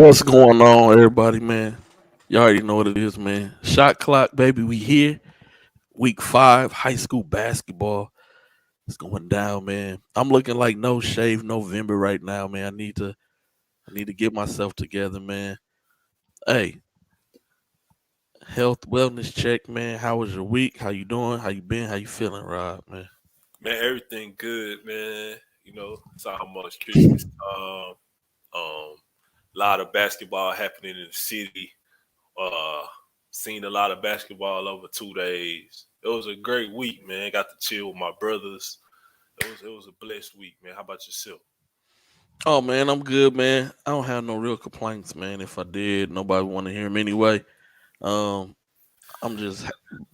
What's going on, everybody, man? Y'all already know what it is, man. Shot clock, baby. We here. Week 5, high school basketball. It's going down, man. I'm looking like no shave November right now, man. I need to get myself together, man. Hey, health wellness check, man. How was your week? How you doing? How you been? How you feeling, Rob, man? Man, everything good, man. It's almost Christmas time. A lot of basketball happening in the city. Uh, Seen a lot of basketball over 2 days. It was a great week, man. Got to chill with my brothers. It was a blessed week, man. How about yourself? Oh man, I'm good, man. I don't have no real complaints, man. If I did, nobody want to hear them anyway. Um, I'm just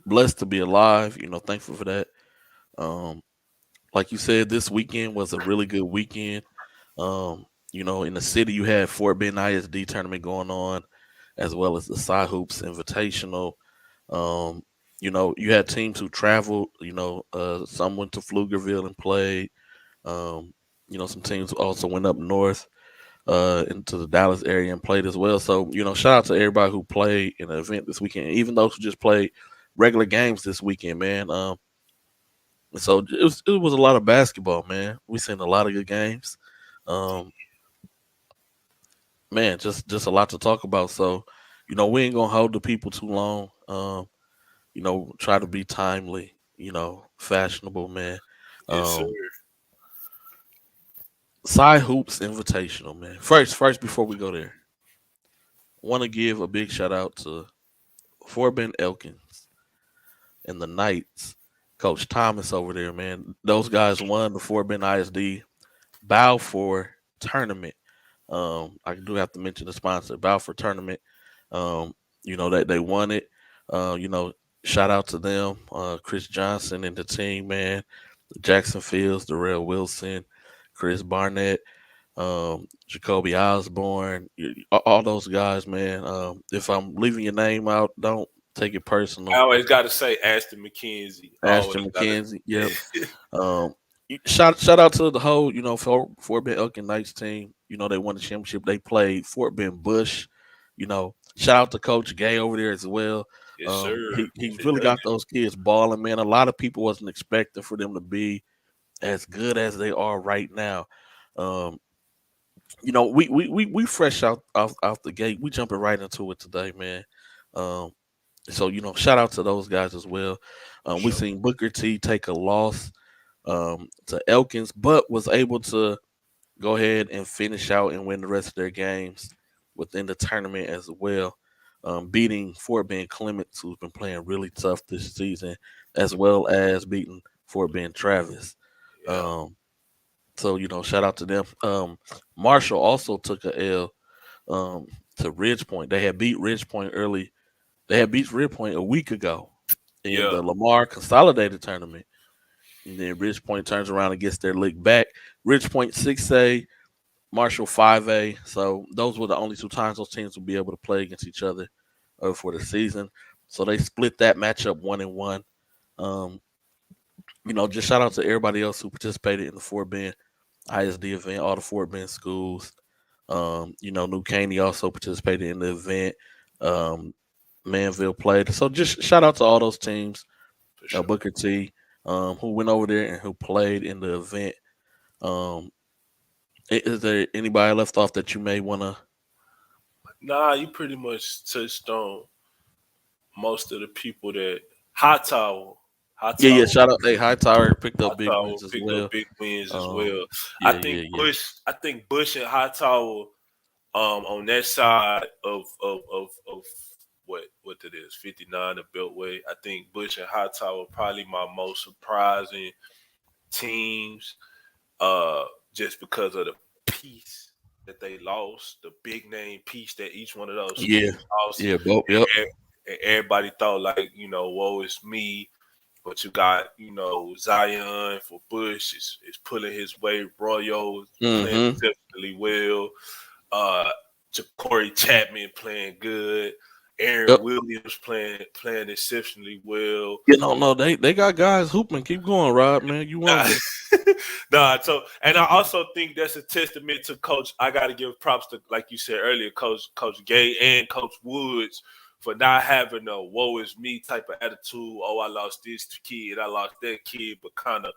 blessed to be alive. Thankful for that. Um, like you said, this weekend was a really good weekend. In the city, you had Fort Bend ISD tournament going on, as well as the Cy Hoops Invitational. Um, you had teams who traveled. Some went to Pflugerville and played. Um, some teams also went up north into the Dallas area and played as well. So, shout out to everybody who played in the event this weekend, even those who just played regular games this weekend, man. So it was a lot of basketball, man. We seen a lot of good games. Um, man, just a lot to talk about. So, we ain't gonna hold the people too long. Try to be timely, fashionable, man. Yes, sir. Um, Side Hoops Invitational, man. First, before we go there, want to give a big shout out to Forbin Elkins and the Knights. Coach Thomas over there, man. Those guys won the Forbin ISD Balfour tournament. I do have to mention the sponsor, Balfour tournament. That they won it. Uh, you know, Shout out to them, Chris Johnson and the team, man. Jackson Fields, Darrell Wilson, Chris Barnett, Jacoby Osborne, all those guys, man. If I'm leaving your name out, don't take it I personal. always got to say Aston McKenzie. Always Ashton got to. McKenzie, yep. Um, shout out to the whole, Fort Bend Elkin Knights team. They won the championship. They played Fort Bend Bush. Shout out to Coach Gay over there as well. Yes, sir. He's They really done got those kids balling, man. A lot of people wasn't expecting for them to be as good as they are right now. Um, we fresh out the gate. We jumping right into it today, man. Um, so shout out to those guys as well. for We sure. seen Booker T take a loss to Elkins, but was able to go ahead and finish out and win the rest of their games within the tournament as well, beating Fort Bend Clements, who's been playing really tough this season, as well as beating Fort Bend Travis. Yeah. Um, so shout out to them. Marshall also took a L to Ridge Point. They had beat Ridge Point early. They had beat Ridge Point a week ago in Yeah. the Lamar Consolidated Tournament. And then Ridge Point turns around and gets their lick back. Ridge Point 6A, Marshall 5A. So those were the only two times those teams would be able to play against each other for the season. So they split that matchup 1-1. Um, just shout out to everybody else who participated in the Fort Bend ISD event, all the Fort Bend schools. New Caney also participated in the event. Um, Manville played. So just shout out to all those teams, For sure. Booker T, who went over there and who played in the event. Um, is there anybody left off that you may want to? Nah, you pretty much touched on most of the people that High Tower. High Yeah, yeah. Tower. Shout out. Hey, Hightower picked up big Hightower wins as picked up well. big wins as Um, well. I yeah, think yeah, yeah. Bush. I think Bush and Hightower on that side of what it is 59 the Beltway. I think Bush and Hightower probably my most surprising teams. Uh, just because of the piece that they lost, the big name piece that each one of those Yeah, schools lost, yeah. Both. Yep. and everybody thought like woe is me. But you got, Zion for Bush is pulling his weight. Royo playing Mm-hmm. exceptionally well. Uh, Corey Chapman playing good. Aaron Yep. Williams playing exceptionally well. You don't know they got guys hooping. Keep going, Rob. Man, you one Nah, of them. nah. So, and I also think that's a testament to Coach. I got to give props to, like you said earlier, Coach Gay and Coach Woods for not having a "woe is me" type of attitude. Oh, I lost this kid, I lost that kid, but kind of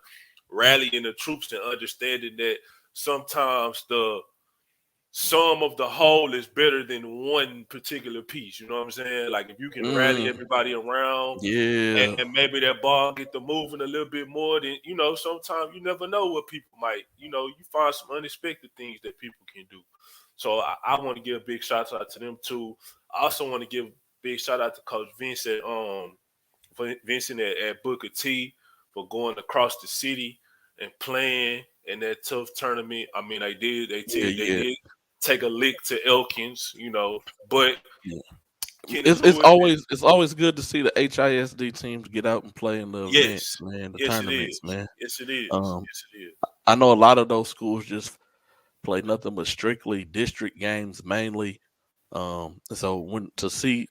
rallying the troops and understanding that sometimes the sum of the whole is better than one particular piece. You know what I'm saying? Like if you can rally Mm, everybody around yeah, and maybe that ball get the moving a little bit more, then sometimes you never know what people might. You find some unexpected things that people can do. So I want to give a big shout out to them too. I also want to give a big shout out to Coach Vincent, for Vincent at Booker T for going across the city and playing in that tough tournament. I mean, yeah, they yeah, did take a lick to Elkins, but yeah. Kenny It's Lewis, it's always good to see the HISD teams get out and play in the events, yes, man, the yes it tournaments, is, man. yes it is, Um, yes it is. I know a lot of those schools just play nothing but strictly district games mainly. So when to see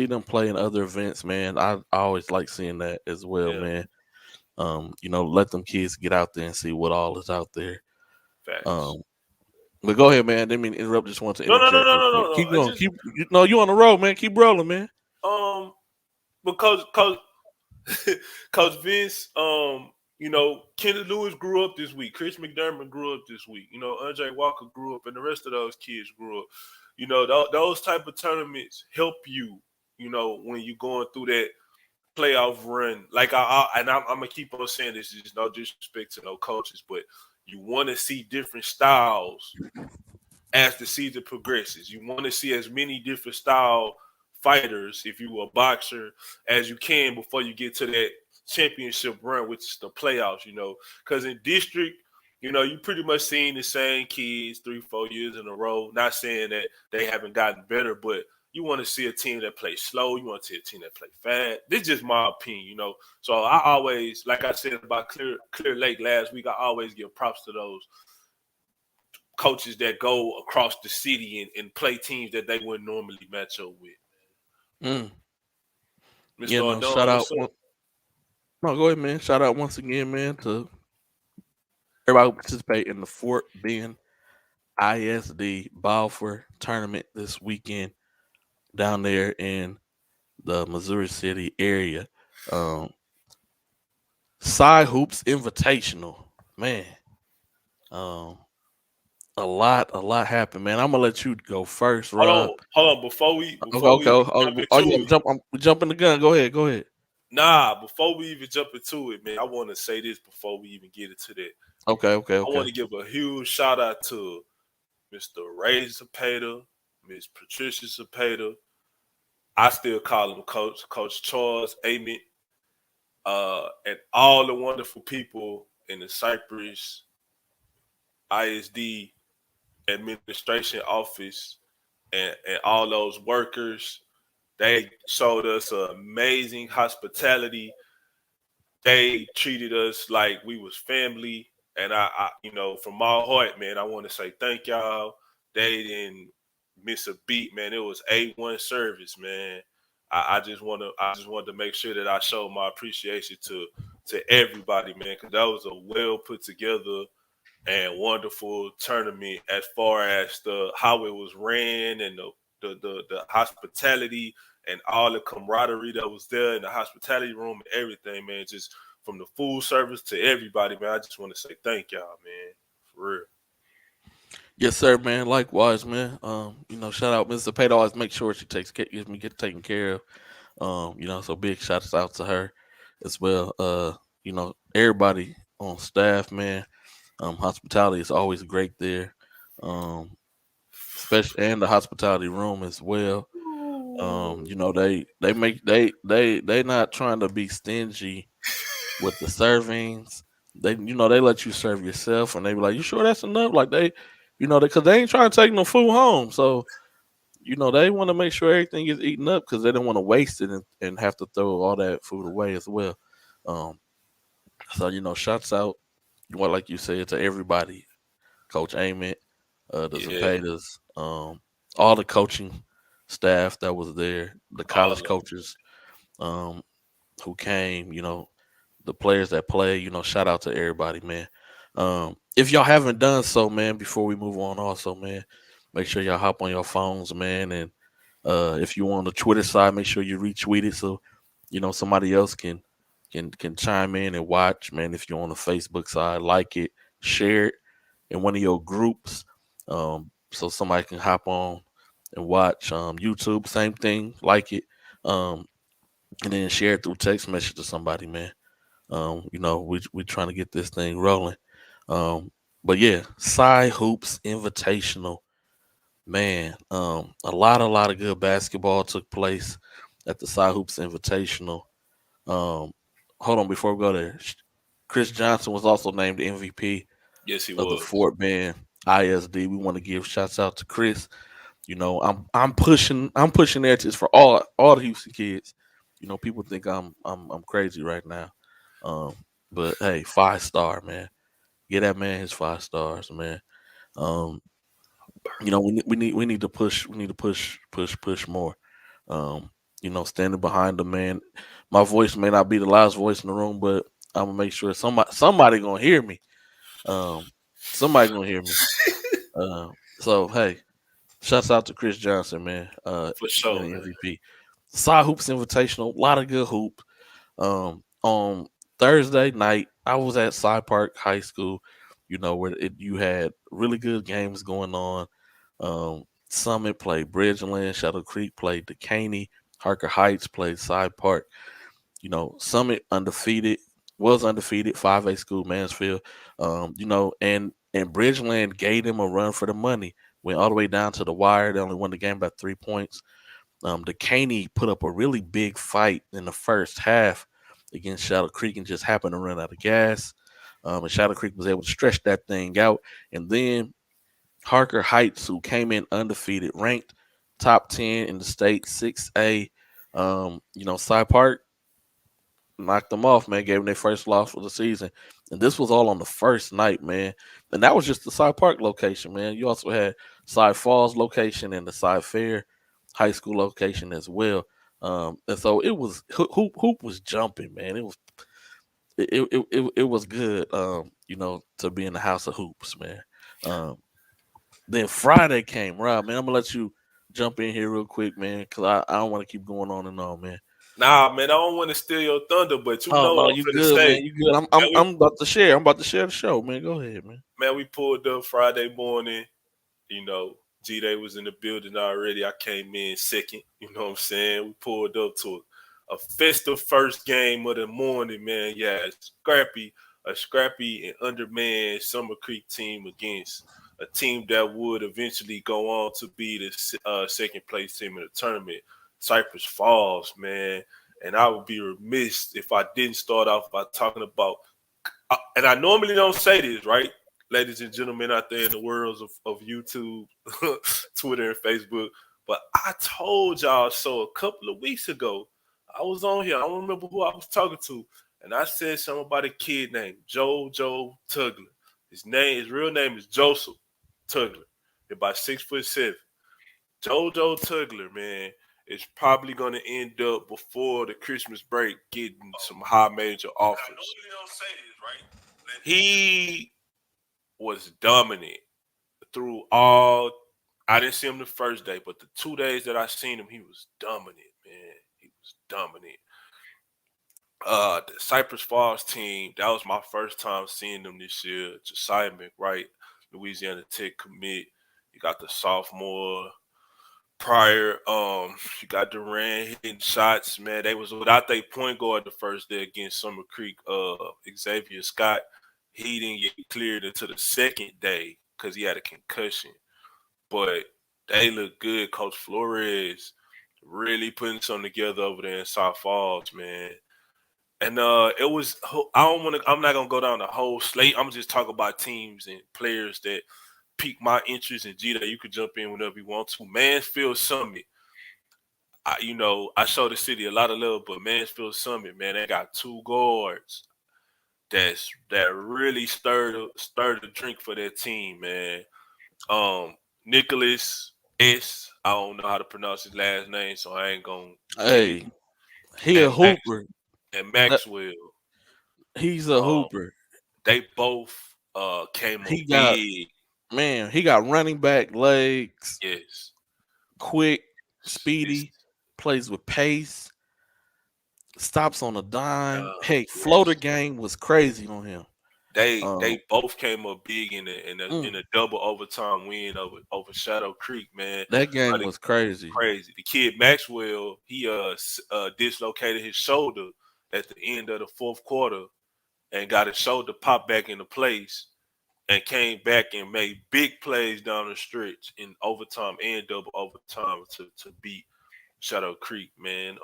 them play in other events, man, I always like seeing that as well, Yeah, man. Let them kids get out there and see what all is out there. facts. Um, but go ahead, man. Didn't mean to interrupt. Just want to No, no, no, interject no, real no, quick. no, no. Keep I going. just You on the road, man. Keep rolling, man. um because Coach Vince, Kenny Lewis grew up this week. Chris McDermott grew up this week. Andre Walker grew up, and the rest of those kids grew up. Those type of tournaments help you. When you're going through that playoff run. Like I'm gonna keep on saying this. Is no disrespect to no coaches, but you want to see different styles as the season progresses. You want to see as many different style fighters, if you a boxer, as you can before you get to that championship run, which is the playoffs. Because in district, you pretty much seen the same kids 3-4 years in a row. Not saying that they haven't gotten better, but you want to see a team that plays slow. You want to see a team that play fast. This is just my opinion. So I always, like I said about Clear Lake last week, I always give props to those coaches that go across the city and play teams that they wouldn't normally match up with. Mm. Mr. Yeah, no. Shout Ardon, out. what's up? No, go ahead, man. Shout out once again, man, to everybody who participate in the Fort Bend ISD Balfour tournament this weekend down there in the Missouri City area. Um, Side Hoops Invitational, man. Um, a lot happened, man. I'm gonna let you go first, Rob. Hold on. Before Okay, we okay. jump Oh, you into want it, to jump? I'm jumping the gun. Go ahead. Go ahead. before we even jump into it, man, I want to say this before we even get into that. Okay, okay, I want okay. to give a huge shout out to Mr. Ray Zapata, Miss Patricia Zapata. I still call him Coach Charles Ament, and all the wonderful people in the Cypress ISD administration office and all those workers. They showed us amazing hospitality. They treated us like we was family. And from my heart, man, I want to say thank y'all. They didn't miss a beat, man. It was A1 service, man. I just wanted to make sure that I showed my appreciation to everybody, man, because that was a well put together and wonderful tournament as far as the how it was ran and the hospitality and all the camaraderie that was there in the hospitality room and everything, man. Just from the food service to everybody, man. I just want to say thank y'all, man. For real. Yes, sir, man. Likewise, man. Shout out Mr. Pate. Always make sure she takes care, gives me get taken care of. So big shouts out to her as well. Everybody on staff, man. Hospitality is always great there. Um, Especially and the hospitality room as well. They not trying to be stingy with the servings. They let you serve yourself, and they be like, "You sure that's enough?" Like because they ain't trying to take no food home, so they want to make sure everything is eaten up because they don't want to waste it and have to throw all that food away as well. Um, shouts out, like you said, to everybody, Coach Ament, the Yeah, Zapatas, all the coaching. staff that was there, the All college of coaches um, who came, the players that play, shout out to everybody, man. If y'all haven't done so, man, before we move on, also, man, make sure y'all hop on your phones, man, and if you on the Twitter side, make sure you retweet it so somebody else can chime in and watch, man. If you're on the Facebook side, like it, share it in one of your groups, so somebody can hop on and watch. YouTube, same thing, like it, and then share it through text message to somebody, man. We trying to get this thing rolling. Um, but yeah, Side Hoops Invitational, man. A lot of good basketball took place at the Side Hoops Invitational. Um, Hold on before we go there. Chris Johnson was also named the MVP yes, he of the was. Fort Bend ISD. We want to give shouts out to Chris. I'm pushing there just for all the Houston kids. People think I'm crazy right now. Um, but hey, 5 star, man. Get that man his 5 stars, man. Um, we need to push more. Standing behind the man. My voice may not be the loudest voice in the room, but I'm gonna make sure somebody gonna hear me. Um, somebody gonna hear me. So hey, shouts out to Chris Johnson, man. For Being sure, an man. MVP. Side Hoops Invitational, a lot of good hoop. On Thursday night, I was at Cy Park High School. Where you had really good games going on. Summit played Bridgeland, Shadow Creek played Decaney, Harker Heights played Cy Park. Summit was undefeated, 5A school, Mansfield. And Bridgeland gave them a run for the money. Went all the way down to the wire. They only won the game by 3 points. Decaney put up a really big fight in the first half against Shadow Creek and just happened to run out of gas. And Shadow Creek was able to stretch that thing out. And then Harker Heights, who came in undefeated, ranked top 10 in the state, 6A. Cy Park knocked them off, man, gave them their first loss for the season. And this was all on the first night, man. And that was just the Cy Park location, man. You also had Cy Falls location and the Cy Fair High School location as well. And so it was hoop was jumping, man. It was good, to be in the house of hoops, man. Um, then Friday came, Rob, man. I'm gonna let you jump in here real quick, man, because I don't want to keep going on and on, man. Nah, man, I don't want to steal your thunder, but Oh no, I'm you finna good, say, man. You good. I'm man, I'm I'm about to share. I'm about to share the show, man. Go ahead, man. we pulled up Friday morning. You know, G Day was in the building already. I came in second. You know what I'm saying? We pulled up to a festive first game of the morning, man. Yeah, a scrappy and undermanned Summer Creek team against a team that would eventually go on to be the second place team in the tournament, Cypress Falls, man. And I would be remiss if I didn't start off by talking about and I normally don't say this, right, ladies and gentlemen out there in the worlds of YouTube, Twitter, and Facebook, but I told y'all so a couple of weeks ago. I was on here. I don't remember who I was talking to, and I said something about a kid named Joe Tugler. His real name is Joseph Tugler. He's about 6'7". Joe Tugler, man, is probably going to end up before the Christmas break getting some high major offers. He was dominant through all. I didn't see him the first day, but the 2 days that I seen him, he was dominant, man. He was dominant. The Cypress Falls team, that was my first time seeing them this year. Josiah McWright, Louisiana Tech commit. You got the sophomore prior. You got Duran hitting shots, man. They was without their point guard the first day against Summer Creek. Xavier Scott, he didn't get cleared until the second day because he had a concussion. But they look good. Coach Flores really putting something together over there in South Falls, man. And it was. I don't want to. I'm not gonna go down the whole slate. I'm just talk about teams and players that piqued my interest. And Gita, you could jump in whenever you want to. Mansfield Summit. I show the city a lot of love, but Mansfield Summit, man, they got two guards that really stirred the drink for their team, man. Nicholas I don't know how to pronounce his last name, so I ain't gonna say it. Hey, he a And Max hooper. and That Maxwell. he's a Um, hooper. they both came up He got big. he got running back legs, Yes, quick, it's speedy, plays with pace, stops on a dime. Hey, floater yes. game was crazy on him. Um, They both came up big mm, in a double overtime win over Shadow Creek, man. that game The was crazy. crazy. The kid Maxwell, he dislocated his shoulder at the end of the fourth quarter and got his shoulder popped back into place and came back and made big plays down the stretch in overtime and double overtime to beat Shadow Creek, man.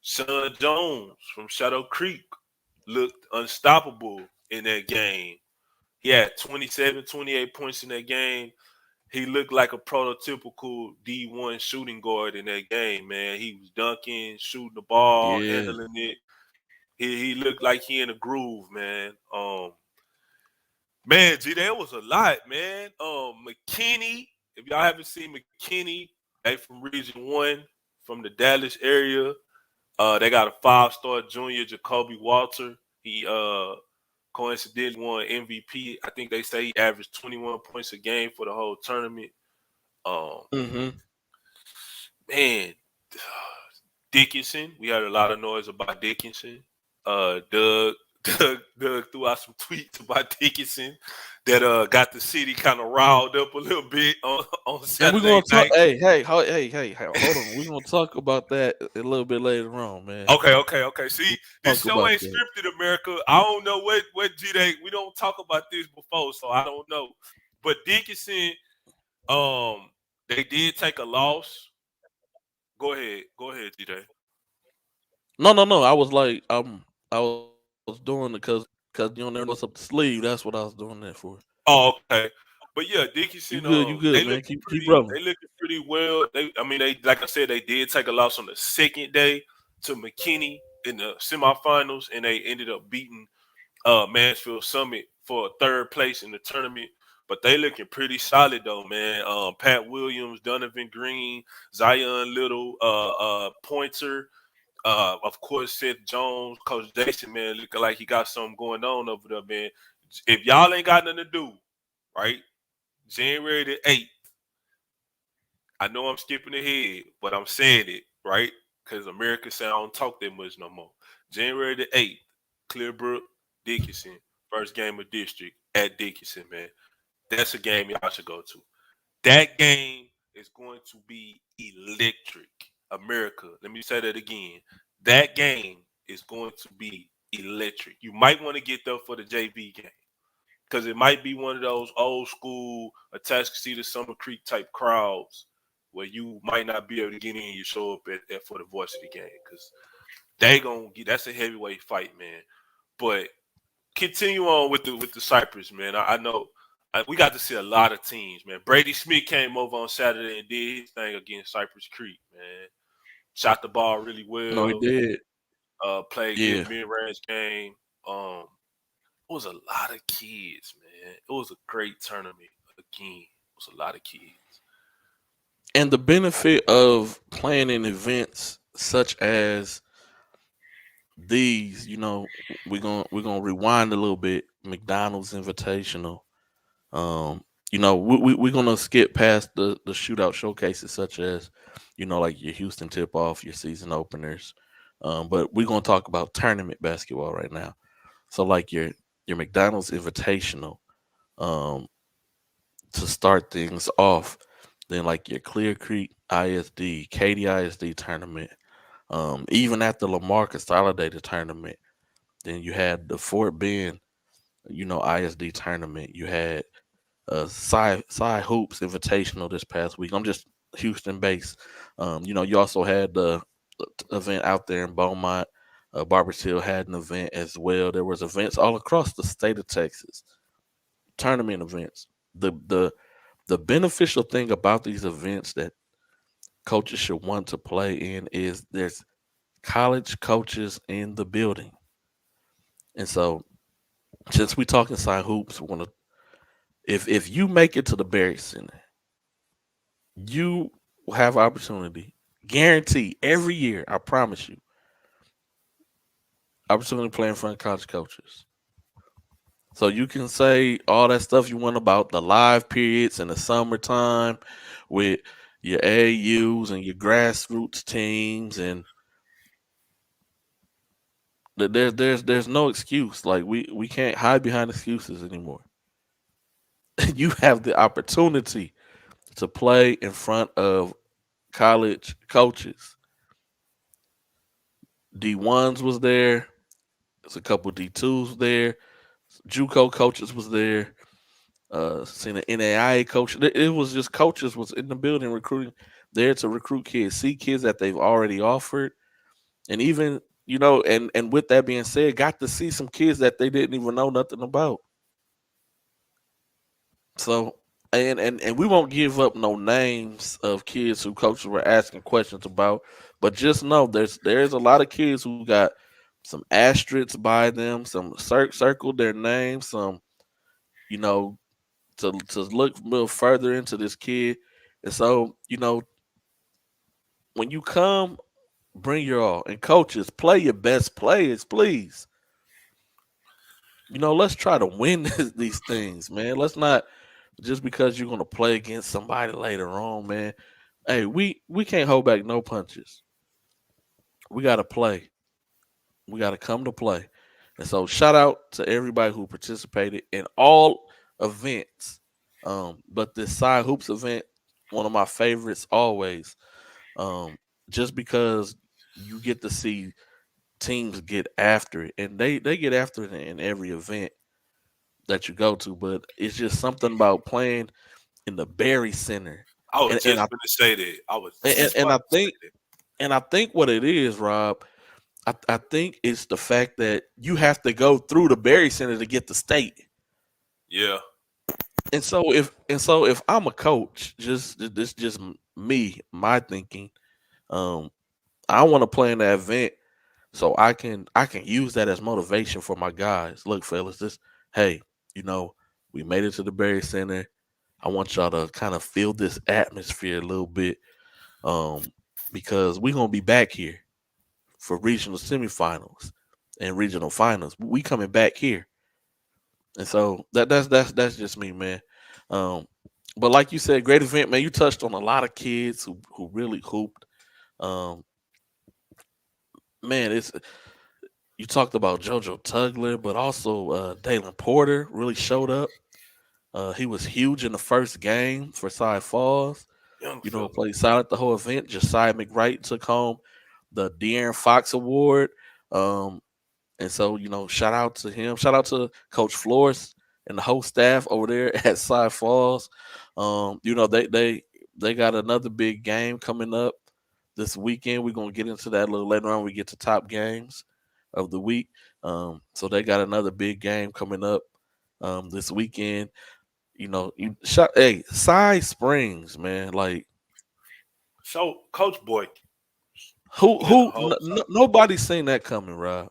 Sean Jones from Shadow Creek looked unstoppable in that game. He had 27, 28 points in that game. He looked like a prototypical D1 shooting guard in that game, man. He was dunking, shooting the ball, Yeah. handling it. He looked like he in a groove, man. Man, G, there was a lot, man. McKinney, if y'all haven't seen McKinney, they from Region One, from the Dallas area. They got a 5-star junior, Jacoby Walter. He coincidentally won MVP. I think they say he averaged 21 points a game for the whole tournament. Um, Hmm. man, Dickinson. We had a lot of noise about Dickinson. Doug, Doug threw out some tweets about Dickinson that got the city kind of riled up a little bit on And we're Saturday gonna talk. night. Hey, hold on. We're gonna talk about that a little bit later on, man. Okay. See, this Talk show about ain't that. scripted, America. I don't know what G they. We don't talk about this before, so I don't know. But Dickinson, um, they did take a loss. Go ahead, G Day. No. I was doing it because you don't never know what's up the sleeve. That's what I was doing that for. Oh, okay. But yeah, You Dickinson, good? You good, man? Keep rolling. they looking pretty well. I mean, they like I said, they did take a loss on the second day to McKinney in the semifinals, and they ended up beating Mansfield Summit for third place in the tournament. But they looking pretty solid though, man. Pat Williams, Donovan Green, Zion Little, Pointer, of course Seth Jones, Coach Jason, man, looking like he got something going on over there, man. If y'all ain't got nothing to do, right? January the 8th. I know I'm skipping ahead, but I'm saying it, right? Because America said I don't talk that much no more. January the 8th, Clearbrook, Dickinson, first game of district at Dickinson, man. That's a game y'all should go to. That game is going to be electric. America, let me say that again. That game is going to be electric. You might want to get there for the JV game because it might be one of those old school Atascocita Summer Creek type crowds where you might not be able to get in. You show up at for the varsity game because they gonna get that's a heavyweight fight, man. But continue on with the Cypress, man. I know we got to see a lot of teams, man. Brady Smith came over on Saturday and did his thing against Cypress Creek, man. Shot the ball really No, he well. did. Played Yeah. good mid range game. Um, it was a lot of kids, man. It was a great tournament again. It was a lot of kids. And the benefit of playing in events such as these, we're gonna rewind a little bit. McDonald's Invitational. Um, we're gonna skip past the shootout showcases such as, like your Houston tip off, your season openers. But we're gonna talk about tournament basketball right now. So like your McDonald's Invitational, um, to start things off. Then like your Clear Creek ISD, Katy ISD tournament, even at the Lamar Consolidated tournament. Then you had the Fort Bend, ISD tournament. You had Cy Hoops Invitational this past week. I'm just Houston based. You also had the event out there in Beaumont. Barbers Hill had an event as well. There was events all across the state of Texas, tournament events. The beneficial thing about these events that coaches should want to play in is there's college coaches in the building. And so since we talking Cy Hoops, we want to, if you make it to the Barry Center, You will have opportunity, guarantee every year. I promise you, opportunity to play in front of college coaches. So you can say all that stuff you want about the live periods in the summertime with your AUs and your grassroots teams, and there's no excuse. Like we can't hide behind excuses anymore. You have the opportunity to play in front of college coaches. D1s was there. There's a couple D2s there. JUCO coaches was there. Seen an NAIA coach. It was just coaches was in the building recruiting, there to recruit kids, see kids that they've already offered, and even and with that being said, got to see some kids that they didn't even know nothing about. So and we won't give up no names of kids who coaches were asking questions about, but just know there's a lot of kids who got some asterisks by them, some circled their names, some you know to look a little further into this kid. And so, when you come, bring your all. And coaches, play your best players, please. Let's try to win these things, man. Let's not just because you're gonna play against somebody later on, man. Hey, we can't hold back no punches. We gotta play. We gotta come to play. And so shout out to everybody who participated in all events. But this side hoops event, one of my favorites always. um, just because you get to see teams get after it, and they get after it in every event that you go to. But it's just something about playing in the Berry Center, I was and and just I gonna say that. I was and, just and about I to say think that. and I think what it is, Rob. I think it's the fact that you have to go through the Berry Center to get the state. Yeah. And so if I'm a coach, just this just me, my thinking. Um, I want to play in that event so I can use that as motivation for my guys. Look, fellas, this hey, you know, we made it to the Berry Center. I want y'all to kind of feel this atmosphere a little bit, um, because we're gonna be back here for regional semifinals and regional finals. We coming back here, and so that's just me, man. Um, but like you said, great event, man. You touched on a lot of kids who really hooped. Um, man, it's you talked about JoJo Tugler, but also Dalen Porter really showed up. He was huge in the first game for Cy Falls. Young fella. Played solid the whole event. Josiah McWright took home the De'Aaron Fox Award. Um, and so, shout out to him. Shout out to Coach Flores and the whole staff over there at Cy Falls. They got another big game coming up this weekend. We're gonna get into that a little later on. We get to top games of the week. So they got another big game coming up this weekend. Hey, Cy Springs, man. Like So Coach Boy in the who whole side. nobody's seen that coming, Rob.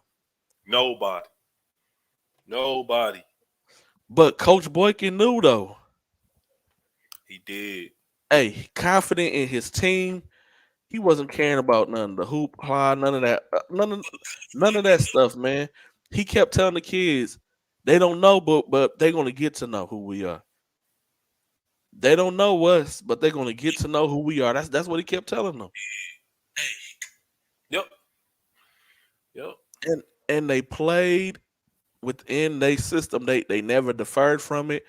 Nobody. Nobody. But Coach Boykin knew though. He did. Hey, confident in his team. He wasn't caring about none of the hoop, none of that, none of that stuff, man. He kept telling the kids they don't know, but they're gonna get to know who we are. They don't know us, but they're gonna get to know who we are. That's what he kept telling them. Yep. Yep. And they played within their system. They never deferred from it.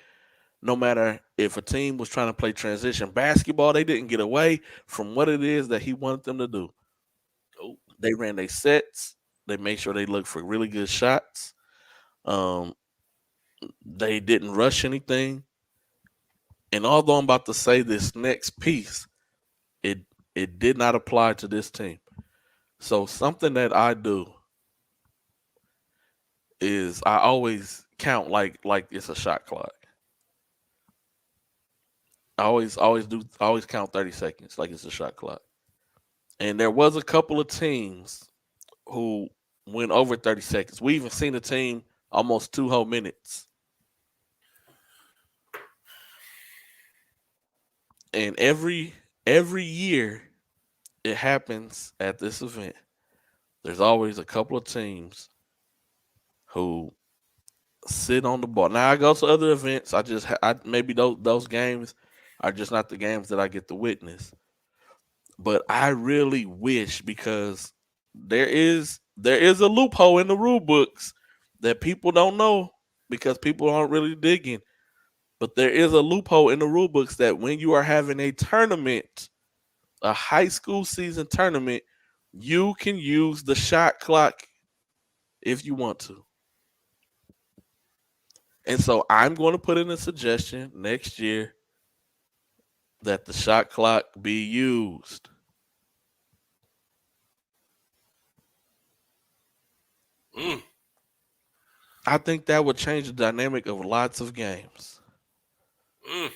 No matter if a team was trying to play transition basketball, they didn't get away from what it is that he wanted them to do. Oh, They ran their sets. They made sure they looked for really good shots. Um, they didn't rush anything. And although I'm about to say this next piece, it it did not apply to this team. So something that I do is I always count like it's a shot clock. I always count 30 seconds like it's a shot clock. And there was a couple of teams who went over 30 seconds. We even seen a team almost 2 whole minutes. And Every year it happens at this event. There's always a couple of teams who sit on the ball. Now I go to other events. Maybe those games are just not the games that I get to witness. But I really wish, because there is a loophole in the rule books that people don't know because people aren't really digging. But there is a loophole in the rule books that when you are having a tournament, a high school season tournament, you can use the shot clock if you want to. And so I'm going to put in a suggestion next year that the shot clock be used. Mm, I think that would change the dynamic of lots of games. mm.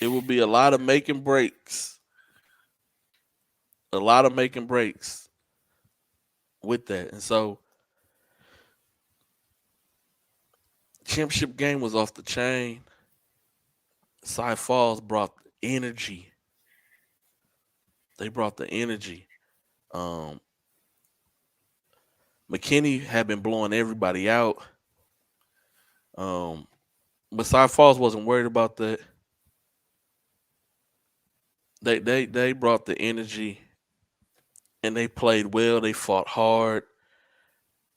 It will be a lot of making breaks, a lot of making breaks with that. And so, championship game was off the chain. Cy Falls brought the energy. They brought the energy. Um, McKinney had been blowing everybody out. Um, but Cy Falls wasn't worried about that. They brought the energy and they played well. They fought hard.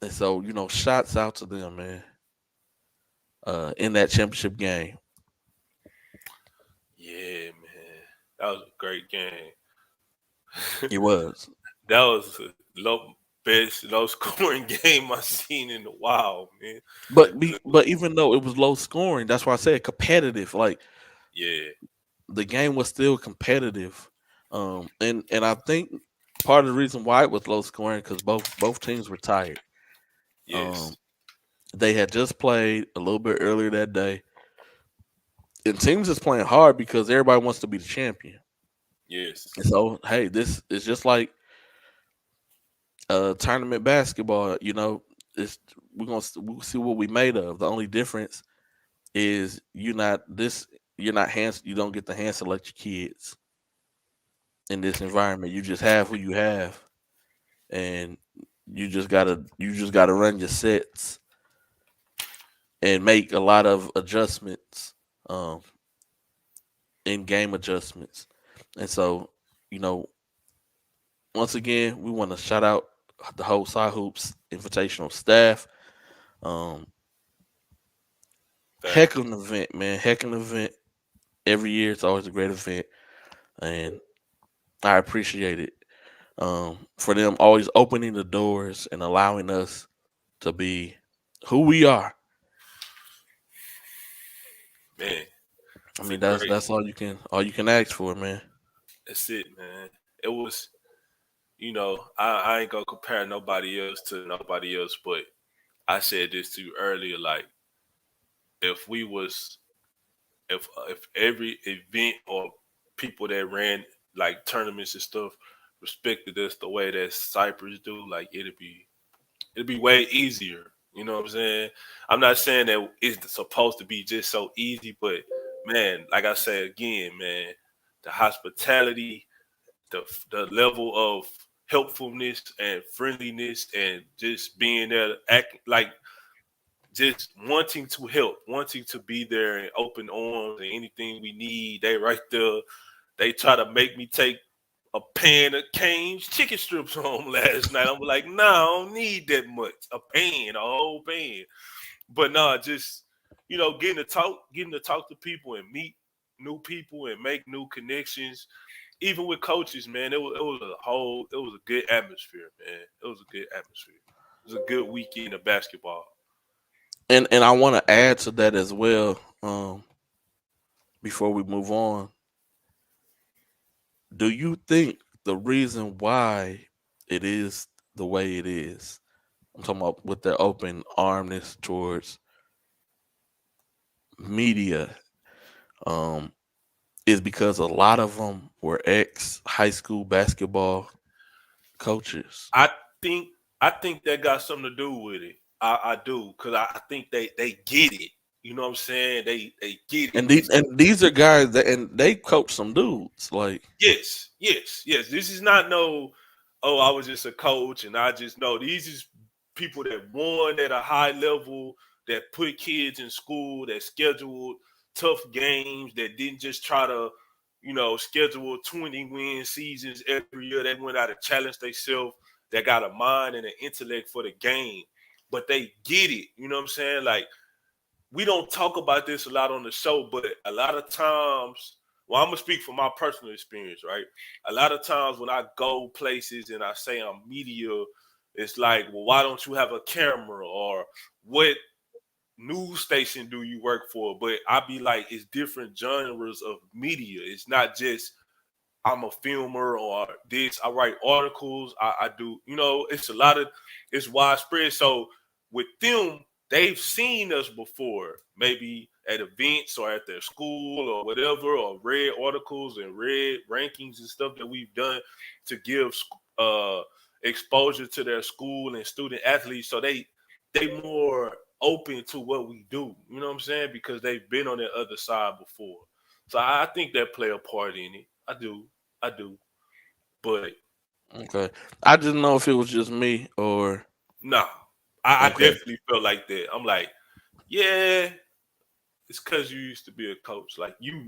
And so, shots out to them, man. In that championship game. Yeah, man. That was a great game. It was. That was the best low scoring game I've seen in a while, man. But even though it was low scoring, that's why I said competitive. Like, Yeah, the game was still competitive. And I think part of the reason why it was low scoring because both teams were tired. Um, yes, they had just played a little bit earlier that day, and teams is playing hard because everybody wants to be the champion. yes, And so, hey, this is just like tournament basketball. It's we'll see what we made of. The only difference is you're not hands. You don't get to hand select your kids in this environment. You just have who you have, and you just gotta run your sets and make a lot of adjustments, um, in game adjustments. And so, you know, once again, we want to shout out the whole Sci Hoops Invitational staff. Um, Heck thank of you. an event, man. Heck of an event. Every year, it's always a great event, and I appreciate it. For them always opening the doors and allowing us to be who we are. Man, I it's a mean, that's great. that's all you can ask for, man. That's it, man. It was, I ain't gonna compare nobody else to nobody else, but I said this to you earlier. Like, if we was, if every event or people that ran like tournaments and stuff respected us the way that Cyprus do, like it'd be way easier. You know what I'm saying? I'm not saying that it's supposed to be just so easy, but man, like I said again, man, the hospitality, the level of helpfulness and friendliness, and just being there, act like just wanting to help, wanting to be there and open arms and anything we need, they right there. They try to make me take a pan of Cane's chicken strips home last night. I'm like, nah, I don't need that much. A whole pan. But nah, just getting to talk to people and meet new people and make new connections. Even with coaches, man, it was a good atmosphere, man. It was a good atmosphere. It was a good weekend of basketball. And I want to add to that as well. Before we move on, do you think the reason why it is the way it is? I'm talking about with the open armness towards media, um, is because a lot of them were ex high school basketball coaches. I think that got something to do with it. I do because I think they get it. You know what I'm saying? They get it. And these are guys that and they coach some dudes like Yes, yes, yes. This is not no, oh, I was just a coach and I just know these is people that won at a high level, that put kids in school, that scheduled tough games, that didn't just try to, schedule 20 win seasons every year. They went out and challenged themselves, that got a mind and an intellect for the game. But they get it. You know what I'm saying? Like we don't talk about this a lot on the show, but a lot of times, well, I'm gonna speak from my personal experience, right? A lot of times when I go places and I say I'm media, it's like, well, why don't you have a camera or what news station do you work for? But I be like, it's different genres of media. It's not just I'm a filmer or this. I write articles. I do, it's a lot of, it's widespread. So with them, they've seen us before, maybe at events or at their school or whatever, or read articles and read rankings and stuff that we've done to give uh, exposure to their school and student athletes. So they more open to what we do. You know what I'm saying? Because they've been on the other side before. So I think that play a part in it. I do. I do. But okay. I just know if it was just me or nah, I okay. definitely felt like that. I'm like, yeah, it's because you used to be a coach. Like you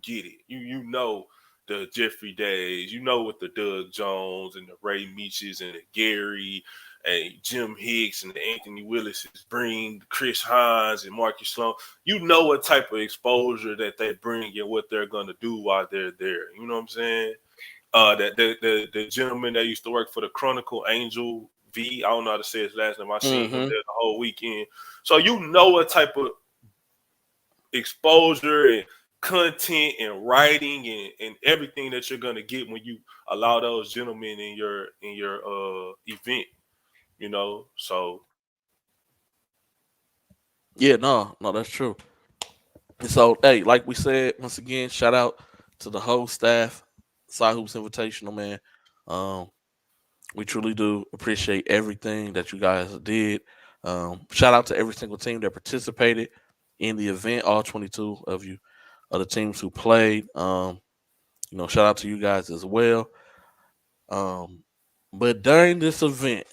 get it. You know the Jeffrey Days. You know with the Doug Jones and the Ray Meeches and the Gary and Jim Hicks and the Anthony Willis's bring Chris Hines and Marcus Sloan. You know what type of exposure that they bring and what they're gonna do while they're there. You know what I'm saying? That the gentleman that used to work for the Chronicle, Angel V. I don't know how to say his last name. I seen him Mm-hmm. there the whole weekend. So you know what type of exposure and content and writing and everything that you're gonna get when you allow those gentlemen in your event. So Yeah, no, that's true. And so, hey, like we said, once again, shout out to the whole staff, Side Hoops Invitational, man. Um, we truly do appreciate everything that you guys did. Shout out to every single team that participated in the event, all 22 of you, of the teams who played. Shout out to you guys as well. Um, but during this event,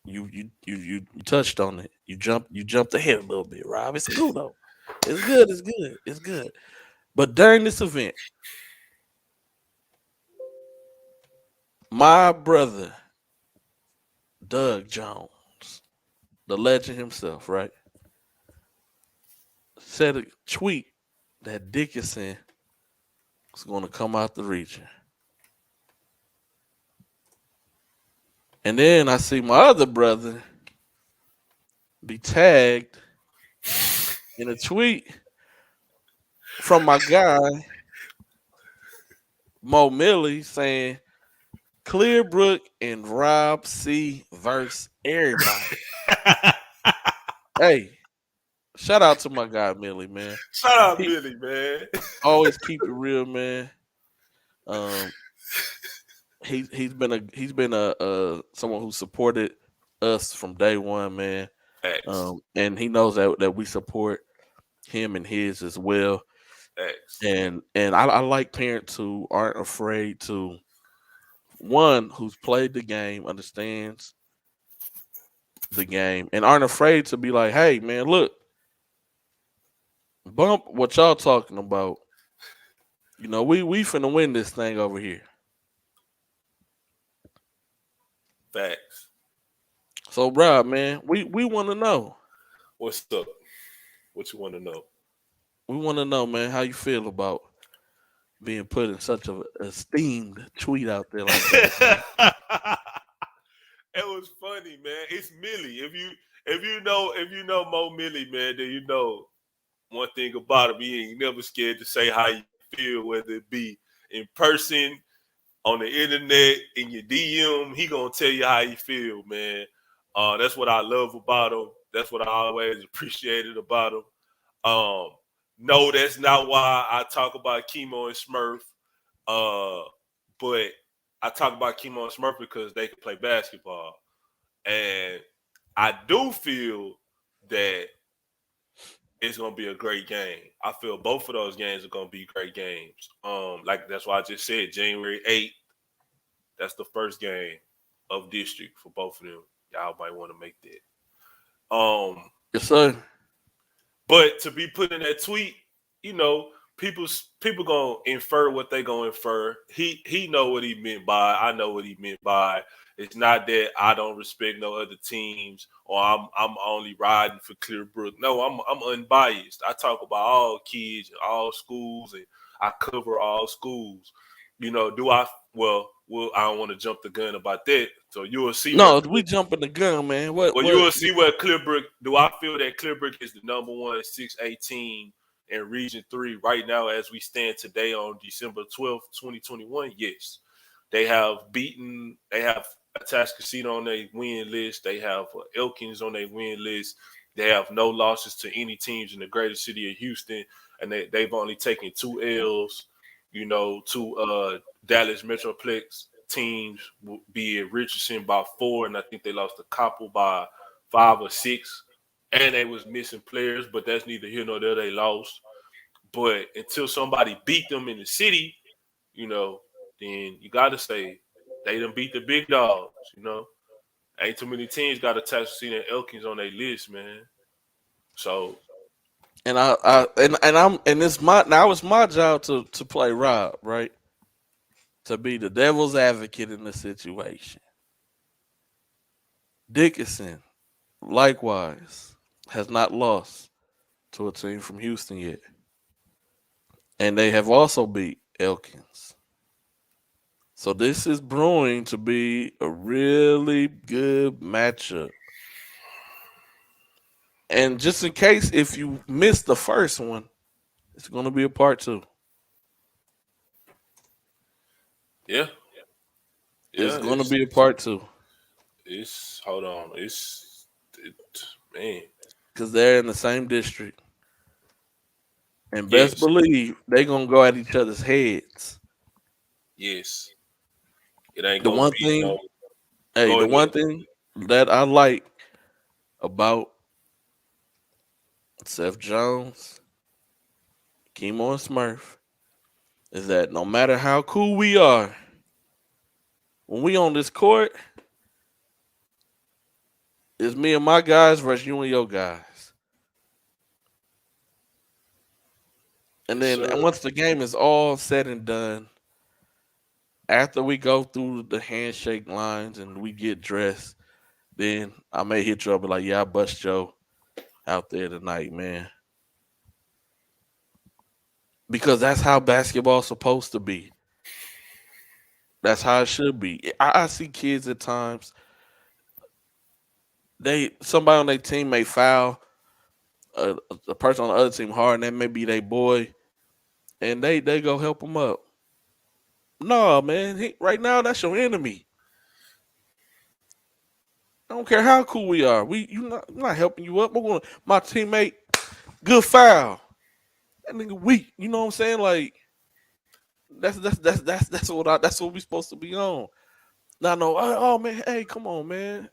you touched on it. You jumped ahead a little bit, Rob. It's cool though. It's good. It's good. It's good. But during this event, my brother Doug Jones, the legend himself, right, said a tweet that Dickinson was going to come out the region, and then I see my other brother be tagged in a tweet from my guy Mo Millie saying Clearbrook and Rob C verse everybody. Hey, shout out to my guy Millie, man. shout out He Millie, man. always keep it real, man. Um, he's been a someone who supported us from day one, man. X, And he knows that we support him and his as well. X. And I like parents who aren't afraid to one who's played the game, understands the game, and aren't afraid to be like, hey man, look, bump what y'all talking about. We finna win this thing over here. Facts. So, Rob, man, we want to know. What's up? What you want to know? We want to know, man, how you feel about being put in such a esteemed tweet out there like that, man. It was funny, man. It's Millie. If you know Mo Millie, man, then you know one thing about him. He ain't never scared to say how you feel, whether it be in person, on the internet, in your DM. He gonna tell you how you feel, man. That's what I love about him. That's what I always appreciated about him. Um, no, that's not why I talk about Chemo and Smurf. Uh, but I talk about Chemo and Smurf because they can play basketball. And I do feel that it's gonna be a great game. I feel both of those games are gonna be great games. Like that's why I just said January 8th. That's the first game of district for both of them. Y'all might want to make that. Yes, sir. But to be put in that tweet, you know, people gonna infer what they gonna infer. He know what he meant by. I know what he meant by. It's not that I don't respect no other teams or I'm only riding for Clearbrook. No, I'm unbiased. I talk about all kids and all schools, and I cover all schools. You know, do I? Well, I don't want to jump the gun about that. So you will see where No, we jumping the gun, man. What? well, you What? will see where Clearbrook. Do I feel that Clearbrook is the number one 618 in Region 3 right now as we stand today on December 12th, 2021? Yes. They have Atascocita on their win list. They have Elkins on their win list. They have no losses to any teams in the greater city of Houston, and they've only taken 2 L's, to Dallas Metroplex teams, be it Richardson by 4, and I think they lost to Coppell by 5 or 6, and they was missing players, but that's neither here nor there. They lost, but until somebody beat them in the city, you know, then you got to say they done beat the big dogs. Ain't too many teams got a Tennessee and Elkins on their list, man. So and it's my now it's my job to play Rob, right? To be the devil's advocate in the situation. Dickinson, likewise, has not lost to a team from Houston yet, and they have also beat Elkins. So this is brewing to be a really good matchup. And just in case if you missed the first one, it's going to be a part two. yeah, It's yeah, going to be a part two it's hold on, it, man, because they're in the same district. And best yes, believe they're going to go at each other's heads. yes, it ain't The gonna one be no. thing, hey, Go the ahead. one thing that I like about Seth Jones, Chemo, and Smurf is that no matter how cool we are, when we on this court, it's me and my guys versus you and your guys. And Yes, then sir. and once the game is all said and done, after we go through the handshake lines and we get dressed, then I may hit you up and be like, yeah, I bust Joe out there tonight, man. Because that's how basketball's supposed to be. That's how it should be. I see kids at times, somebody on their team may foul a person on the other team hard, and that may be their boy, and they go help him up. No, man, right now that's your enemy. I don't care how cool we are. I'm not helping you up. My teammate, good foul. That nigga weak. You know what I'm saying? Like that's what we supposed to be on. Now no, oh man, hey, come on, man.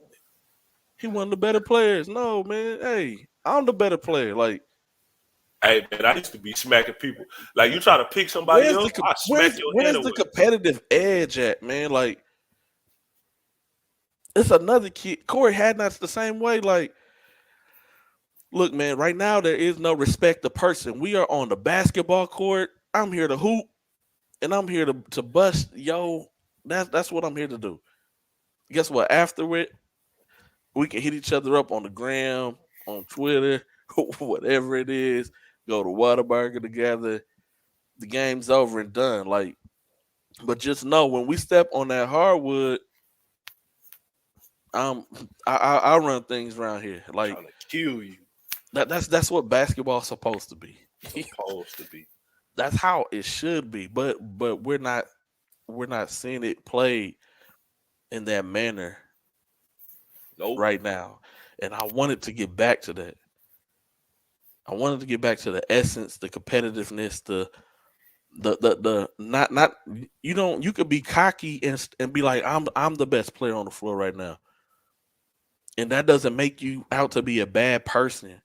He one of the better players. No, man, hey, I'm the better player. Like Hey man, I used to be smacking people. Like you try to pick somebody up, I smack your hand where's the away. competitive edge at, man? Like it's another kid. Corey Hadnot's the same way. Like, look, man, right now there is no respect to person. We are on the basketball court. I'm here to hoop and I'm here to bust. Yo, that's what I'm here to do. Guess what? After it, we can hit each other up on the gram, on Twitter, whatever it is. Go to Whataburger together. The game's over and done. Like, but just know when we step on that hardwood, um, I run things around here. Like Trying to kill you. that's what basketball's supposed to be. Supposed to be. That's how it should be. But we're not seeing it played in that manner Nope. right now. And I wanted to get back to that. I wanted to get back to the essence, the competitiveness, the not you could be cocky and be like I'm the best player on the floor right now. And that doesn't make you out to be a bad person.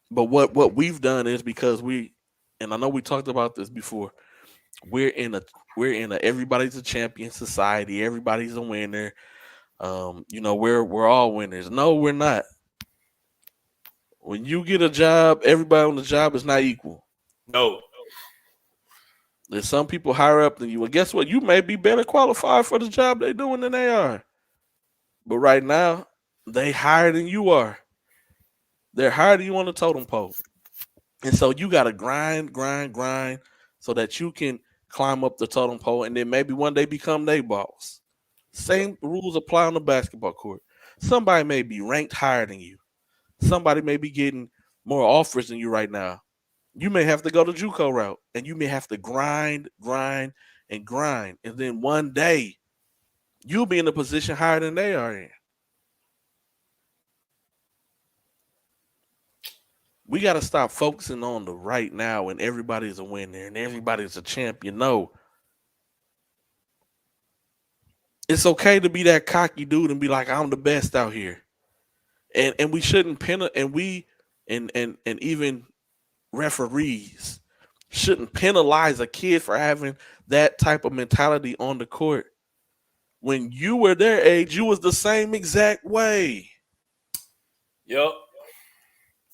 But what we've done is because and I know we talked about this before. We're in a everybody's a champion society. Everybody's a winner. We're all winners. No, we're not. When you get a job, everybody on the job is not equal. No. There's some people higher up than you. Well, guess what? You may be better qualified for the job they're doing than they are. But right now, they higher than you are. They're higher than you on the totem pole. And so you gotta grind, grind, grind so that you can climb up the totem pole and then maybe one day become their boss. Yep. Same rules apply on the basketball court. Somebody may be ranked higher than you. Somebody may be getting more offers than you right now. You may have to go the JUCO route and you may have to grind, grind, and grind. And then one day you'll be in a position higher than they are in. We got to stop focusing on the right now and everybody's a winner and everybody's a champion. No, it's okay to be that cocky dude and be like, I'm the best out here. And we shouldn't and even referees shouldn't penalize a kid for having that type of mentality on the court. When you were their age, you was the same exact way. Yep.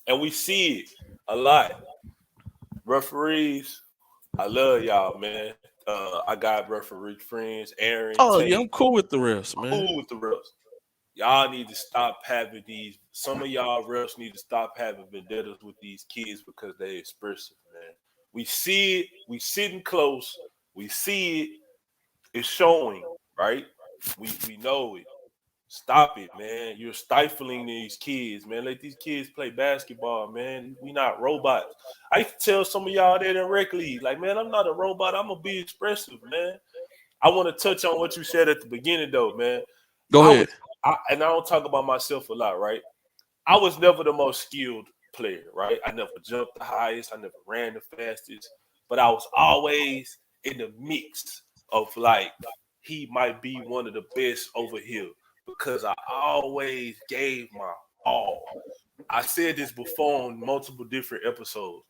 And we see it a lot. Referees, I love y'all, man. I got referee friends, Aaron, Oh yeah, Tate, I'm cool with the refs, man. cool with the refs. Y'all need to stop having these. Some of y'all refs need to stop having vendettas with these kids because they expressive, man. We see it. We sitting close. We see it. It's showing, right? We know it. Stop it, man. You're stifling these kids, man. Let these kids play basketball, man. We not robots. I used to tell some of y'all that in rec league, like, man, I'm not a robot. I'm gonna be expressive, man. I want to touch on what you said at the beginning, though, man. Go I ahead. was, and I don't talk about myself a lot, right? I was never the most skilled player, right? I never jumped the highest. I never ran the fastest, but I was always in the mix of like he might be one of the best over here because I always gave my all. I said this before on multiple different episodes,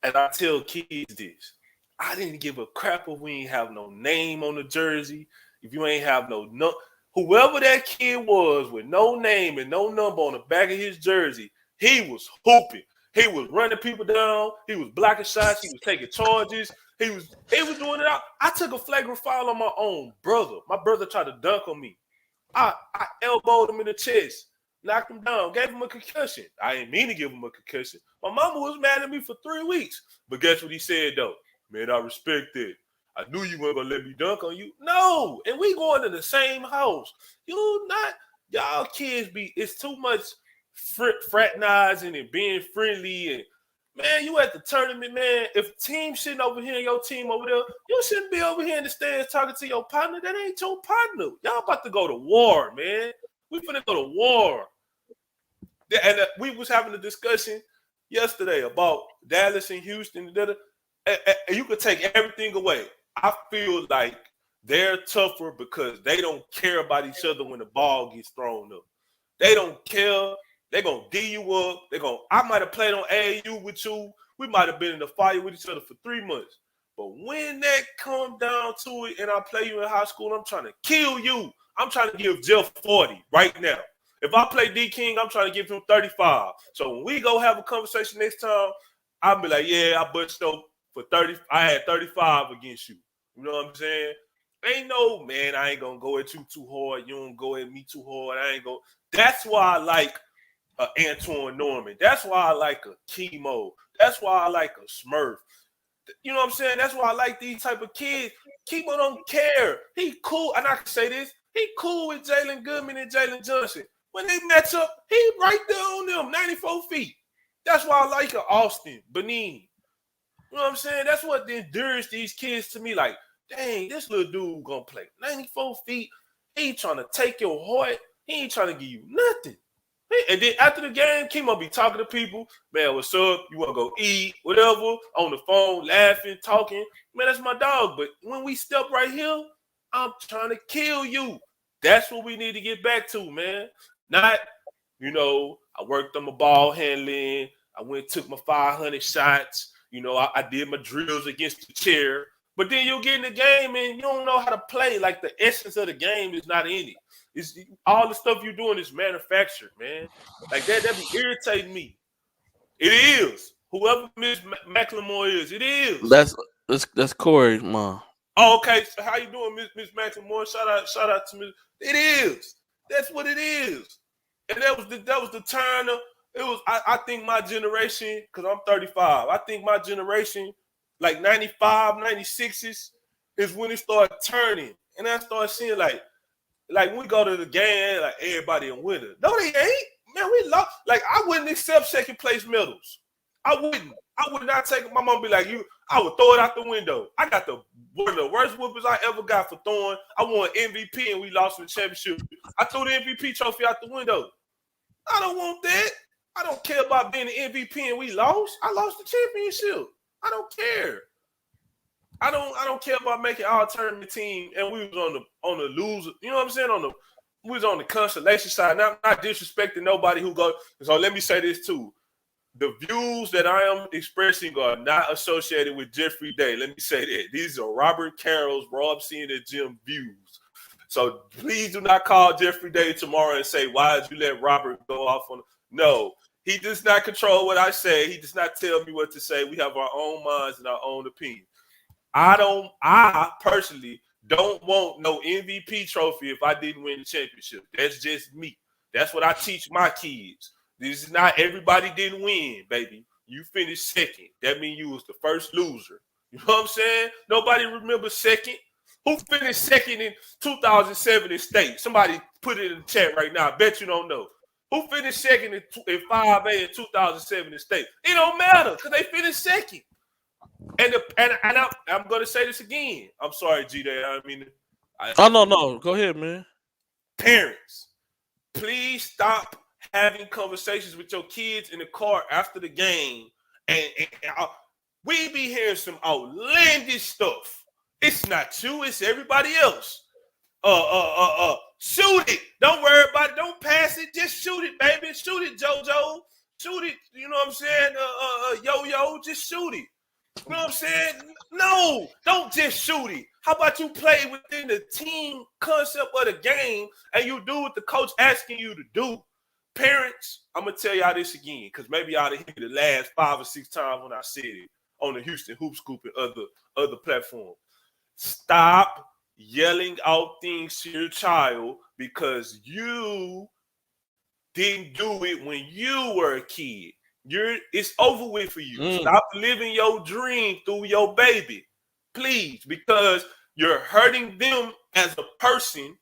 and I tell kids this. I didn't give a crap if we ain't have no name on the jersey, if you ain't have no whoever that kid was with no name and no number on the back of his jersey, he was hooping. He was running people down. He was blocking shots. He was taking charges. He was doing it out. I took a flagrant foul on my own brother. My brother tried to dunk on me. I elbowed him in the chest, knocked him down, gave him a concussion. I didn't mean to give him a concussion. My mama was mad at me for 3 weeks. But guess what he said, though? Man, I respect it. I knew you weren't gonna let me dunk on you. No, and we going to the same house. You not y'all kids be. It's too much fraternizing and being friendly and man, you at the tournament, man. If team sitting over here and your team over there, you shouldn't be over here in the stands talking to your partner. That ain't your partner. Y'all about to go to war, man. We finna go to war. And we was having a discussion yesterday about Dallas and Houston. And you could take everything away. I feel like they're tougher because they don't care about each other when the ball gets thrown up. They don't care. They're gonna D you up. I might have played on AAU with you. We might have been in the fire with each other for 3 months. But when that come down to it and I play you in high school, I'm trying to kill you. I'm trying to give Jeff 40 right now. If I play D King, I'm trying to give him 35. So when we go have a conversation next time, I'll be like, yeah, I butched up for 30. I had 35 against you. You know what I'm saying? Ain't no, man, I ain't gonna go at you too hard. You don't go at me too hard. I ain't go. That's why I like Antoine Norman. That's why I like a Chemo. That's why I like a Smurf. You know what I'm saying? That's why I like these type of kids. Chemo don't care. He cool. And I can say this. He cool with Jalen Goodman and Jalen Johnson. When they match up, he right there on them, 94 feet. That's why I like a Austin, Benin. You know what I'm saying? That's what endures these kids to me. Like, dang, this little dude gonna play 94 feet. He ain't trying to take your heart. He ain't trying to give you nothing. And then after the game, Kimo be talking to people. Man, what's up? You want to go eat? Whatever. On the phone, laughing, talking. Man, that's my dog. But when we step right here, I'm trying to kill you. That's what we need to get back to, man. Not, I worked on my ball handling. I went and took my 500 shots. You know, I did my drills against the chair. But then you get in the game and you don't know how to play. Like the essence of the game is not in it. It's all the stuff you're doing is manufactured, man. Like that be irritating me. It is. Whoever Miss McLemore is, it is. That's Corey's mom. Oh, okay. So how you doing, Miss McLemore? Shout out to Miss. It is. That's what it is. And that was the turn of it was. I think my generation, because I'm 35. I think my generation, like 95, 96s, is when it started turning, and I started seeing like when we go to the game, like everybody in winter. No, they ain't. Man, we lost. Like I wouldn't accept second place medals. I wouldn't. I would not take it. My mom be like, I would throw it out the window. I got one of the worst whoopers I ever got for throwing. I won MVP and we lost in the championship. I threw the MVP trophy out the window. I don't want that. I don't care about being the MVP and we lost. I lost the championship. I don't care. I don't care about making our tournament team and we was on the loser. You know what I'm saying? We was on the consolation side. Not disrespecting nobody who goes. So let me say this too. The views that I am expressing are not associated with Jeffrey Day. Let me say that. These are Robert Carroll's Rob Seeing at Gym views. So please do not call Jeffrey Day tomorrow and say, why did you let Robert go off on? No, he does not control what I say. He does not tell me what to say. We have our own minds and our own opinion. I personally don't want no MVP trophy if I didn't win the championship. That's just me. That's what I teach my kids. This is not everybody didn't win, baby. You finished second. That means you was the first loser. You know what I'm saying? Nobody remembers second. Who finished second in 2007 in state? Somebody put it in the chat right now. I bet you don't know. Who finished second in 5A in 2007 in state? It don't matter because they finished second. And I'm going to say this again. I'm sorry, G-Day. No. Go ahead, man. Parents, please stop having conversations with your kids in the car after the game, and we be hearing some outlandish stuff. It's not you, it's everybody else. Shoot it. Don't worry about it. Don't pass it. Just shoot it, baby. Shoot it, JoJo. Shoot it. You know what I'm saying? Yo-yo. Just shoot it. You know what I'm saying? No, don't just shoot it. How about you play within the team concept of the game and you do what the coach asking you to do? Parents, I'm going to tell y'all this again because maybe y'all didn't hear the last 5 or 6 times when I said it on the Houston Hoop Scoop and other platforms. Stop yelling out things to your child because you didn't do it when you were a kid. It's over with for you. Stop living your dream through your baby, please, because you're hurting them as a person,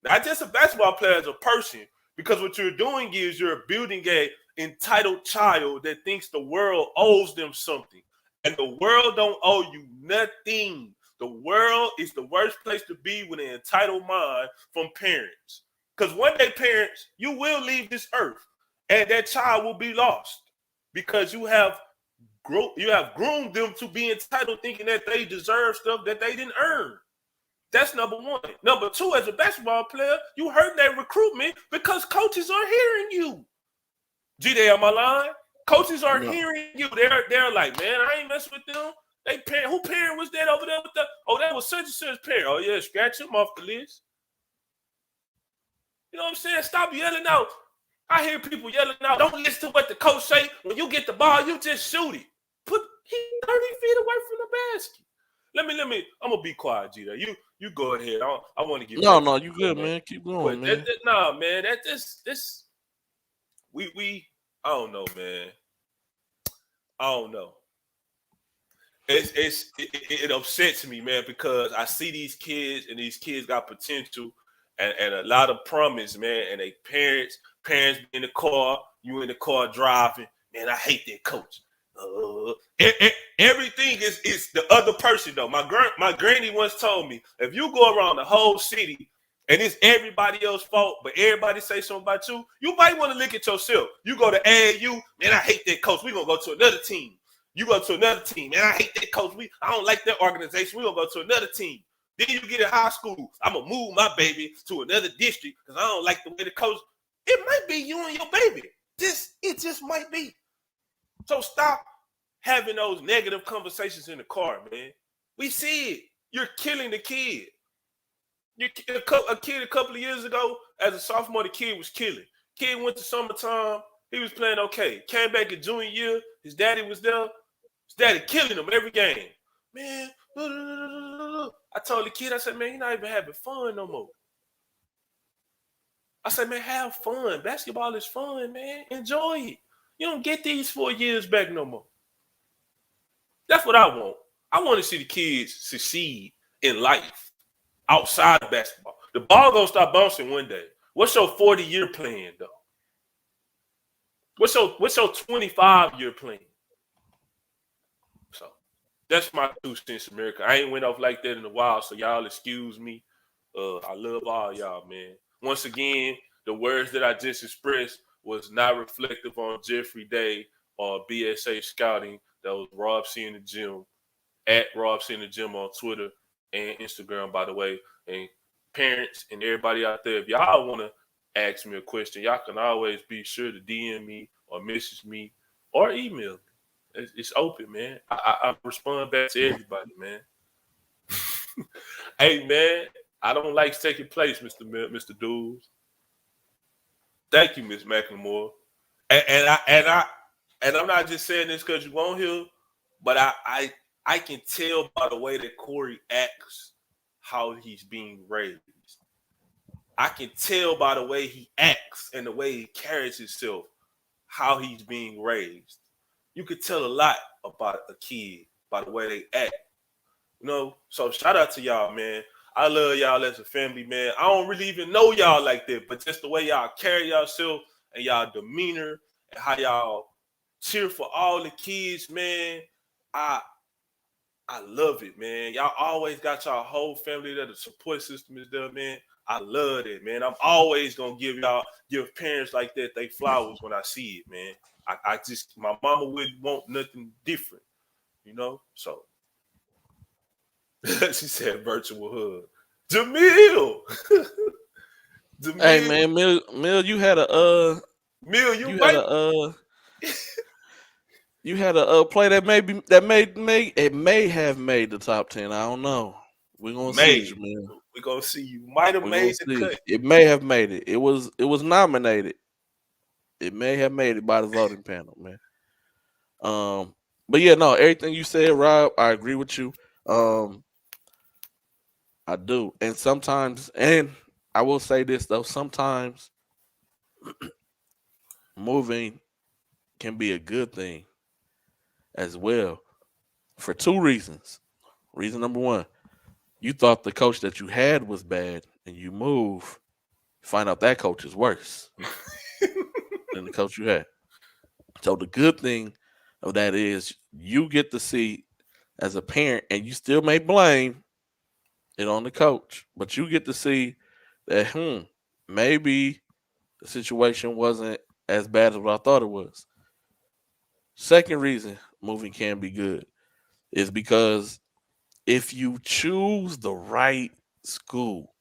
not just a basketball player, as a person. Because what you're doing is you're building a entitled child that thinks the world owes them something. And the world don't owe you nothing. The world is the worst place to be with an entitled mind from parents. Because one day, parents, you will leave this earth. And that child will be lost. Because you have groomed them to be entitled thinking that they deserve stuff that they didn't earn. That's number one. Number two, as a basketball player, you hurt that recruitment because coaches are hearing you. G-Day on my line. Coaches are hearing you. They're like, man, I ain't messing with them. Who parent was that over there with that was such and such parent. Oh, yeah, scratch him off the list. You know what I'm saying? Stop yelling out. I hear people yelling out, don't listen to what the coach say. When you get the ball, you just shoot it. He 30 feet away from the basket. Let me. I'm gonna be quiet, G. You go ahead. I want to get. No, you good, man. Keep going, man. Man. This. We. I don't know, man. I don't know. It upsets me, man, because I see these kids and these kids got potential and a lot of promise, man. And they parents in the car, you in the car driving. Man, I hate that coach. Everything is the other person though. My granny once told me, if you go around the whole city and it's everybody else's fault, but everybody say something about you, you might want to look at yourself. You go to AAU, man, I hate that coach. We're gonna go to another team. You go to another team, man, I hate that coach. I don't like that organization. We're gonna go to another team. Then you get in high school, I'm gonna move my baby to another district because I don't like the way the coach. It might be you and your baby. It just might be. So stop having those negative conversations in the car, man. We see it. You're killing the kid. A kid a couple of years ago, as a sophomore, the kid was killing. Kid went to summertime. He was playing okay. Came back in junior year. His daddy was there. His daddy killing him every game. Man, I told the kid, I said, man, you're not even having fun no more. I said, man, have fun. Basketball is fun, man. Enjoy it. You don't get these 4 years back no more. That's what I want. I want to see the kids succeed in life outside of basketball. The ball gonna stop bouncing one day. What's your 40-year plan, though? What's your 25-year plan? So that's my 2 cents, America. I ain't went off like that in a while, so y'all excuse me. I love all y'all, man. Once again, the words that I just expressed was not reflective on Jeffrey Day or BSA Scouting. That was Rob C in the Gym, at Rob C in the Gym on Twitter and Instagram, by the way. And parents and everybody out there, if y'all want to ask me a question, y'all can always be sure to DM me or message me or email me. It's open, man. I respond back to everybody, man. Hey, man, I don't like taking place, Mr. Dudes. Thank you, Miss McLemore. And I'm not just saying this because you won't hear, but I can tell by the way that Corey acts how he's being raised. I can tell by the way he acts and the way he carries himself how he's being raised. You could tell a lot about a kid by the way they act. You know, so shout out to y'all, man. I love y'all as a family, man. I don't really even know y'all like that, but just the way y'all carry yourself and y'all demeanor and how y'all cheer for all the kids, man. I love it, man. Y'all always got y'all whole family that the support system is there, man. I love it, man. I'm always gonna give parents like that they flowers when I see it, man. I just my mama wouldn't want nothing different, you know. So she said virtual hug. Jamil. Jamil. Hey man, Mill, you had a Mill, you had a play that may have made the top 10. I don't know. We're gonna see, Jamil. We're gonna see. You might have made the cut. It may have made it. It was nominated. It may have made it by the voting panel, man. But yeah, no, everything you said, Rob, I agree with you. I do. And sometimes, and I will say this though, sometimes moving can be a good thing as well for 2 reasons. Reason number 1, you thought the coach that you had was bad and you move, find out that coach is worse than the coach you had. So the good thing of that is you get to see as a parent, and you still may blame it on the coach, but you get to see that maybe the situation wasn't as bad as what I thought it was. Second reason moving can be good is because if you choose the right school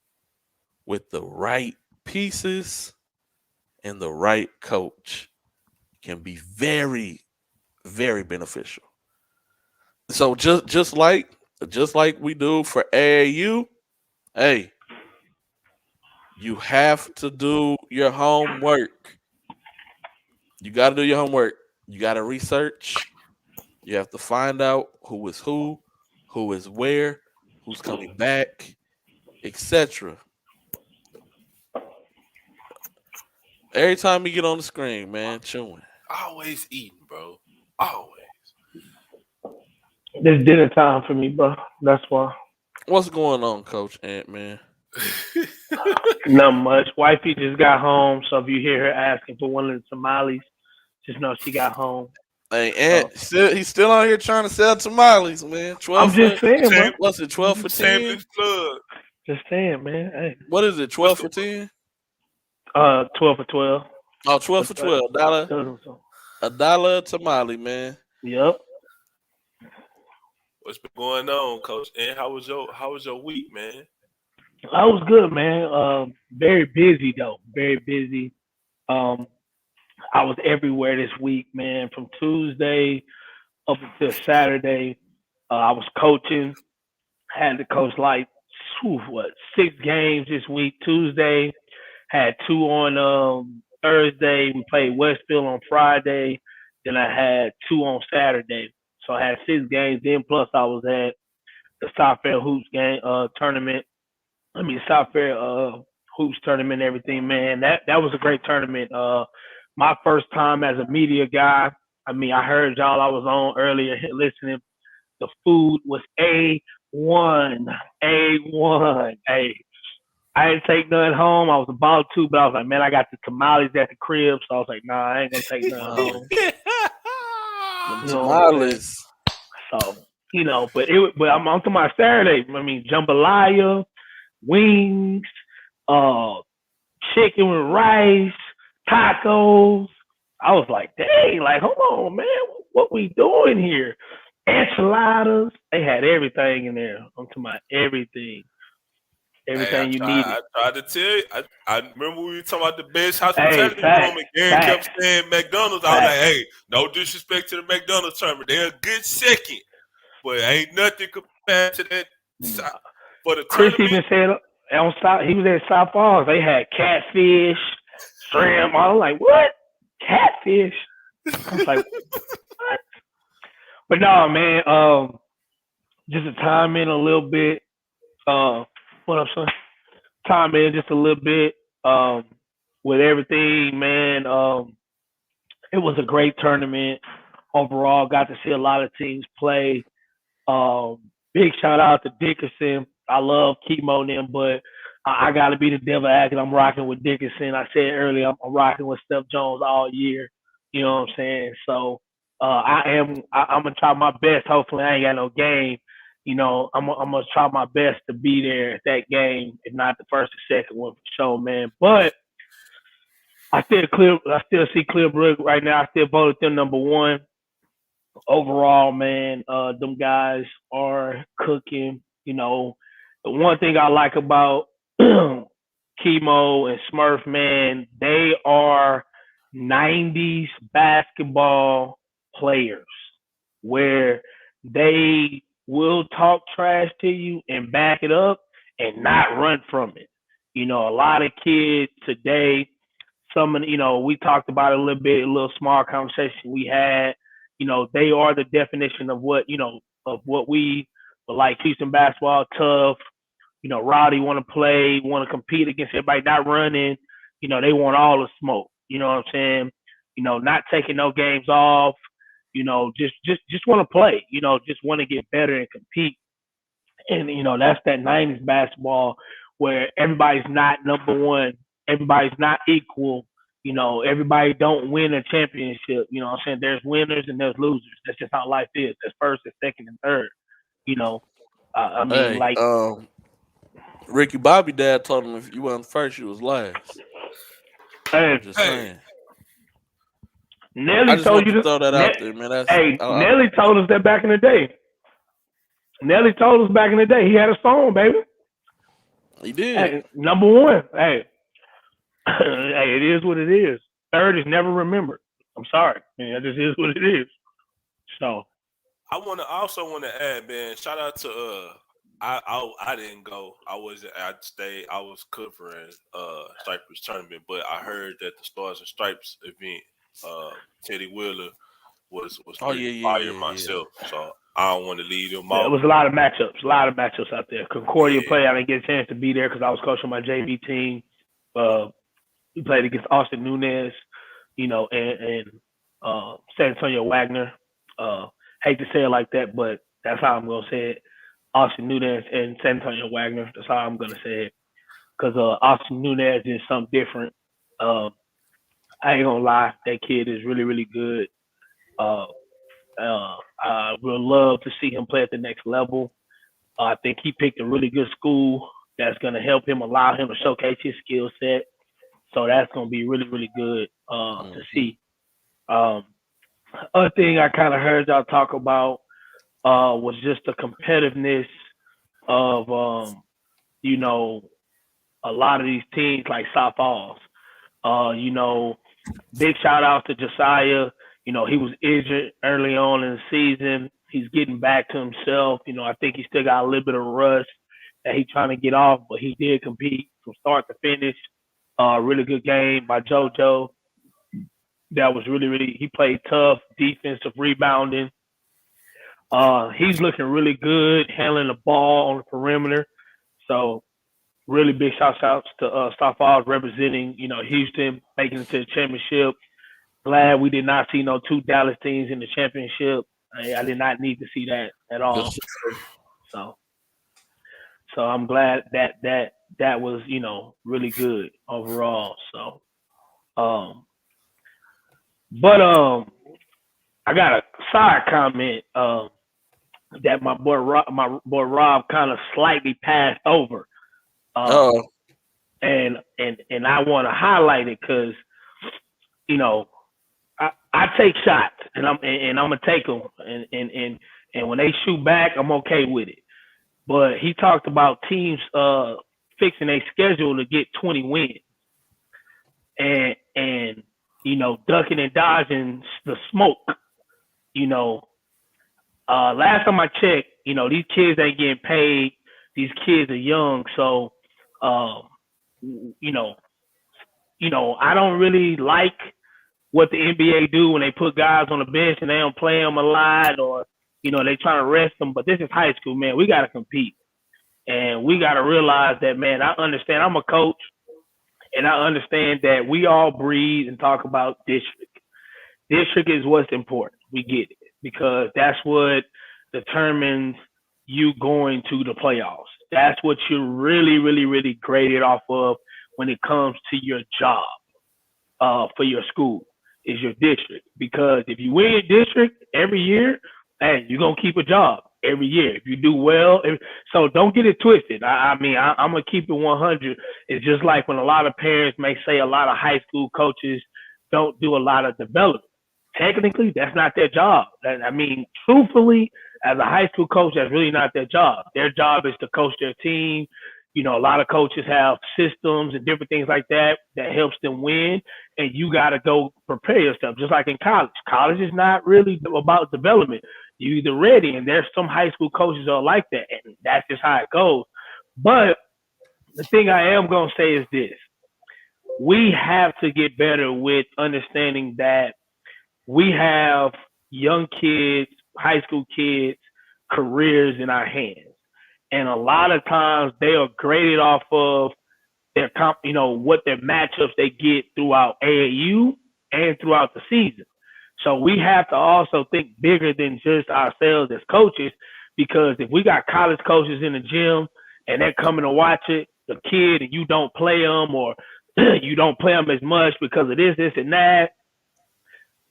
with the right pieces and the right coach, can be very, very beneficial. So just like we do for AAU, hey, you have to do your homework. You got to do your homework. You got to research. You have to find out who is where, who's coming back, etc. Every time you get on the screen, man, chewing. Always eating, bro. Always. It's dinner time for me, bro. That's why. What's going on, Coach Ant, man? Not much. Wifey just got home, so if you hear her asking for one of the tamales, just know she got home. Hey, Ant, he's still out here trying to sell tamales, man. 12 I'm just saying, bro. What's it, 12 for 10? Just saying, man. Hey. What is it, 12 for 10? 12 for 12. Oh, 12 for 12. A dollar tamale, man. Yep. What's been going on, Coach? And how was your week, man? I was good, man. Very busy though. Very busy. I was everywhere this week, man. From Tuesday up until Saturday, I was coaching. Had to coach like 6 games this week. Tuesday had two on Thursday. We played Westfield on Friday. Then I had two on Saturday. So I had 6 games. Then plus I was at the South Fair Hoops game tournament. South Fair Hoops tournament and everything, man. That was a great tournament. My first time as a media guy. I heard y'all I was on earlier listening. The food was A1. A1. Hey, I didn't take none home. I was about to, but I was like, man, I got the tamales at the crib, so I was like, nah, I ain't gonna take none home. Them tamales. So, but I'm on to my Saturday. Jambalaya, wings, chicken with rice, tacos. I was like, dang, like, hold on, man, what we doing here? Enchiladas. They had everything in there. I'm talking about everything. Everything you needed. I tried to tell you. I remember we were talking about the best hospitality room, and Gary kept saying McDonald's. I was like, hey, no disrespect to the McDonald's tournament. They're a good second, but ain't nothing compared to that. For the Chris tournament. even said he was at South Falls. They had catfish, shrimp. I was like, what? Catfish? I was like, what? But no, man. Just to time in a little bit. What up, son? Time in just a little bit. With everything, man. It was a great tournament overall. Got to see a lot of teams play. Big shout out to Dickerson. I love Chemo and them, but I got to be the devil advocate. I'm rocking with Dickerson. I said earlier, I'm rocking with Steph Jones all year. You know what I'm saying? So I'm gonna try my best. Hopefully, I ain't got no game. I'm gonna try my best to be there at that game, if not the first or second one for sure, man. But I still see Clearbrook right now. I still voted them number one overall, man. Them guys are cooking. The one thing I like about Chemo and Smurf, man, they are 90s basketball players where they will talk trash to you and back it up and not run from it. A lot of kids today, we talked about it a little bit, a little small conversation we had. They are the definition of what we like. Houston basketball, tough. Rowdy want to play, want to compete against everybody, not running. They want all the smoke. You know what I'm saying? Not taking no games off. Just want to play. Just want to get better and compete. And that's that 90s basketball where everybody's not number one, everybody's not equal. Everybody don't win a championship. You know what I'm saying? There's winners and there's losers. That's just how life is. There's first and second and third. Ricky Bobby dad told him if you wasn't first, you was last. I'm just saying. Nelly I just told want to throw that out there, man. Nelly told us that back in the day. Nelly told us back in the day. He had a song, baby. He did. Hey, number one. Hey, it is what it is. Third is never remembered. I'm sorry, man. That just is what it is. So, I also want to add, man. Shout out to I didn't go. I stayed. I was covering Stripers tournament, but I heard that the Stars and Stripes event, Teddy Wheeler was pretty fire myself. So I don't want to leave them out. It was a lot of matchups out there. Concordia played. I didn't get a chance to be there because I was coaching my JV team. We played against Austin Nunez, and San Antonio Wagner. Hate to say it like that, but that's how I'm gonna say it. Austin Nunez and San Antonio Wagner. That's how I'm gonna say it. Because Austin Nunez is something different. I ain't gonna lie, that kid is really, really good. I would love to see him play at the next level. I think he picked a really good school that's gonna help him, allow him to showcase his skill set. So that's gonna be really, really good to see. Other thing I kind of heard y'all talk about was just the competitiveness of a lot of these teams like South Falls. Big shout out to Josiah. He was injured early on in the season. He's getting back to himself. I think he still got a little bit of rust that he's trying to get off, but he did compete from start to finish. Really good game by JoJo. That was really, really, he played tough, defensive rebounding. He's looking really good, handling the ball on the perimeter. So really big shout outs to Star Falls representing, Houston, making it to the championship. Glad we did not see no two Dallas teams in the championship. I did not need to see that at all. So I'm glad that was, really good overall. So, but I got a side comment that my boy Rob kind of slightly passed over. And I want to highlight it because, I take shots and I'm gonna take them and when they shoot back, I'm okay with it. But he talked about teams fixing a schedule to get 20 wins and ducking and dodging the smoke. Last time I checked, these kids ain't getting paid. These kids are young, so I don't really like what the NBA do when they put guys on the bench and they don't play them a lot, or they trying to rest them. But this is high school, man. We got to compete, and we got to realize that, man. I understand. I'm a coach, and I understand that we all breathe and talk about district. District is what's important. We get it because that's what determines you going to the playoffs. That's what you're really, really, really graded off of when it comes to your job for your school. Is your district, because if you win your district every year, hey, you're gonna keep a job every year if you do well. So don't get it twisted. I'm gonna keep it 100. It's just like when a lot of parents may say a lot of high school coaches don't do a lot of development. Technically, that's not their job. Truthfully, as a high school coach, that's really not their job. Their job is to coach their team. A lot of coaches have systems and different things like that helps them win, and you got to go prepare yourself. Just like in college. College is not really about development. You're either ready, and there's some high school coaches that are like that, and that's just how it goes. But the thing I am going to say is this. We have to get better with understanding that we have young kids, high school kids, careers in our hands. And a lot of times they are graded off of their what their matchups they get throughout AAU and throughout the season. So we have to also think bigger than just ourselves as coaches, because if we got college coaches in the gym and they're coming to watch it, the kid, and you don't play them, or you don't play them as much because of this, and that,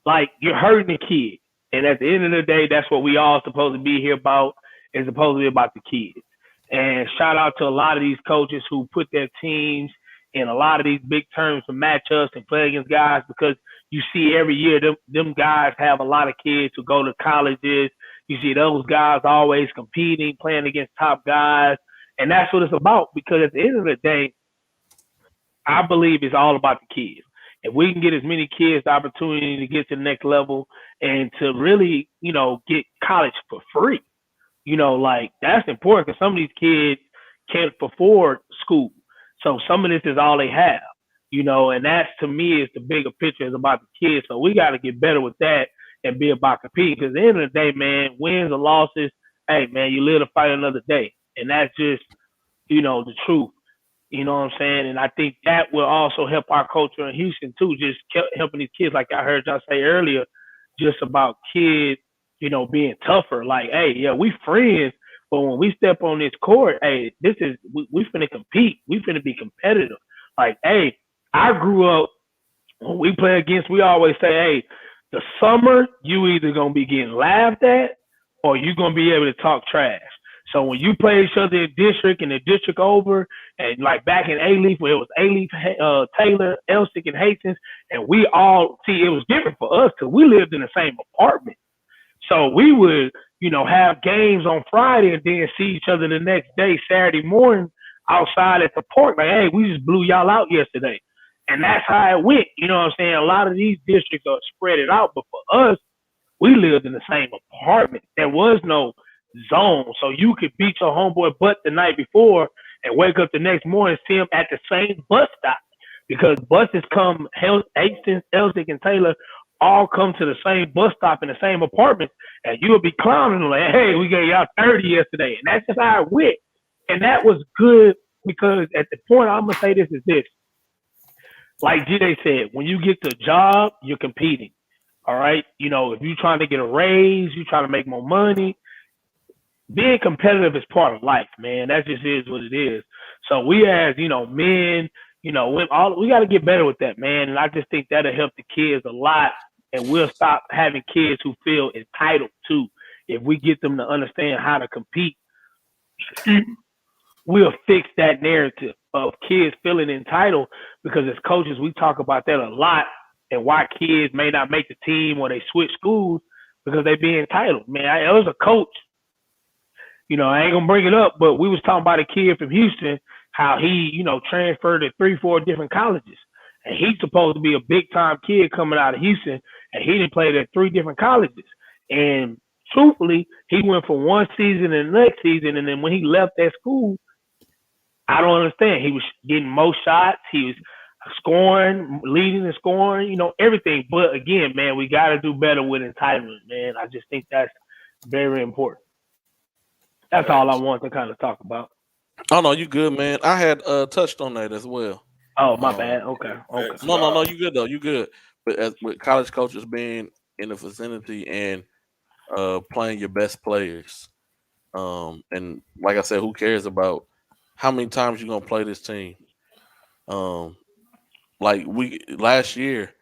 like, you're hurting the kid. And at the end of the day, that's what we all supposed to be here about. It's supposed to be about the kids. And shout out to a lot of these coaches who put their teams in a lot of these big terms for matchups and play against guys, because you see every year them guys have a lot of kids who go to colleges. You see those guys always competing, playing against top guys. And that's what it's about, because at the end of the day, I believe it's all about the kids. If we can get as many kids the opportunity to get to the next level and to really, get college for free, that's important, because some of these kids can't afford school. So some of this is all they have, and that's, to me, is the bigger picture, is about the kids. So we got to get better with that and be about competing, because at the end of the day, man, wins or losses, hey, man, you live to fight another day. And that's just, the truth. You know what I'm saying? And I think that will also help our culture in Houston too, just helping these kids, like I heard y'all say earlier, just about kids, being tougher. Like, hey, yeah, we friends, but when we step on this court, hey, we finna compete. We finna be competitive. Like, hey, I grew up, when we play against, we always say, hey, the summer, you either gonna be getting laughed at or you gonna be able to talk trash. So when you play each other in district and the district over, and like back in A-Leaf, where it was A-Leaf, Taylor, Elstick, and Hastings, and we all, it was different for us because we lived in the same apartment. So we would, have games on Friday and then see each other the next day, Saturday morning, outside at the park. Like, hey, we just blew y'all out yesterday. And that's how it went. You know what I'm saying? A lot of these districts are spread it out, but for us, we lived in the same apartment. There was no zone. So you could beat your homeboy butt the night before and wake up the next morning and see him at the same bus stop. Because buses come, Hastings, Elsik, and Taylor all come to the same bus stop in the same apartment, and you'll be clowning them like, hey, we gave y'all 30 yesterday. And that's just how it went. And that was good because at the point, I'm going to say this is this. Like G-Day said, when you get the job, you're competing. All right. You know, if you're trying to get a raise, you're trying to make more money, being competitive is part of life, man. That just is what it is. So we as, men, we got to get better with that, man. And I just think that'll help the kids a lot. And we'll stop having kids who feel entitled to. If we get them to understand how to compete, we'll fix that narrative of kids feeling entitled, because as coaches, we talk about that a lot, and why kids may not make the team or they switch schools because they be entitled. Man, I was a coach. I ain't gonna bring it up, but we was talking about a kid from Houston, how he, transferred to 3-4 different colleges. And he's supposed to be a big time kid coming out of Houston, and he didn't play at 3 different colleges. And truthfully, he went for one season and the next season, and then when he left that school, I don't understand. He was getting most shots. He was scoring, leading and scoring, everything. But again, man, we got to do better with entitlement, man. I just think that's very important. That's all I want to kind of talk about. Oh no, you good, man. I had touched on that as well. Oh, my bad. Okay. No, you good though. You good. But with college coaches being in the vicinity and playing your best players, and like I said, who cares about how many times you're gonna play this team? Um, like we last year,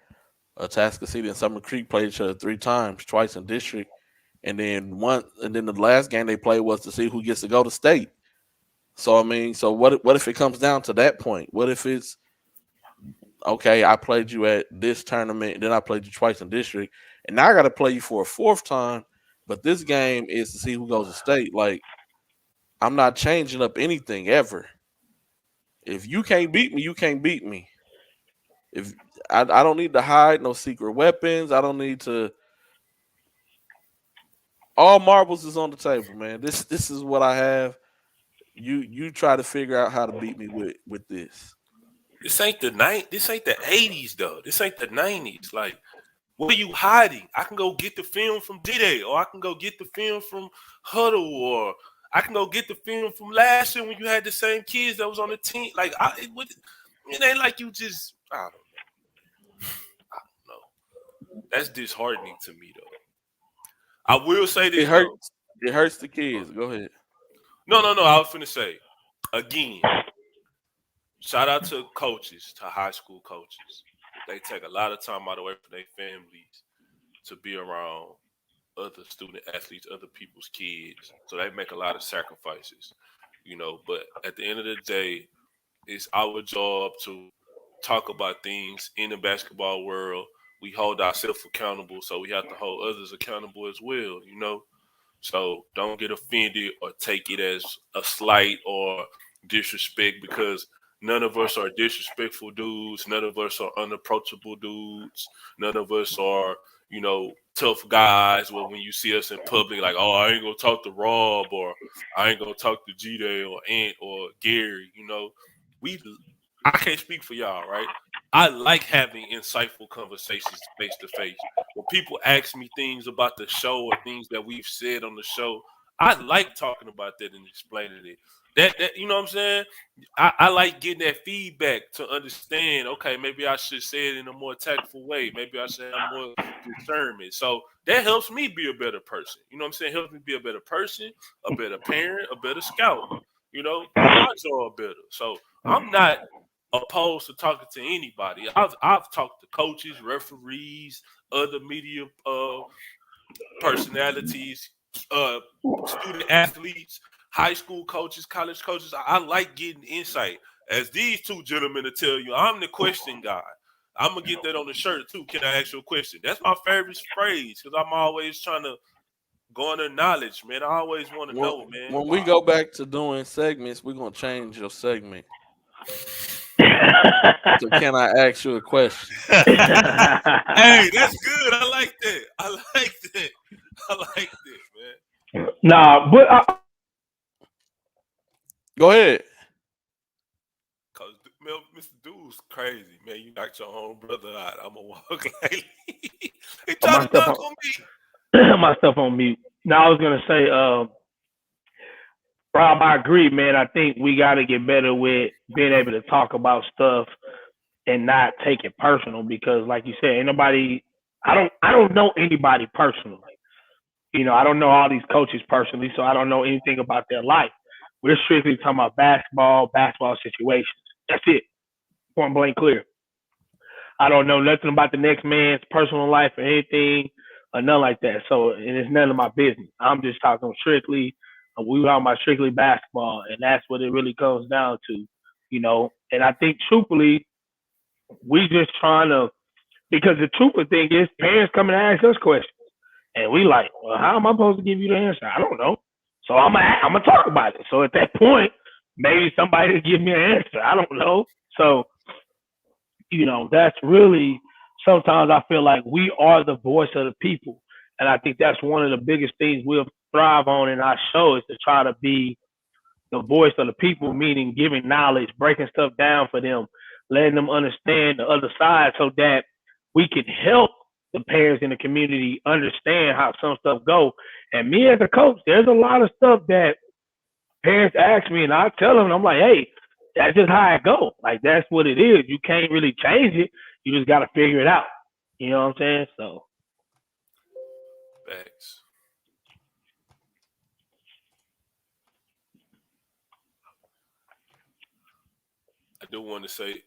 Tasca City and Summer Creek played each other 3 times, twice in district, and then the last game they played was to see who gets to go to state. So I mean, so what if it comes down to that point? What if it's okay? I played you at this tournament, then I played you twice in district, and now I got to play you for a 4th time. But this game is to see who goes to state. Like I'm not changing up anything ever. If you can't beat me, you can't beat me. If I don't need to hide no secret weapons, I don't need to. All marbles is on the table, man. This is what I have. You try to figure out how to beat me with this. This ain't the This ain't the 80s though. This ain't the 90s. Like, what are you hiding? I can go get the film from D-Day, or I can go get the film from Huddle, or I can go get the film from last year when you had the same kids that was on the team. Like, it ain't like you just. I don't know. That's disheartening to me though. I will say this. It hurts. It hurts the kids. Go ahead. No. I was finna say again. Shout out to coaches, to high school coaches. They take a lot of time out away from their families to be around other student athletes, other people's kids. So they make a lot of sacrifices, But at the end of the day, it's our job to talk about things in the basketball world. We hold ourselves accountable, so we have to hold others accountable as well. So don't get offended or take it as a slight or disrespect, because none of us are disrespectful dudes. None of us are unapproachable dudes. None of us are, tough guys. Well, when you see us in public, like, oh, I ain't gonna talk to Rob, or I ain't gonna talk to G-Day or Ant or Gary. I can't speak for y'all, right? I like having insightful conversations face to face. When people ask me things about the show or things that we've said on the show, I like talking about that and explaining it. That you know what I'm saying? I like getting that feedback to understand, okay, maybe I should say it in a more tactful way. Maybe I should have more discernment. So that helps me be a better person. You know what I'm saying? Helps me be a better person, a better parent, a better scout. My job better. So I'm not opposed to talking to anybody. I've talked to coaches, referees, other media personalities, student athletes, high school coaches, college coaches. I like getting insight. As these 2 gentlemen to tell you, I'm the question guy. I'm gonna get that on the shirt too. Can I ask you a question? That's my favorite phrase, because I'm always trying to go into knowledge, man. I always want to know, man. When we go back to doing segments, we're gonna change your segment. So can I ask you a question? Hey, that's good. I like that. I like that. I like that, Nah, but Go ahead. Cause Mr. Dude's crazy, man. You knocked your own brother out. I'ma walk like he tried my to stuff dunk on on me. my stuff on mute. Now I was gonna say, Rob, I agree, man. I think we got to get better with being able to talk about stuff and not take it personal because, like you said, ain't nobody. I don't know anybody personally. I don't know all these coaches personally, so I don't know anything about their life. We're strictly talking about basketball situations. That's it. Point blank clear. I don't know nothing about the next man's personal life or anything or nothing like that. So, and it's none of my business. I'm just talking strictly. We were talking about strictly basketball, and that's what it really comes down to. And I think truthfully, we just trying to because the truthful thing is parents come and ask us questions, and we like, well, how am I supposed to give you the answer? I don't know. So I'm gonna talk about it. So at that point, maybe somebody will give me an answer. I don't know. So that's really sometimes I feel like we are the voice of the people. And I think that's one of the biggest things we'll thrive on in our show is to try to be the voice of the people, meaning giving knowledge, breaking stuff down for them, letting them understand the other side so that we can help the parents in the community understand how some stuff go. And me as a coach, there's a lot of stuff that parents ask me and I tell them, I'm like, hey, that's just how it go. Like that's what it is. You can't really change it. You just gotta figure it out. You know what I'm saying? So Facts. I do want to say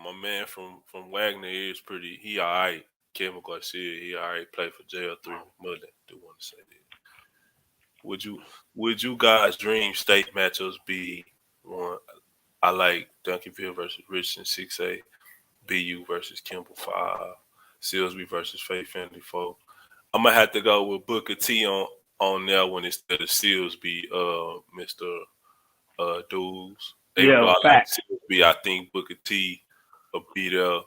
my man from Wagner is pretty. He all right. Kevin Garcia, he all right. Play for JL3 Mother. Do want to say that. Would you guys dream state matchups be one? I like Duncanville versus Richardson 6A, BU versus Kimball 5, Silsby versus Faith Family 4. I'm gonna have to go with Booker T on there when instead of Silsby, Mr. Dudes. Even though yeah, I like facts. Silsby, I think Booker T will be there.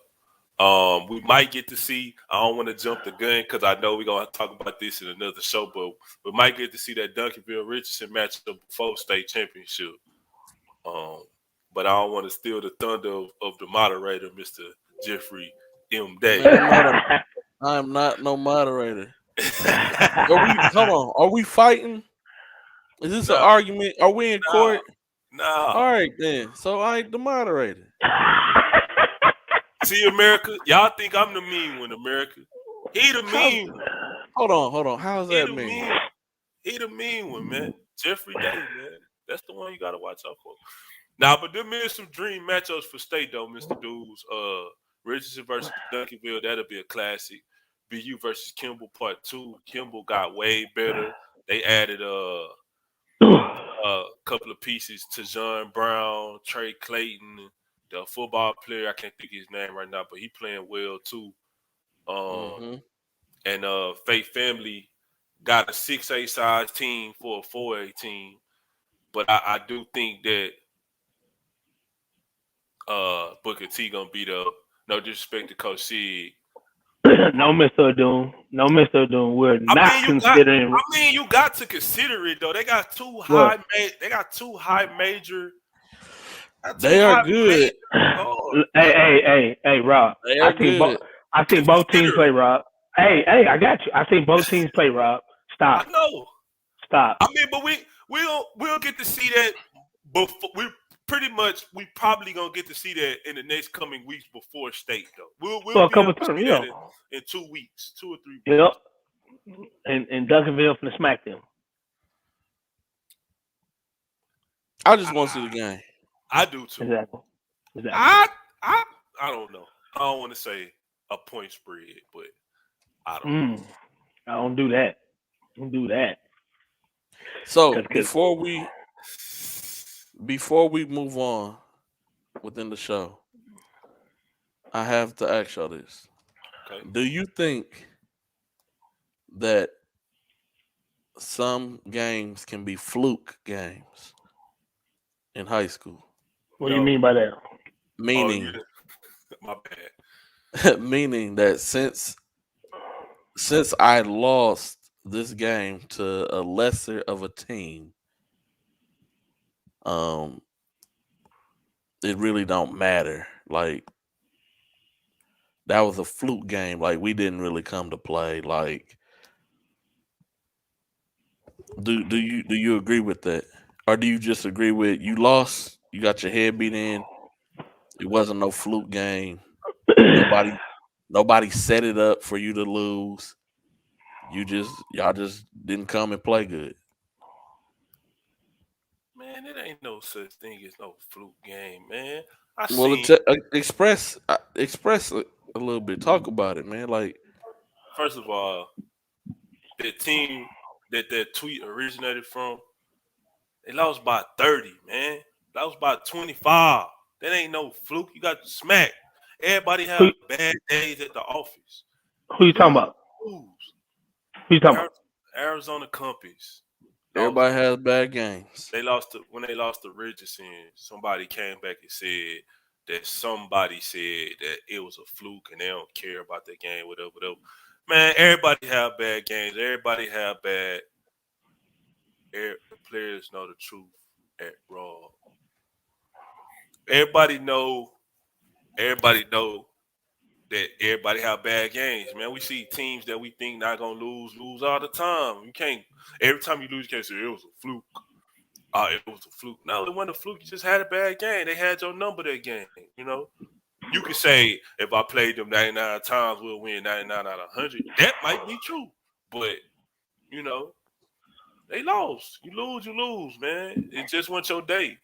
We might get to see. I don't want to jump the gun because I know we're gonna talk about this in another show, but we might get to see that Duncanville Richardson matchup before state championship. Um, but I don't want to steal the thunder of the moderator, Mr. Jeffrey M. Man, Day. I am not no moderator. Hold on? Are we fighting? Is this an no, argument? Are we in no, court? no. All right then. So I ain't the moderator. See, America, y'all think I'm the mean one, America. He the How? mean one. Hold on. How's He that the mean? mean. He the mean one, man. Jeffrey Day, man. That's the one you gotta watch out for. Now, but there is some dream matchups for state though, Mr. Dudes. Richardson versus Duncanville, that'll be a classic. BU versus Kimball Part 2. Kimball got way better. They added a couple of pieces to John Brown, Trey Clayton, the football player. I can't think of his name right now, but he playing well too. Um, Mm-hmm. and Faith Family got a 6A size team for a 4A team. But I do think that Booker T gonna beat up. No disrespect to Coach Sid. No, Mr. Doom. No, Mr. Doom. We're I not mean, considering you got to consider it though. They got two what. high. They got two high major. Got two They are high major good. guards. Hey, Rob. They I are think both. good. I think both teams Consider play, it. Rob. Hey, I got you. I think both teams play, Rob. I Stop. know. Stop. I mean, but we'll get to see that. Before we probably gonna get to see that in the next coming weeks before state though. For We'll a be couple able to times, see yeah. that in 2 weeks, 2 or 3 weeks. Yep. And Duncanville from the smack them. I just want to see the game. I do too. Exactly. I I I don't know. I don't want to say a point spread, but I don't know. I don't do that. Don't do that. So Cause before we move on within the show, I have to ask y'all this. Okay. Do you think that some games can be fluke games in high school? what do you No, mean by that? Oh, you meaning my bad. meaning that since I lost this game to a lesser of a team, um, it really don't matter. Like that was a fluke game. Like we didn't really come to play. Like do you agree with that, or do you just agree with you lost? You got your head beat in. It wasn't no fluke game. Nobody nobody set it up for you to lose. Y'all just didn't come and play good. Man, it ain't no such thing as no fluke game, man. I Well, seen express a little bit. Talk about it, man. Like first of all, the team that tweet originated from, they lost by 30, man. Lost by 25. That ain't no fluke. You got smacked. Everybody who have bad days at the office. who You you talking lose, about? you lose. Who you talking about? Ari- Arizona Compass lost. everybody has bad games. They lost when they lost to Richardson. Somebody came back and said that somebody said that it was a fluke and they don't care about that game, whatever, whatever. Man, everybody have bad games. Everybody have bad. The players know the truth at raw. Everybody know. Everybody know that everybody have bad games, man. We see teams that we think not gonna lose all the time. You can't every time you lose, you can't say it was a fluke. It was a fluke. No, it wasn't a fluke. You just had a bad game. They had your number that game. You know, you could say if I played them 99 times, we'll win 99 out of 100. That might be true, but you know, they lost. You lose, man. It just wasn't your day.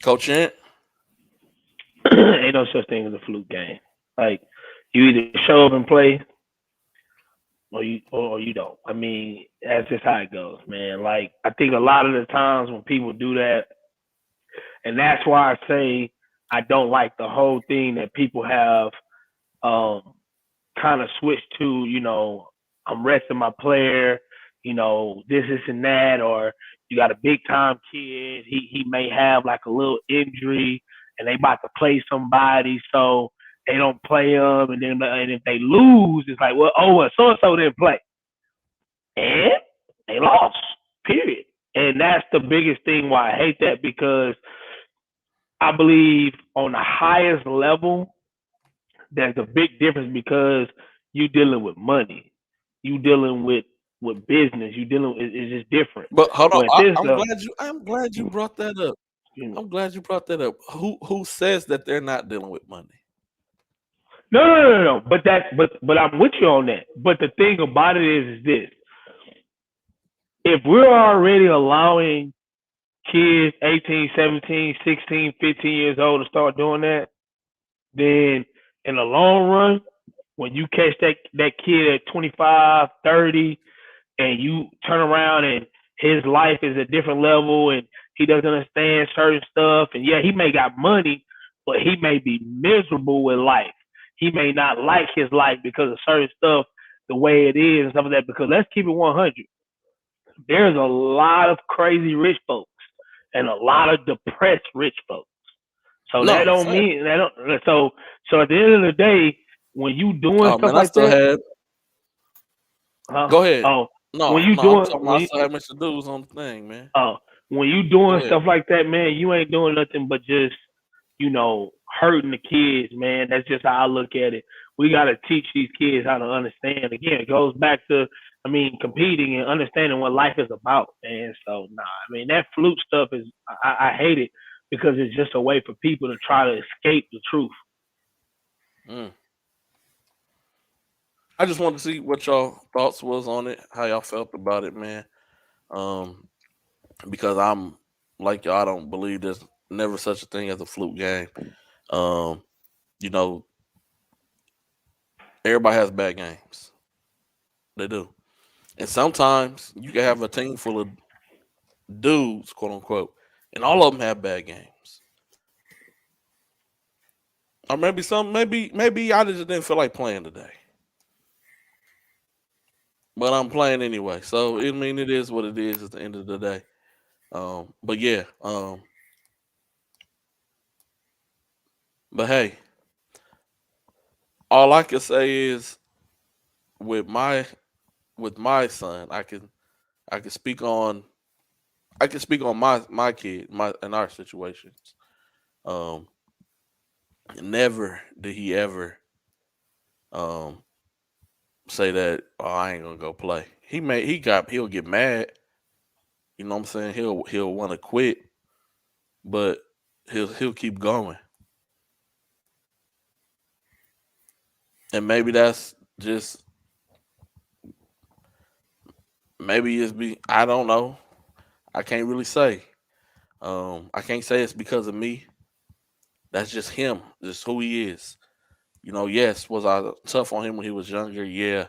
Coach Ant, Ain't no such thing as a fluke game. Like you either show up and play or you don't. I mean, that's just how it goes, man. Like I think a lot of the times when people do that, and that's why I say I don't like the whole thing that people have um kind of switched to, I'm resting my player, this and that, or you got a big time kid, he may have like a little injury and they about to play somebody, so they don't play him, and if they lose, it's like, well, so and so didn't play, and they lost, period. And that's the biggest thing why I hate that, because I believe on the highest level, there's a big difference, because you dealing with money, you dealing with business, you dealing it's just different. but hold on. But this level, I'm glad you brought that up. you know, I'm glad you brought that up. Who says that they're not dealing with money? no. But I'm with you on that. But the thing about it is this: if we're already allowing kids 18, 17, 16, 15 years old to start doing that, then in the long run, when you catch that kid at 25, 30, and you turn around and his life is a different level and he doesn't understand certain stuff, and yeah, he may got money, but he may be miserable with life. He may not like his life because of certain stuff, the way it is and stuff like that. Because let's keep it 100. There's a lot of crazy rich folks and a lot of depressed rich folks. So that No, don't fact. mean that don't. So at the end of the day, when you doing Oh stuff man, I like still that, had. huh? Go ahead. Oh, when No, you no, I'm doing talking about I when still had Mr. Dudes on the thing, man. uh when you Go doing ahead. stuff like that, man, you ain't doing nothing but just hurting the kids, man. That's just how I look at it. We got to teach these kids how to understand. Again, it goes back to, I mean, competing and understanding what life is about. And so, nah, I mean, that fluke stuff is, I hate it, because it's just a way for people to try to escape the truth. Mm. I just wanted to see what y'all thoughts was on it, how y'all felt about it, man. Um, because I'm like y'all, I don't believe there's never such a thing as a fluke game. Um, you know, everybody has bad games. They do. And sometimes you can have a team full of dudes, quote unquote, and all of them have bad games. Or maybe I just didn't feel like playing today. But I'm playing anyway. So I mean it is what it is at the end of the day. But yeah, But hey, all I can say is with my with my son, I can speak on my kid, my in our situations. Um, never did he ever um say that, oh, I ain't gonna go play. He'll get mad. You know what I'm saying? He'll want to quit, but he'll keep going. And maybe that's just maybe it's be I don't know. I can't really say. I can't say it's because of me. That's just him. Just who he is. Yes, was I tough on him when he was younger? Yeah.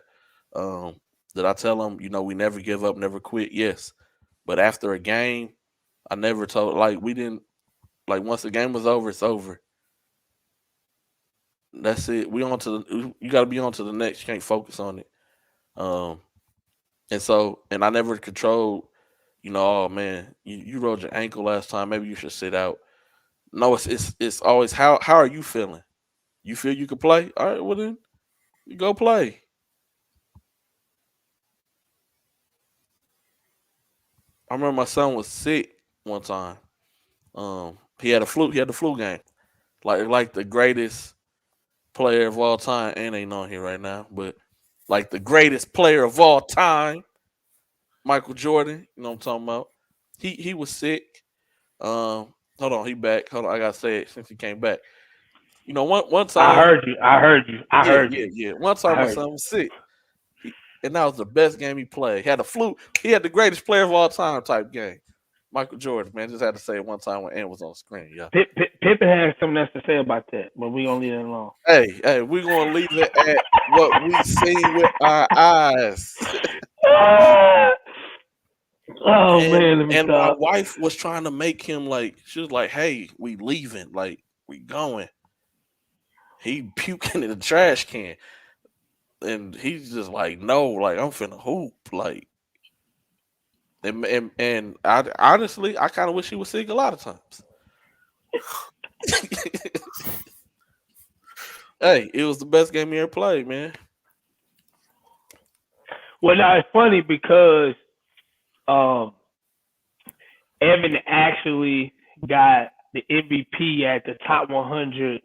Um, did I tell him, we never give up, never quit? Yes. But after a game, I never told like we didn't like once the game was over, it's over. That's it. We on to you got to be on to the next. You can't focus on it. Um, and I never controlled. Oh man, you rolled your ankle last time. Maybe you should sit out. No, it's always how are you feeling? You feel you can play? All right, well then you go play. I remember my son was sick one time. He had a flu. He had the flu game. Like the greatest player of all time, and ain't on here right now, but like the greatest player of all time, Michael Jordan. You know what I'm talking about? He was sick. Hold on, he back. Hold on, I gotta say it since he came back. One I time, heard you. I heard you. I yeah, heard yeah, you. yeah. One I time my heard you. son was sick. And that was the best game he played. He had a flu. He had the greatest player of all time type game. Michael Jordan, man, just had to say it one time when Ant was on the screen. Yeah. Pippen has something else to say about that, but we gonna leave it alone. Hey, we're gonna leave it at what we seen with our eyes. Oh and man, let me and my stop. wife was trying to make him like she was like, "Hey, we leaving, like we going." He puking in the trash can, and he's just like, "No, like I'm finna hoop." Like, and I honestly, I kind of wish he was sick a lot of times. Hey, it was the best game he ever played, man. Well, now it's funny because um, Evan actually got the MVP at the top 100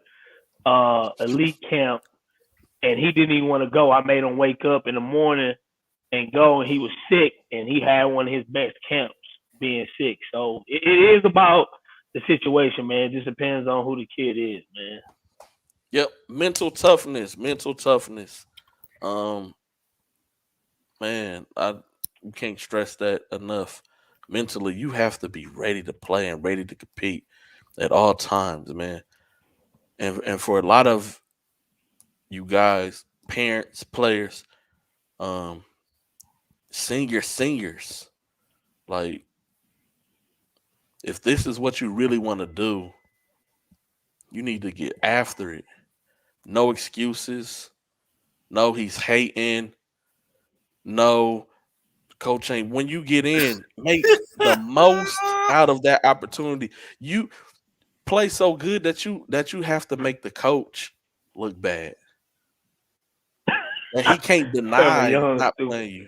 elite camp, and he didn't even want to go. I made him wake up in the morning and go, and he was sick, and he had one of his best camps being sick. So it is about the situation, man. It just depends on who the kid is, man. Yep, mental toughness, mental toughness. Um, man, I you can't stress that enough. Mentally, you have to be ready to play and ready to compete at all times, man. And for a lot of you guys, parents, players, um, seniors, like if this is what you really want to do, you need to get after it. No excuses. No, he's hating. No, coach ain't. When you get in, make the most out of that opportunity. You play so good that you have to make the coach look bad, and he can't Trevor deny Young, not stupid. playing you.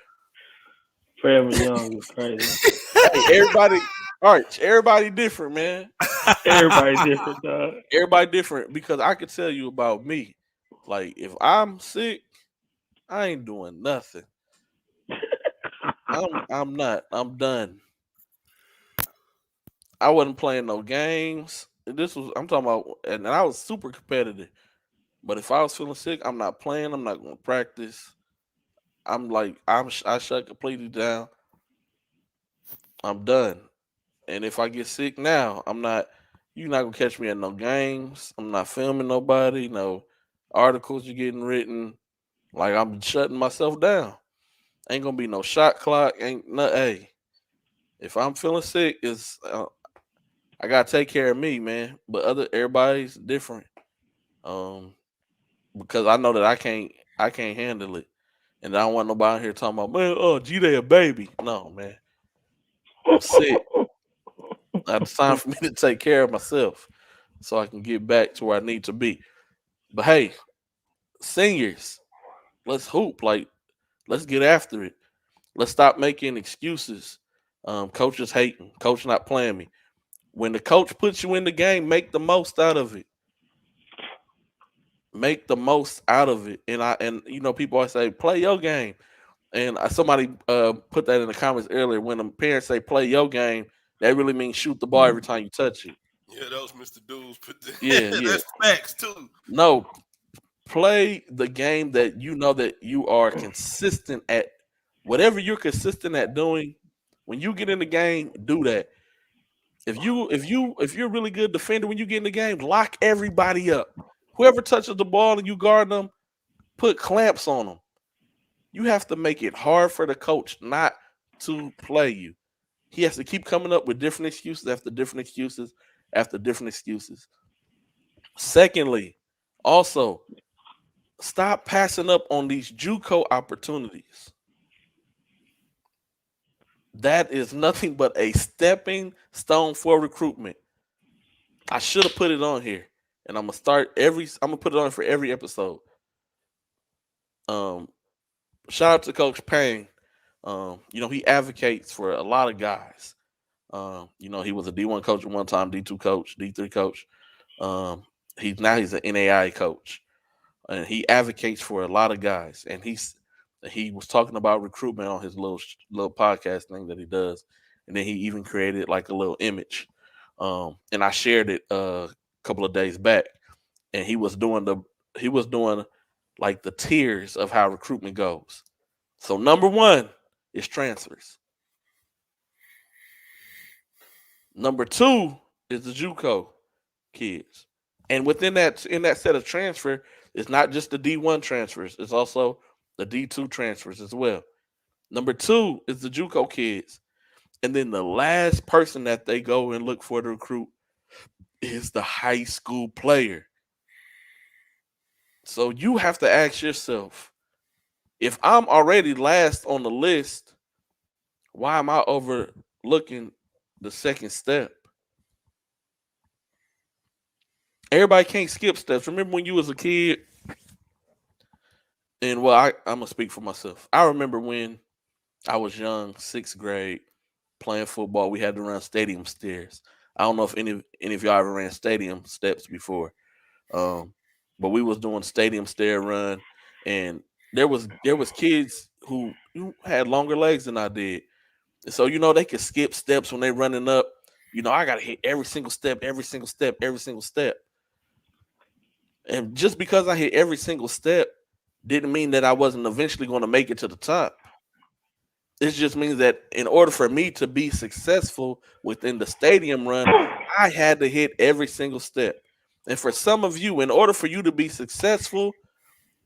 Trevor Young is crazy. Hey, everybody, all right, everybody different, man. Everybody different, dog. Everybody different because I could tell you about me. Like if I'm sick, I ain't doing nothing. I'm not. I'm done. I wasn't playing no games. I'm talking about, and I was super competitive. But if I was feeling sick, I'm not playing. I'm not going to practice. I shut completely down. I'm done. And if I get sick now, I'm not. You're not gonna catch me at no games. I'm not filming nobody. No articles are getting written. Like I'm shutting myself down. Ain't gonna be no shot clock. Ain't no. Hey, if I'm feeling sick, I gotta take care of me, man. But everybody's different. Um, because I know that I can't handle it. And I don't want nobody out here talking about, man, oh, G Day a baby. No, man. I'm sick. It's time for me to take care of myself. so I can get back to where I need to be. But hey, seniors, let's hoop. Like, let's get after it. Let's stop making excuses. Coach is hating. Coach not playing me. When the coach puts you in the game, make the most out of it. Make the most out of it. And people always say play your game. And somebody put that in the comments earlier. When the parents say play your game, that really means shoot the ball every time you touch it. Yeah, that was Mr. Dudes. Put Yeah, yeah. that's facts too. No, play the game that you know that you are consistent at. Whatever you're consistent at doing, when you get in the game, do that. If you're a really good defender when you get in the game, lock everybody up. Whoever touches the ball and you guard them, put clamps on them. You have to make it hard for the coach not to play you. He has to keep coming up with different excuses after different excuses after different excuses. Secondly, also stop passing up on these JUCO opportunities. That is nothing but a stepping stone for recruitment. I should have put it on here, and I'm gonna put it on for every episode. Um, Shout out to Coach Payne. He advocates for a lot of guys. He was a D1 coach at one time, D2 coach, D3 coach. He's an NAI coach, and he advocates for a lot of guys. And he was talking about recruitment on his little podcast thing that he does, and then he even created like a little image. And I shared it a couple of days back, and he was doing like the tiers of how recruitment goes. So number one is transfers. Number two is the JUCO kids, and within that in that set of transfer, it's not just the D1 transfers; it's also the D2 transfers as well. Number two is the JUCO kids, and then the last person that they go and look for to recruit is the high school player. So you have to ask yourself, if I'm already last on the list, why am I overlooking the second step? Everybody can't skip steps. Remember when you was a kid? And well, I'm gonna speak for myself. I remember when I was young, sixth grade, playing football. We had to run stadium stairs. I don't know if any of y'all ever ran stadium steps before, um, but we was doing stadium stair run, and there was kids who had longer legs than I did, and so they could skip steps when they running up. I gotta hit every single step, every single step, every single step. And just because I hit every single step didn't mean that I wasn't eventually going to make it to the top. It just means that in order for me to be successful within the stadium run, I had to hit every single step. And for some of you, in order for you to be successful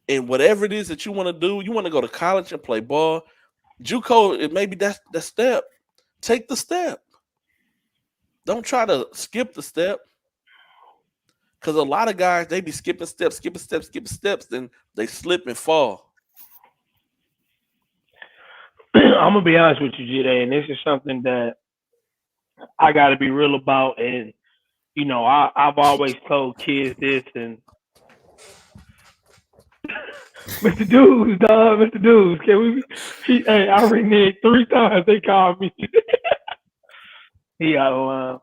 in whatever it is that you want to do, you want to go to college and play ball. JUCO, maybe that's the step. Take the step. Don't try to skip the step. Because a lot of guys, they be skipping steps, then they slip and fall. I'm gonna be honest with you, Jide, and this is something that I got to be real about. And I've always told kids this, and Mr. Dudes, dog, Mr. Dudes, can we? Hey, I reneged 3 times. They called me. He out of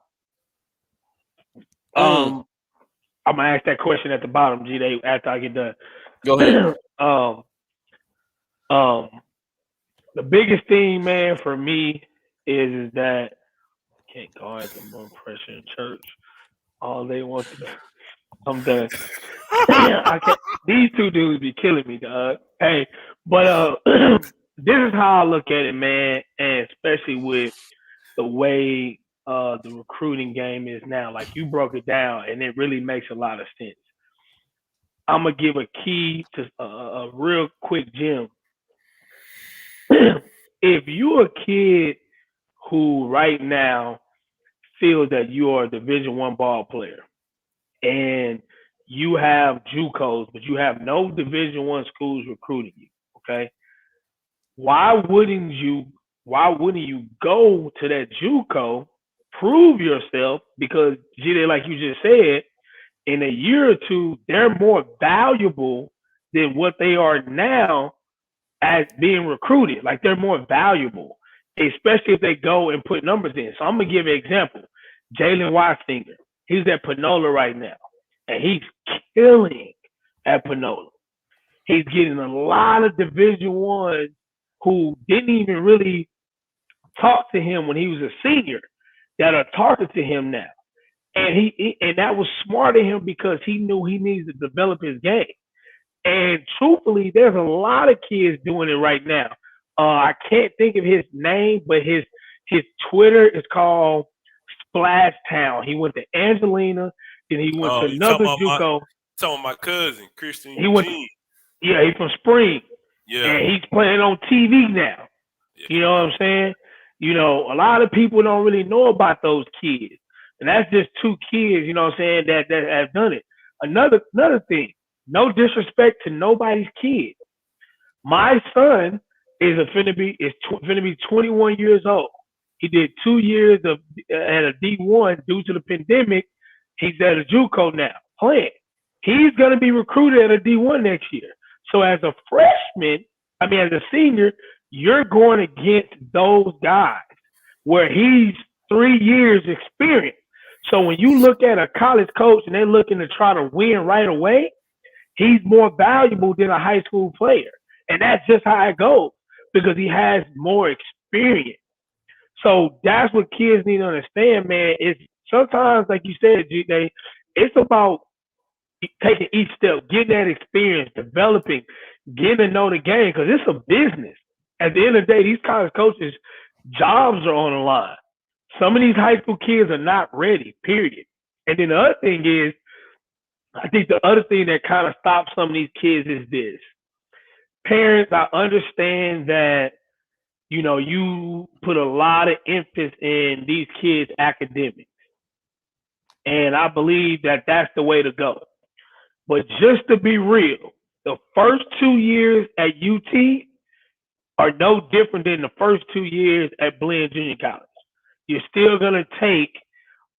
line. I'm gonna ask that question at the bottom, Jide, after I get done. Go ahead. The biggest thing, man, for me is that I can't guard the more pressure in church. All they want to do. I'm done. I can't. These two dudes be killing me, dog. Hey, but this is how I look at it, man, and especially with the way the recruiting game is now. Like you broke it down, and it really makes a lot of sense. I'm gonna give a key to a real quick gem. If you're a kid who right now feels that you are a Division I ball player and you have JUCOs, but you have no Division I schools recruiting you, okay? Why wouldn't you go to that JUCO, prove yourself? Because Jide, like you just said, in a year or two, they're more valuable than what they are now as being recruited. Like they're more valuable, especially if they go and put numbers in. So I'm gonna give an example. Jalen Watsinger, he's at Panola right now, and he's killing at Panola. He's getting a lot of Division One who didn't even really talk to him when he was a senior that are talking to him now. And and that was smart of him because he knew he needs to develop his game. And truthfully, there's a lot of kids doing it right now. I can't think of his name, but his Twitter is called Splash Town. He went to Angelina, then he went to Oh, you talking another about JUCO. my cousin Christian He went, Eugene. yeah, he's from Spring, Yeah, and he's playing on TV now. yeah, You know what I'm saying? You know, a lot of people don't really know about those kids. And that's just two kids, you know what I'm saying, that have done it. Another thing, no disrespect to nobody's kid. My son is finna be 21 years old. He did 2 years of at a D1 due to the pandemic. He's at a JUCO now playing. He's gonna be recruited at a D1 next year. So as a freshman, as a senior, you're going against those guys where he's 3 years experience. So when you look at a college coach and they're looking to try to win right away, he's more valuable than a high school player. And that's just how it goes because he has more experience. So that's what kids need to understand, man. It's sometimes, like you said, G-Day, it's about taking each step, getting that experience, developing, getting to know the game because it's a business. At the end of the day, these college coaches' jobs are on the line. Some of these high school kids are not ready, period. And then the other thing is, I think the other thing that kind of stops some of these kids is this. Parents, I understand that, you put a lot of emphasis in these kids' academics. And I believe that that's the way to go. But just to be real, the first 2 years at UT are no different than the first 2 years at Blinn Junior College. You're still going to take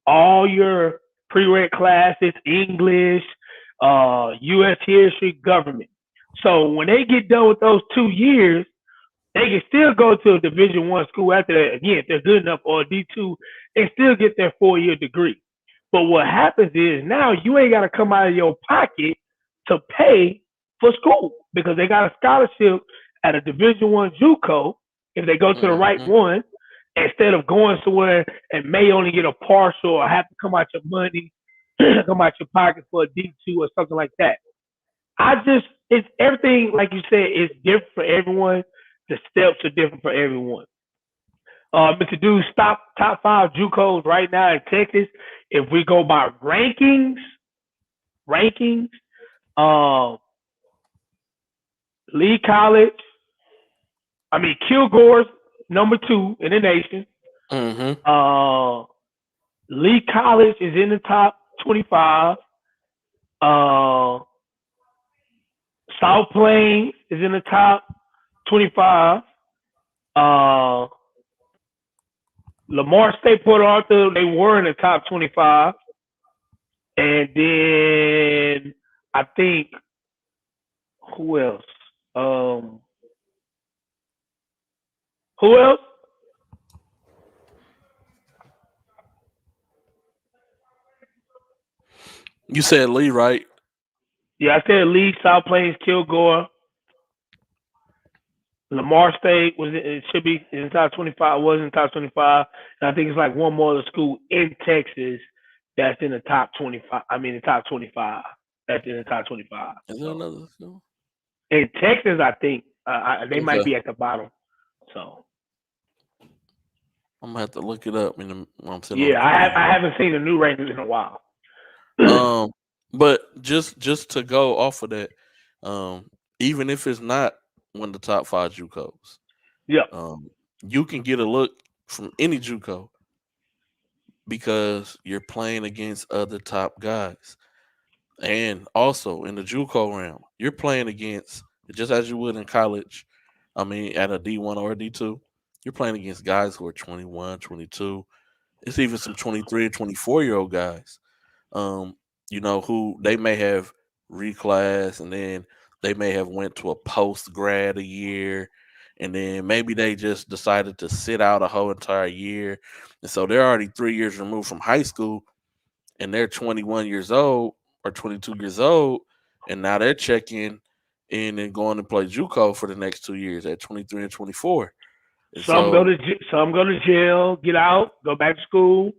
all your prereq classes, English, U.S. history, government. So when they get done with those 2 years, they can still go to a Division One school after that. Again, if they're good enough, or a D2, and still get their 4-year degree. But what happens is now you ain't got to come out of your pocket to pay for school because they got a scholarship at a Division One JUCO if they go to the right one, instead of going somewhere and may only get a partial or have to come out your money, come out your pocket for a D2 or something like that. It's everything, like you said, is different for everyone. The steps are different for everyone. Mr. Dude, top 5 JUCOs right now in Texas. If we go by rankings, Lee College, Kilgore's number 2 in the nation. Lee College is in the top 25. South Plains is in the top 25. Lamar State, Port Arthur, they were in the top 25. And then I think, who else? Who else? You said Lee, right? Yeah, I said Lee, South Plains, Kilgore. Lamar State should be in the top 25. Was in the top 25, and I think it's like one more other school in Texas that's in the top 25. The top 25. That's in the top 25. Is there another school? In Texas, I think they might be at the bottom. So I'm gonna have to look it up. I haven't seen the new rankings in a while. But just to go off of that, even if it's not one of the top 5 JUCOs, you can get a look from any JUCO because you're playing against other top guys. And also in the JUCO round, you're playing against, just as you would in college, at a D1 or a D2, you're playing against guys who are 21, 22. It's even some 23 and 24-year-old guys. who they may have reclassed, and then they may have went to a post grad a year, and then maybe they just decided to sit out a whole entire year, and so they're already 3 years removed from high school, and they're 21 years old or 22 years old, and now they're checking in and going to play JUCO for the next 2 years at 23 and 24. And so Some go to jail, get out, go back to school.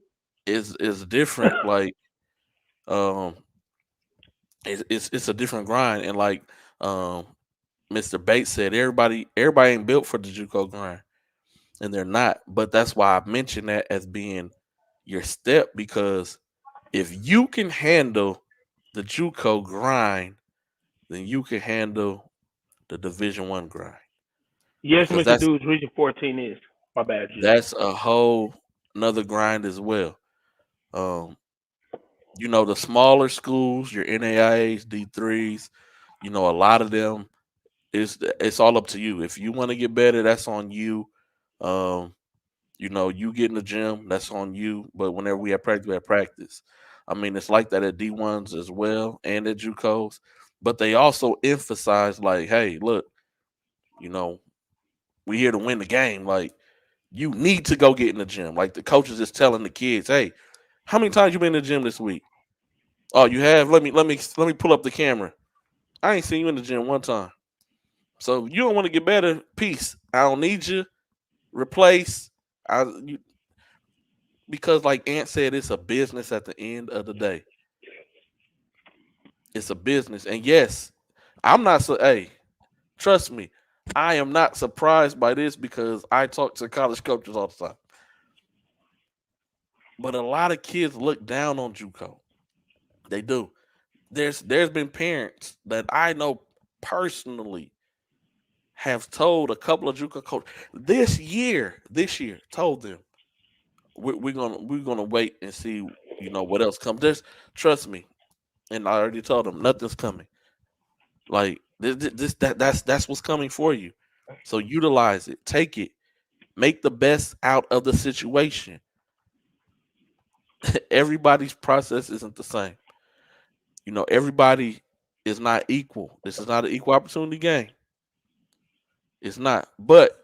it's different. Like um, it's a different grind, and like um, Mr. Bates said, everybody ain't built for the JUCO grind, and they're not. But that's why I mentioned that as being your step, because if you can handle the JUCO grind, then you can handle the Division 1 grind, Yes, because Mr. Dudes, Region 14 is. My bad, G. that's a whole another grind as well. Um, the smaller schools, your NAIAs, D3s, a lot of them, it's all up to you. If you want to get better, that's on you. Um, you get in the gym, that's on you. But whenever we have practice, we have practice. I mean, it's like that at D1s as well and at JUCOs. But they also emphasize, like, hey, look, you know, we here to win the game. Like, you need to go get in the gym. Like the coaches is telling the kids, hey, how many times you been in the gym this week? Oh, you have? Let me pull up the camera. I ain't seen you in the gym one time. So if you don't want to get better, peace. I don't need you. Replace. You, because like Ant said, it's a business at the end of the day. It's a business. And yes, I'm not so hey, trust me, I am not surprised by this because I talk to college coaches all the time. But a lot of kids look down on JUCO. They do. There's been parents that I know personally have told a couple of JUCO coaches this year told them we're gonna wait and see what else comes. Trust me, and I already told them nothing's coming. Like that's what's coming for you. So utilize it, take it, make the best out of the situation. Everybody's process isn't the same. Everybody is not equal. This is not an equal opportunity game. It's not. But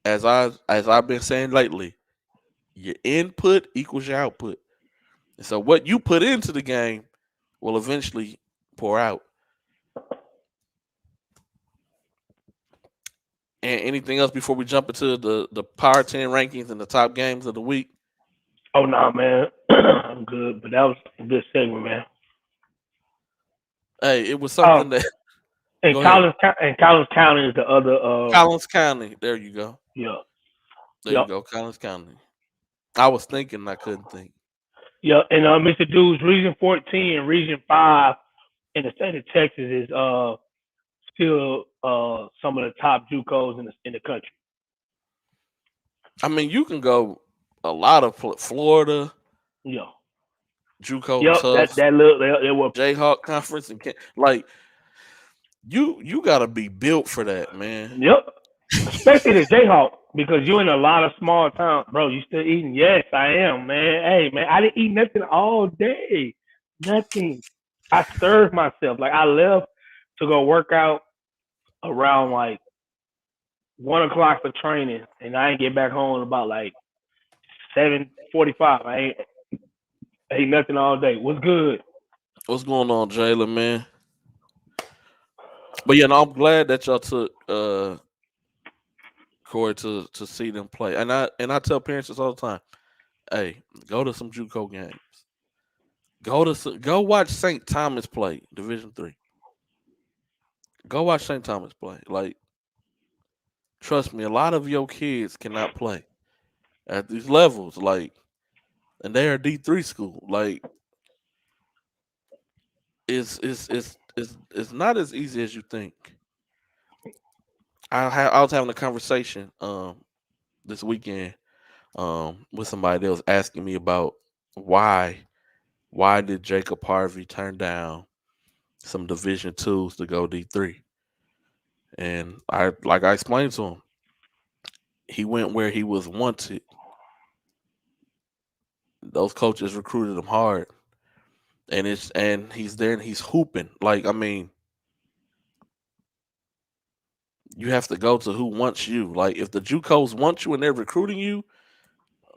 as I've been saying lately, your input equals your output. And so what you put into the game will eventually pour out. And anything else before we jump into the Power 10 rankings and the top games of the week? Oh no, man, I'm good. But that was a good segment, man. Hey, it was Oh, something that. and Go ahead. Collins County is the other. Collins County. There you go. Yeah, There you yeah, go. Collins County. I was thinking I couldn't think. yeah. And Mr. Dudes, Region 14 and Region 5 in the state of Texas is still some of the top JUCOs in the country. I mean, you can go a lot of Florida, Yeah. JUCO Yep. tough, That look they were. Jayhawk conference, and like you got to be built for that, man. Yep. Especially the Jayhawk because you're in a lot of small towns, bro. You still eating? Yes, I am, man. Hey, man, I didn't eat nothing all day. Nothing. I served myself. Like I left to go work out around like 1 o'clock for training, and I ain't get back home about like 7:45. I ate nothing all day. What's good? What's going on, Jalen, man? But yeah, no, I'm glad that y'all took Corey to see them play, and I tell parents this all the time. Hey, go to some JUCO games. Go watch St. Thomas play Division 3. Go watch St. Thomas play. Like, trust me, a lot of your kids cannot play at these levels. Like, and they are D3 school. Like, it's not as easy as you think. I was having a conversation this weekend with somebody that was asking me about why did Jacob Harvey turn down some Division 2s to go D3, and I explained to him, he went where he was wanted. Those coaches recruited him hard, and he's there and he's hooping. Like, I mean, you have to go to who wants you. Like, if the JUCOs want you and they're recruiting you,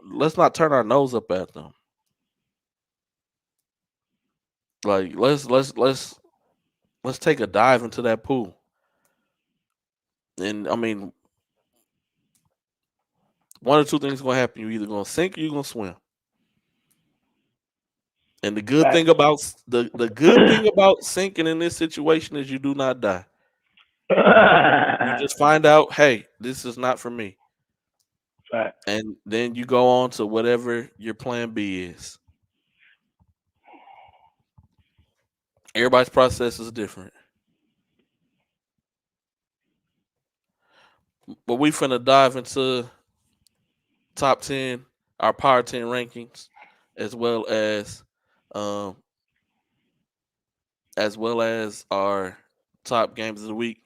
let's not turn our nose up at them. Like, let's take a dive into that pool. And I mean, one or two things gonna happen. You're either gonna sink or you're gonna swim. And the good Facts. thing about the good thing about sinking in this situation is you do not die. You just find out, hey, this is not for me. Facts. And then you go on to whatever your plan B is. Everybody's process is different. But we finna dive into top 10, our Power 10 rankings, as well um as our top games of the week.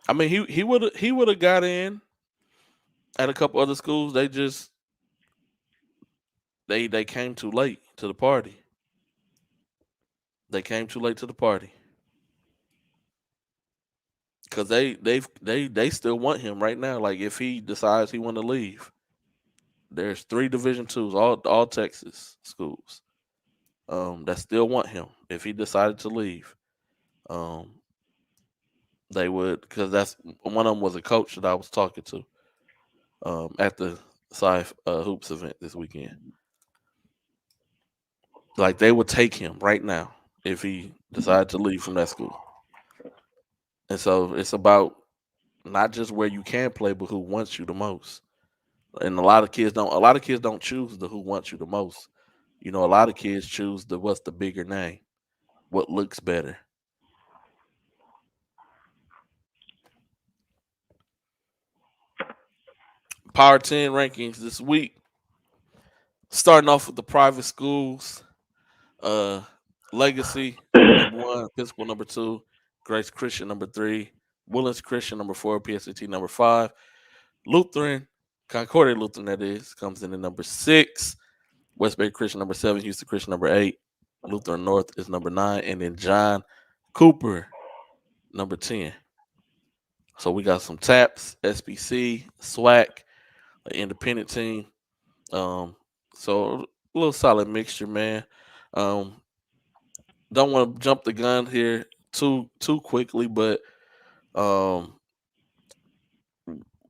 I mean, he would have got in at a couple other schools. They came too late to the party. They came too late to the party because they still want him right now. Like, if he decides he want to leave, there's three Division twos, all Texas schools, that still want him. If he decided to leave, um, they would, because that's one of them was a coach that I was talking to at the Sci Hoops event this weekend. Like, they would take him right now if he decided to leave from that school. And so it's about not just where you can play, but who wants you the most. And a lot of kids don't choose the who wants you the most. You know, a lot of kids choose the what's the bigger name, what looks better. Power 10 rankings this week, starting off with the private schools. Uh, Legacy number one, Episcopal number two, Grace Christian number three, Woodlands Christian number four, PSAT number five, Lutheran, Concordia Lutheran that is, comes in at number six, West Bay Christian number seven, Houston Christian number eight, Lutheran North is number nine, and then John Cooper number 10. So we got some taps, SBC, SWAC, an independent team. Um, so a little solid mixture, man. Um, don't want to jump the gun here too quickly, um,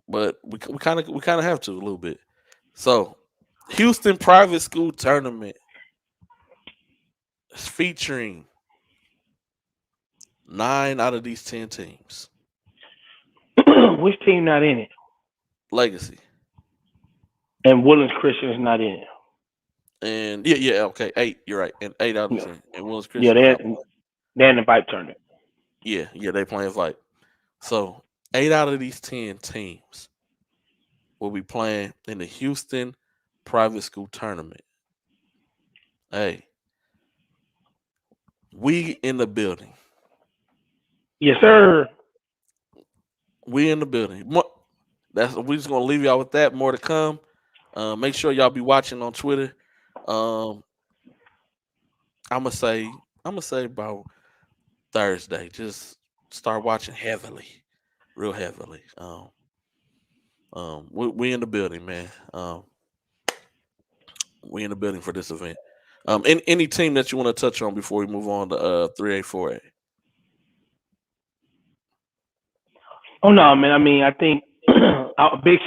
but we kind of have to a little bit. So, Houston Private School Tournament is featuring 9 out of these 10 teams. Which team not in it? Legacy. And Woodlands Christian is not in it. And yeah, okay, 8. You're right, and 8 out of Yeah, 10. And Willis yeah, Christian is not playing. they're in the Vibe tournament. Yeah, they playing fight. So 8 out of these 10 teams will be playing in the Houston Private School Tournament. Hey, we in the building. Yes, sir. We in the building. We just gonna leave y'all with that. More to come. Make sure y'all be watching on Twitter. Um, I'm gonna say about Thursday. Just start watching heavily, real heavily. We in the building, man. We in the building for this event. Any team that you want to touch on before we move on to 3A 4A? Oh no, man. I mean, I think big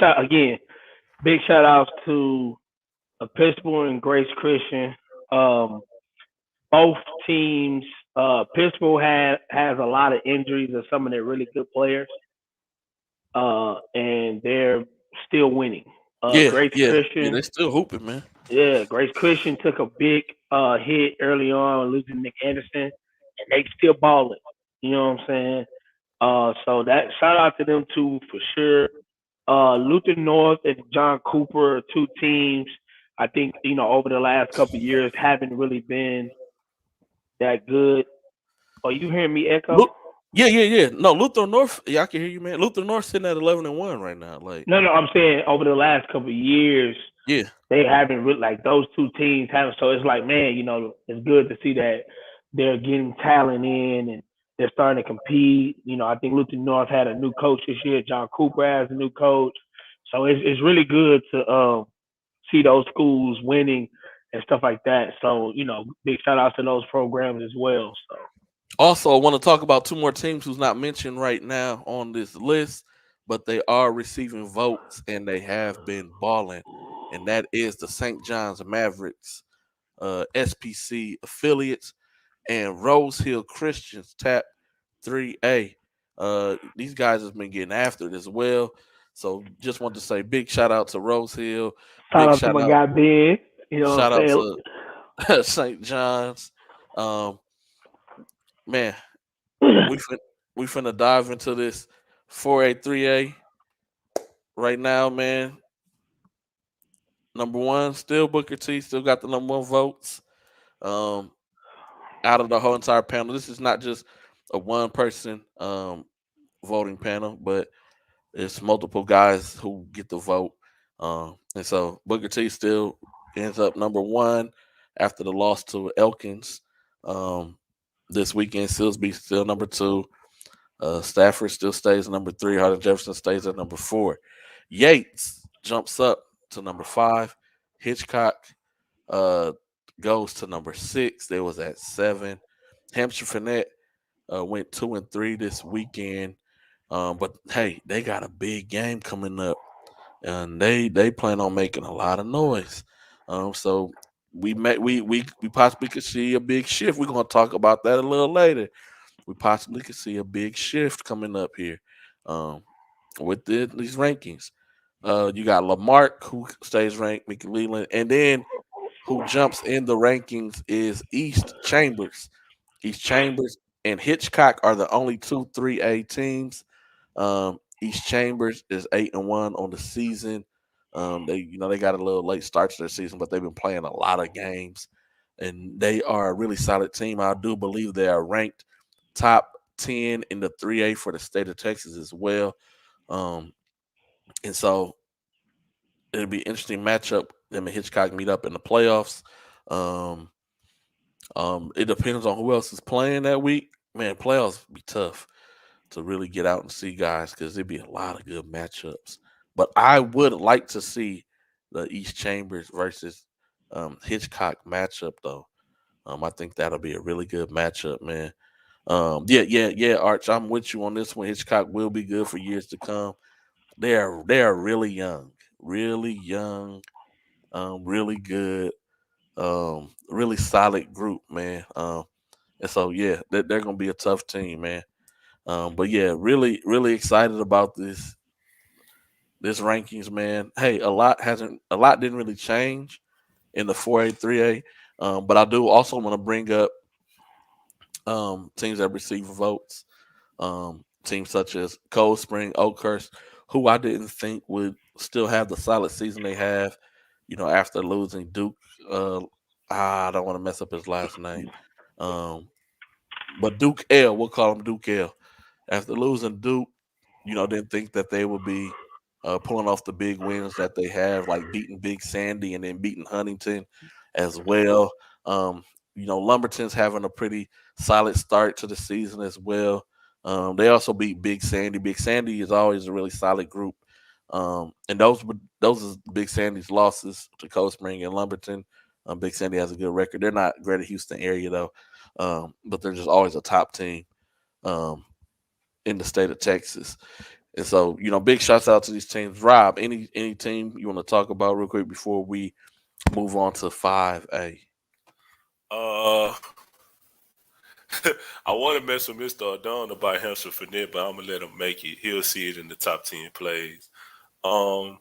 shout outs to Episcopal and Grace Christian. Um, both teams. Episcopal has a lot of injuries of some of their really good players, and they're still winning. Grace Yeah. Christian, They still hooping, man. yeah, Grace Christian took a big hit early on, losing Nick Anderson, and they still balling. You know what I'm saying? So that shout out to them two for sure. Luther North and John Cooper, are two teams. I think over the last couple of years haven't really been that good. Are you hearing me echo? Yeah. No, Luther North. Yeah, I can hear you, man. Luther North sitting at 11-1 right now. Like, No, I'm saying over the last couple of years, Yeah. They haven't really like those two teams haven't. So it's like, man, it's good to see that they're getting talent in and they're starting to compete. I think Luther North had a new coach this year. John Cooper has a new coach. So it's really good to see those schools winning and stuff like that. So, big shout out to those programs as well. So Also, I want to talk about two more teams who's not mentioned right now on this list, but they are receiving votes and they have been balling, and that is the St. John's Mavericks, SPC affiliates, and Rose Hill Christians Tap 3A. These guys have been getting after it as well. So just want to say big shout out to Rose Hill, shout big out to my shout out guy Ben. You know what shout out I'm to St. John's. Um, man, saying? we fin- we finna dive into this 4A 3A right now, man. Number one, still Booker T, still got the number one votes. Um, out of the whole entire panel, this is not just a one person voting panel, but it's multiple guys who get the vote. And so Booker T still ends up number one after the loss to Elkins. Um, this weekend, Silsby still number two. Stafford still stays number three. Hardin Jefferson stays at number four. Yates jumps up to number five. Hitchcock uh, goes to number six. They was at seven. Hampshire Finette went 2-3 this weekend. But hey, they got a big game coming up, and they plan on making a lot of noise. So we possibly could see a big shift. We're gonna talk about that a little later. We possibly could see a big shift coming up here um, with these rankings. You got Lamarck who stays ranked, Mickey Leland, and then who jumps in the rankings is East Chambers. East Chambers and Hitchcock are the only two 3A teams. East Chambers is 8-1 on the season. They got a little late start to their season, but they've been playing a lot of games, and they are a really solid team. I do believe they are ranked top 10 in the 3A for the state of Texas as well. Um, and so it'll be an interesting matchup. Them and Hitchcock meet up in the playoffs. Um, it depends on who else is playing that week. Man, playoffs be tough to really get out and see guys because there'd be a lot of good matchups. But I would like to see the East Chambers versus Hitchcock matchup though. I think that'll be a really good matchup, man. Yeah, Arch. I'm with you on this one. Hitchcock will be good for years to come. They are really young, really good, really solid group, man. And so yeah, they're gonna be a tough team, man. But yeah, really excited about this rankings, man. Hey, a lot didn't really change in the 4A 3A, but I do also want to bring up teams that receive votes. Teams such as Cold Spring, Oakhurst, who I didn't think would still have the solid season they have. After losing Duke, uh, I don't want to mess up his last name, um, but Duke L. We'll call him Duke L. After losing Duke, didn't think that they would be pulling off the big wins that they have, like beating Big Sandy and then beating Huntington as well. Um, Lumberton's having a pretty solid start to the season as well. They also beat Big Sandy. Big Sandy is always a really solid group. And those are Big Sandy's losses to Cold Spring and Lumberton. Big Sandy has a good record. They're not Greater Houston area though, but they're just always a top team. Um, in the state of Texas. And so, big shouts out to these teams. Rob, any team you want to talk about real quick before we move on to 5A? Uh, I want to mess with Mr. Adon about Hampshire Finette, but I'm gonna let him make it. He'll see it in the top 10 plays. Um,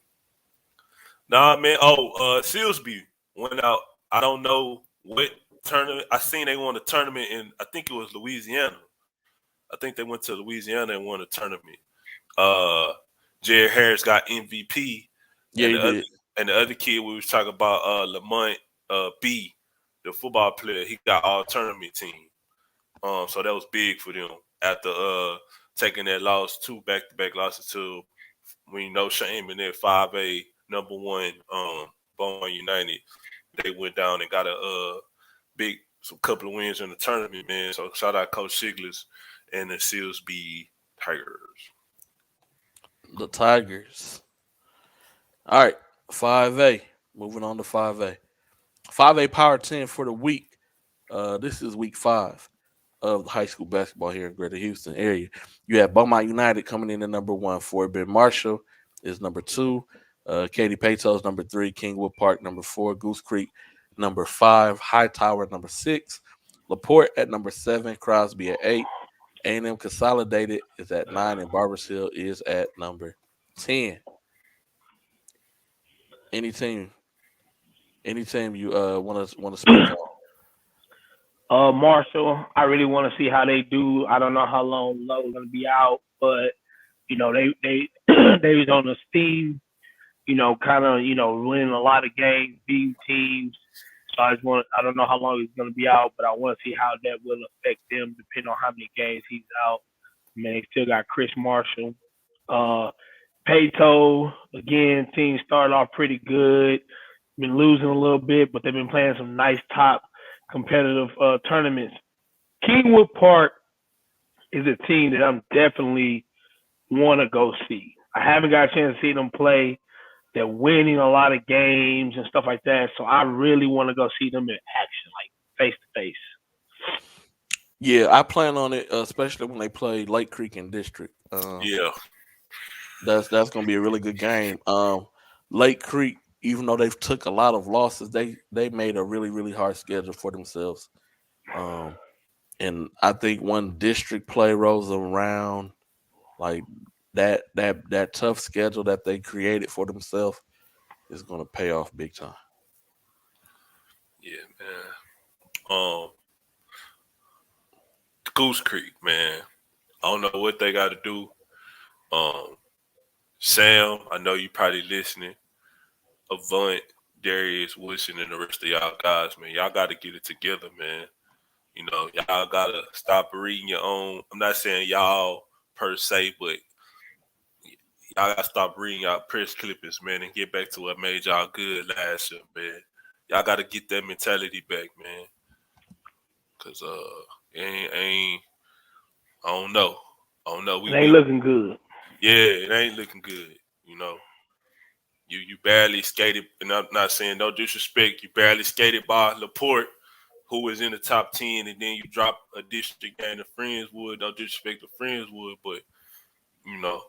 nah, man. Oh, Silsby went out. I don't know what tournament. I seen they won a tournament in. I think it was Louisiana. I think they went to Louisiana and won a tournament. Uh, Jared Harris got MVP, Yeah, and he did. the other kid we was talking about, Lamont B, the football player, he got all tournament team. So that was big for them after taking that loss, two back to back losses to we know shame in that 5A number one Beaumont United. They went down and got a big some couple of wins in the tournament, man. So shout out Coach Shiglers and the Sealsby Tigers. The Tigers. All right, 5A. Moving on to 5A. 5A Power 10 for the week. This is week 5 of the high school basketball here in Greater Houston area. You have Beaumont United coming in at number 1. Fort Bend Marshall is number 2. Katy Pato's number 3. Kingwood Park number 4. Goose Creek number 5. High Tower number 6. LaPorte at number 7. Crosby at 8. A&M Consolidated is at 9. And Barbers Hill is at number 10. Any team, any team you want to speak on? Marshall, I really want to see how they do. I don't know how long Lowe's gonna be out, but they they was on the steam, kind of winning a lot of games, beating teams. So I don't know how long he's gonna be out, but I want to see how that will affect them, depending on how many games he's out. I mean, they still got Chris Marshall. Uh, Pato, again, team started off pretty good. Been losing a little bit, but they've been playing some nice top competitive tournaments. Kingwood Park is a team that I'm definitely want to go see. I haven't got a chance to see them play. They're winning a lot of games and stuff like that, so I really want to go see them in action, like face to face. Yeah, I plan on it, especially when they play Lake Creek and District. Yeah, That's going to be a really good game. Lake Creek, even though they've took a lot of losses, they made a really hard schedule for themselves. Um, and I think when District play rolls around, like that tough schedule that they created for themselves is going to pay off big time. yeah, man. Goose Creek, man. I don't know what they got to do. Um, Sam, I know you probably listening. Avant, Darius, Wilson, and the rest of y'all guys, man. Y'all got to get it together, man. Y'all got to stop reading your own. I'm not saying y'all per se, but y'all got to stop reading y'all press clippings, man, and get back to what made y'all good last year, man. Y'all got to get that mentality back, man. Because ain't I don't know. I don't know. It ain't looking good. Yeah, it ain't looking good. You barely skated, and I'm not saying no disrespect. You barely skated by Laporte, who was in the top 10, and then you drop a district game to Friendswood. No disrespect to Friendswood, but you know,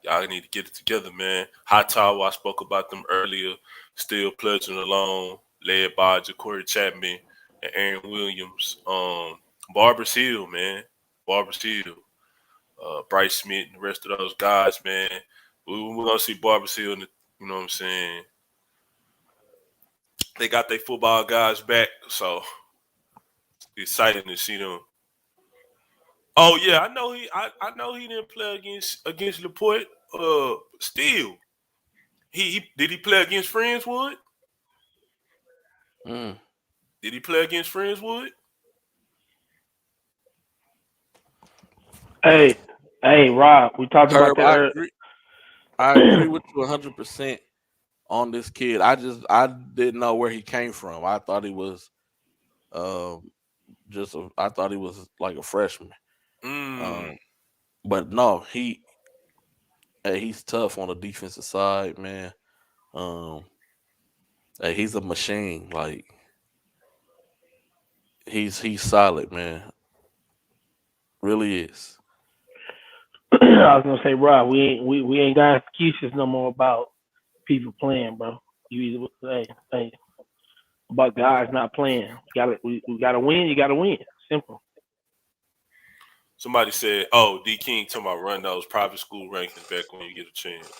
y'all need to get it together, man. High Tower, I spoke about them earlier, still pledging along, led by Ja'Cory Chapman and Aaron Williams. Barbers Hill, man. Barbers Hill. Bryce Smith and the rest of those guys, man. We're gonna see Barbers Hill, you know what I'm saying? They got their football guys back, so it's exciting to see them. Oh yeah, I know he didn't play against Laporte. Still, he did he play against Friendswood? Mm. Did he play against Friendswood? Hey, hey, Rob, we talked about Herb, that earlier. I agree with you 100% on this kid. I didn't know where he came from. I thought he was um I thought he was like a freshman. Mm. Um, but no, he's tough on the defensive side, man. Um, he's a machine. Like he's solid, man. Really is. I was gonna say, Rob, we ain't got excuses no more about people playing, bro. You either hey about guys not playing. We gotta win. You gotta win. Simple. Somebody said, "Oh, D King talking about run those private school rankings back when you get a chance."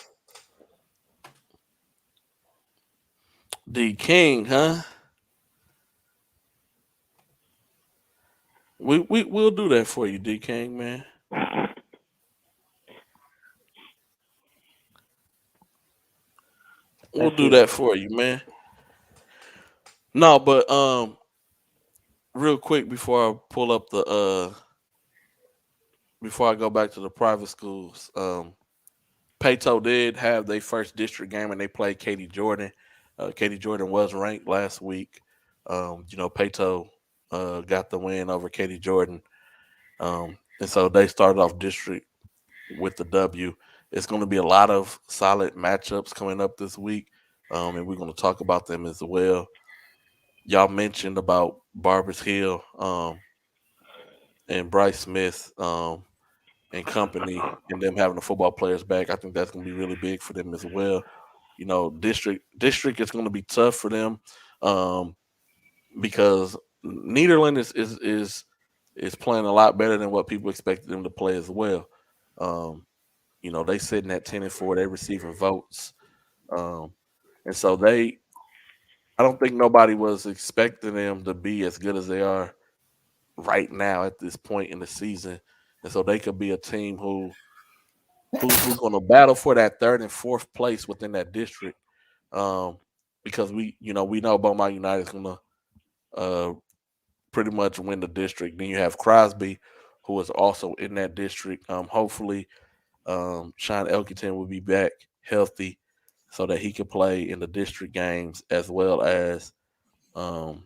D King, huh? We'll do that for you, D King, man. We'll That's do it. that for you, man. No, but real quick before I pull up the before I go back to the private schools, Pato did have their first district game and they played Katie Jordan. Katie Jordan was ranked last week. Pato got the win over Katie Jordan. And so they started off district with the W. It's going to be a lot of solid matchups coming up this week, and we're going to talk about them as well. Y'all mentioned about Barbers Hill and Bryce Smith and company, and them having the football players back. I think that's going to be really big for them as well. District is going to be tough for them um, because Nederland is playing a lot better than what people expected them to play as well. Um, they sitting at 10-4. They receiving votes, um, and so they. I don't think nobody was expecting them to be as good as they are right now at this point in the season, and so they could be a team who's going to battle for that third and fourth place within that district. Um, because we know Beaumont United is going to uh, pretty much win the district. Then you have Crosby, who is also in that district. Hopefully, Sean Elkington will be back healthy so that he can play in the district games as well as um,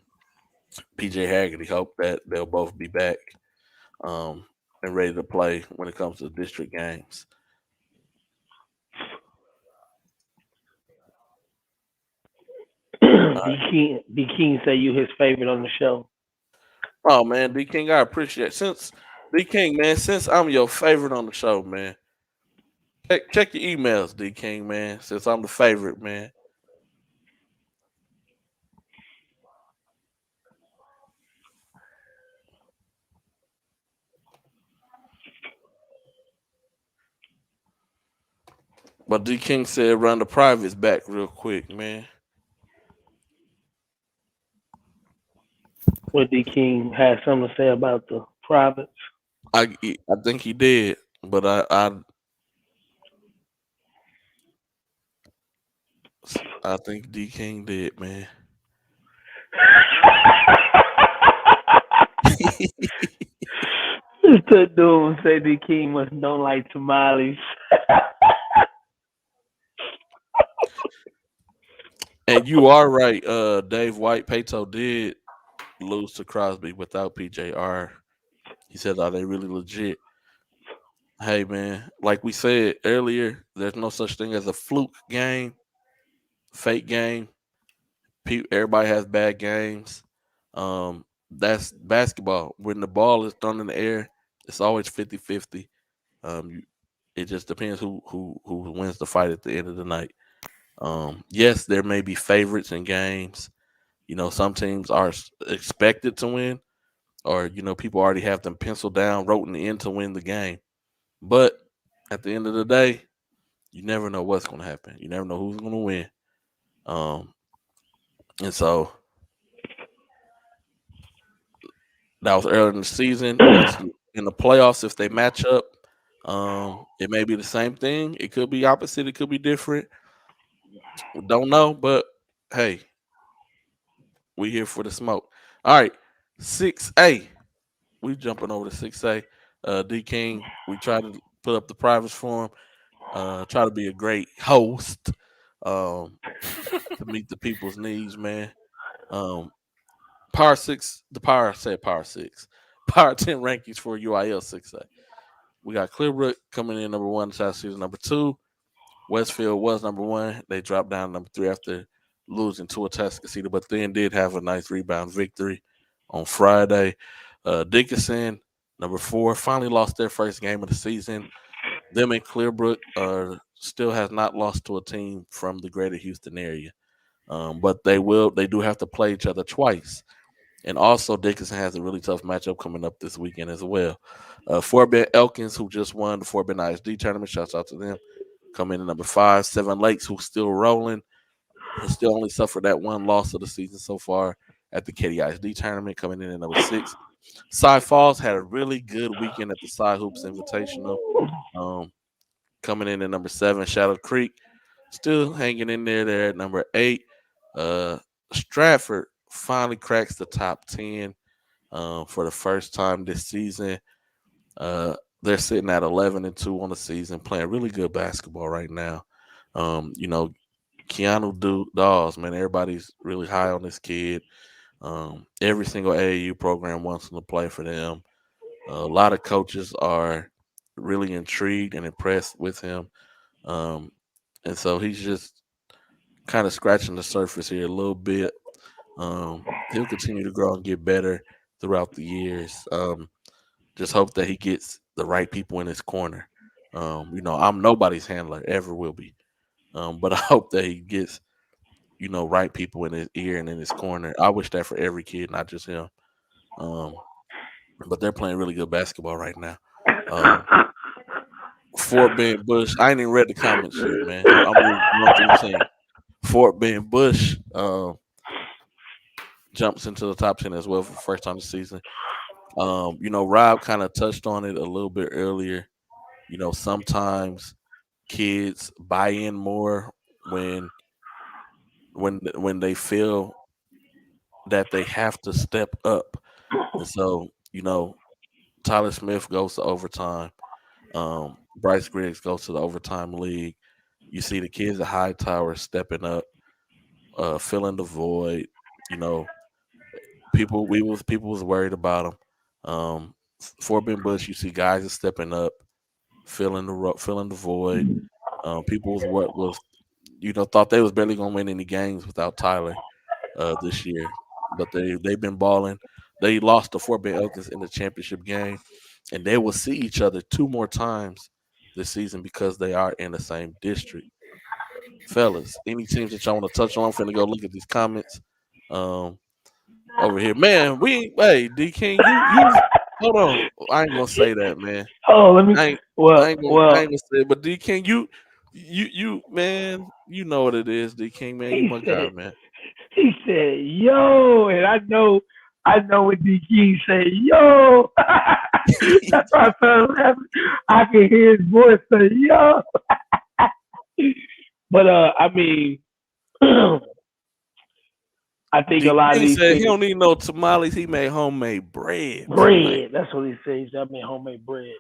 PJ Haggerty. Hope that they'll both be back um, and ready to play when it comes to district games. All right. D King say you his favorite on the show. Oh man, D King, I appreciate since D King, man, since I'm your favorite on the show, man. Check your emails, D King, man. Since I'm the favorite, man. But D King said run the privates back real quick, man. What D King had something to say about the privates. I think he did, but I think D King did, man. That dude say D King must don't like tamales. And you are right. Dave White Pato did lose to Crosby without PJR. He said, "Are they really legit?" Hey man, like we said earlier, there's no such thing as a fluke game, fake game. Everybody has bad games. That's basketball. When the ball is thrown in the air, it's always 50-50. It just depends who wins the fight at the end of the night. Yes, there may be favorites in games. Some teams are expected to win, or people already have them penciled down, wrote in the end to win the game. But at the end of the day, you never know what's going to happen. You never know who's going to win. Um, and so that was early in the season. Let's in the playoffs if they match up. It may be the same thing. It could be opposite. It could be different. We don't know, but hey, we here for the smoke. All right, 6A. We jumping over to 6A. D King, we try to put up the privates for him. Try to be a great host um, to meet the people's needs, man. Um, Power 6, the Power I said Power 6. Power 10 rankings for UIL 6A. We got Clearbrook coming in number 1, South Season number 2. Westfield was number 1. They dropped down to number 3 after losing to a Tuscaloosa, but then did have a nice rebound victory on Friday. Dickinson, number 4, finally lost their first game of the season. Them and Clearbrook still has not lost to a team from the greater Houston area. But they do have to play each other twice. And also Dickinson has a really tough matchup coming up this weekend as well. Fort Bend Elkins, who just won the Fort Bend ISD tournament, shouts out to them. Come in at number 5. Seven Lakes, who's still rolling, has still only suffered that one loss of the season so far at the Katy ISD tournament, coming in at number 6. Cy Falls had a really good weekend at the Cy Hoops Invitational. Coming in at number 7, Shadow Creek, still hanging in there. They're at number 8. Stratford finally cracks the top 10 for the first time this season. They're sitting at 11-2 on the season, playing really good basketball right now. Dawes, man, everybody's really high on this kid. Every single AAU program wants him to play for them. A lot of coaches are really intrigued and impressed with him. Um, and so he's just kind of scratching the surface here a little bit. He'll continue to grow and get better throughout the years. Just hope that he gets the right people in his corner. I'm nobody's handler, ever will be. But I hope that he gets, right people in his ear and in his corner. I wish that for every kid, not just him. Um, but they're playing really good basketball right now. Um, Fort Bend Bush. I ain't even read the comments yet, man. I'm reading one through 10. Fort Bend Bush jumps into the top 10 as well for the first time this season. Rob kind of touched on it a little bit earlier. Sometimes kids buy in more when they feel that they have to step up. And so, Tyler Smith goes to overtime. Bryce Griggs goes to the overtime league. You see the kids at Hightower stepping up, filling the void. You know, people was worried about him. Fort Bend Bush, you see guys are stepping up, filling the void. People thought they was barely gonna win any games without Tyler this year, but they've been balling. They lost to Fort Bend Elkins in the championship game, and they will see each other two more times this season because they are in the same district. Fellas, any teams that y'all want to touch on? I'm finna go look at these comments. Um, Over here, man. Hey, D King, you hold on. I ain't gonna say that, man. Oh, let me. I ain't Well, I well, ain't gonna say it, but D King, man, you know what it is, D King, man. You he my guy, said, man. he said, yo, and I know what D King say, yo. That's why I started laughing. I can hear his voice say, yo. But I mean, I think a D lot of King these said he teams don't need no tamales. He made homemade bread tonight. bread. That's what he says. I mean homemade bread.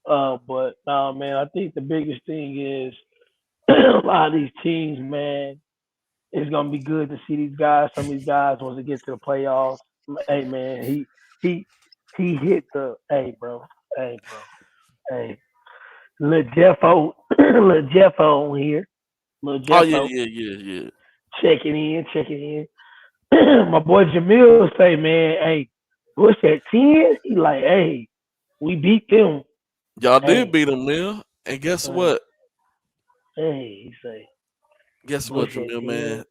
But man, I think the biggest thing is a lot of these teams, man. It's gonna be good to see these guys. Some of these guys once they get to the playoffs. Hey man, he he hit the hey little Jeffo little Jeffo on here. Little Oh yeah, Jeffo yeah, yeah, yeah. checking in. My boy Jamil say, man, hey, what's that 10? He like, hey, we beat them. Y'all did Hey, beat him, man. And guess uh, what? hey, he say, Guess what, what's that Jamil, 10? man?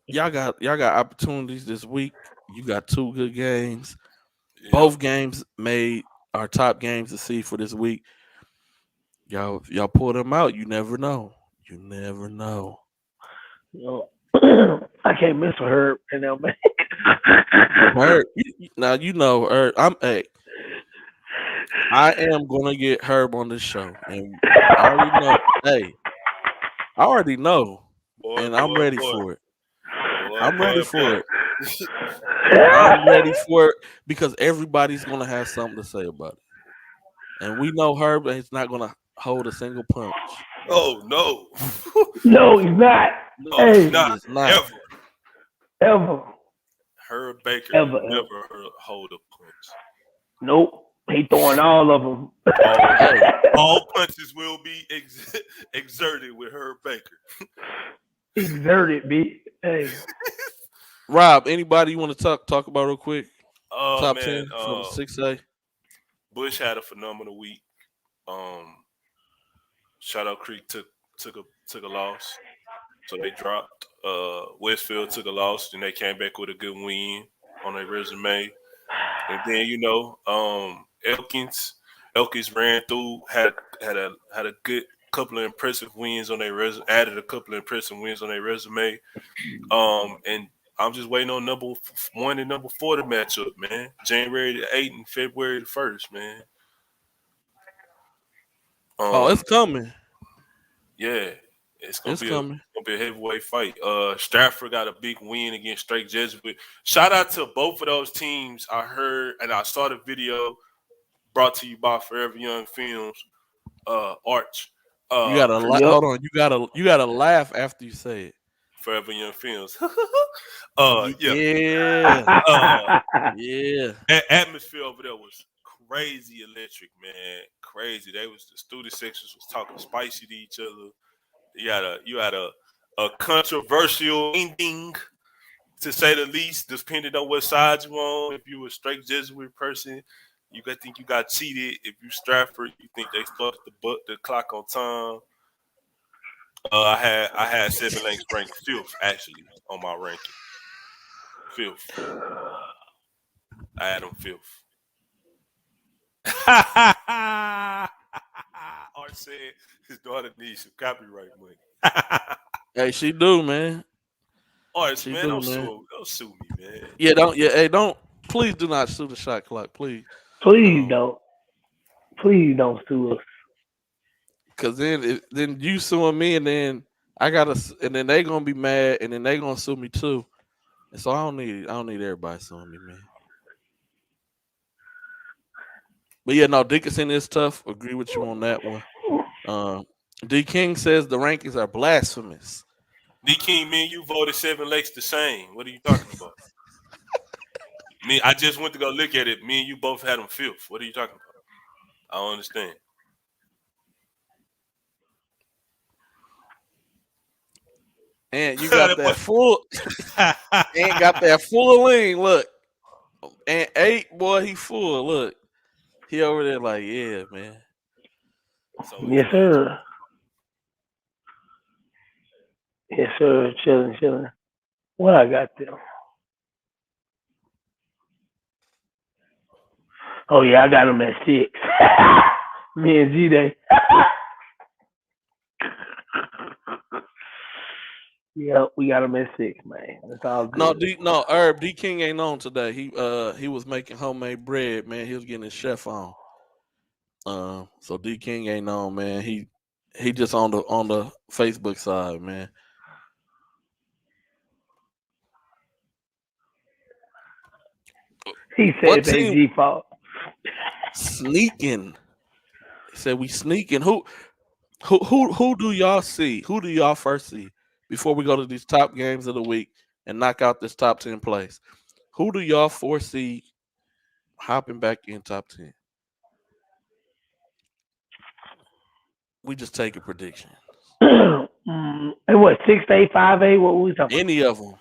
Y'all got opportunities this week. You got two good games. Yep. Both games made our top games to see for this week. Y'all pull them out. You never know. You never know. You know, I can't miss with her right now, man. Herb, now you know Herb. I am gonna get Herb on this show, and I already know. Hey, I already know, Boy, and I'm boy, ready boy, for it. boy, I'm ready boy, for boy. it. I'm ready for it because everybody's gonna have something to say about it, and we know Herb is not gonna hold a single punch. Oh no, No, he's not. no, he's Hey, He not is not. ever. ever, Herb Baker ever. never hold a punch. Nope. He throwing all of them. All Hey, all punches will be exerted with Herb Baker. Exerted, B. Hey. Rob, anybody you want to talk about real quick? Oh Top man, 10 from 6A. Bush had a phenomenal week. Um, Shadow Creek took a loss, so they dropped. Westfield took a loss, and they came back with a good win on their resume. And then Elkins ran through, had a good couple of impressive wins on their resume, added a couple of impressive wins on their resume. And I'm just waiting on number 1 and number 4 to match up, man. January the 8th and February the 1st, man. Oh, it's Um, coming. yeah, it's gonna It's be a coming. heavyweight fight. Stratford got a big win against Straight Jesuit. Shout out to both of those teams. I heard and I saw the video brought to you by Forever Young Films. Arch. You gotta Yep. hold on. You gotta laugh after you say it. Forever Young Films. Yeah. Yeah, Uh, yeah. that atmosphere over there was crazy electric, man. Crazy. The student sections was talking spicy to each other. You had a controversial ending, to say the least, depending on what side you on. If you a straight Jesuit person, you could think you got cheated. If you Stratford, you think they started the clock on time. I had Seven Lakes ranked fifth actually on my ranking. Fifth. I had them fifth. Art said his daughter needs some copyright money. Hey, she do, man. Arts, She man, do, man. don't sue me, man. Yeah, don't. Yeah, hey, don't. Please do not sue the shot clock, please. Please Um, don't. Please don't sue us. Cause then you suing me, and then and then they gonna be mad, and then they gonna sue me too. And so I don't need everybody suing me, man. But yeah, no, Dickinson is tough. Agree with you on that one. Um, D King says the rankings are blasphemous. D King, me and you voted Seven Lakes the same. What are you talking about? Me, I just went to go look at it. Me and you both had them fifth. What are you talking about? I don't understand. And you got That that boy- full, and got that full lean. Look, and eight boy, he full. Look, he over there like, yeah, man. so Yes, imagine. sir. Yes, sir. Chilling, chilling. What I got there? Oh yeah, I got him at 6. Me and G Day. Yep, we got him at 6, man. It's all No, good. Herb D King ain't on today. He was making homemade bread, man. He was getting his chef on. So D King ain't on, man. He just on the Facebook side, man. He said What it's team AG fault. sneaking? He said we sneaking. Who do y'all see? Who do y'all first see before we go to these top games of the week and knock out this top 10 place? Who do y'all foresee hopping back in top 10? We just take a prediction. And what, 6A, 5A? What we talking about? Any of them.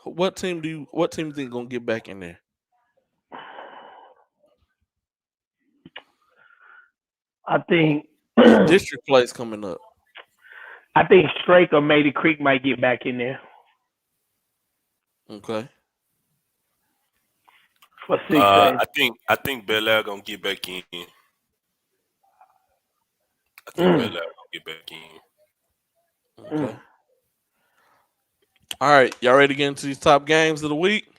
What team think gonna get back in there? I think It's I district plays coming up. think Strake or Mady Creek might get back in there Okay. for 6A. I think Bel Air gonna get back in. I think Bel Mm, Air gonna get back in. mm. Okay. All right. Y'all ready to get into these top games of the week?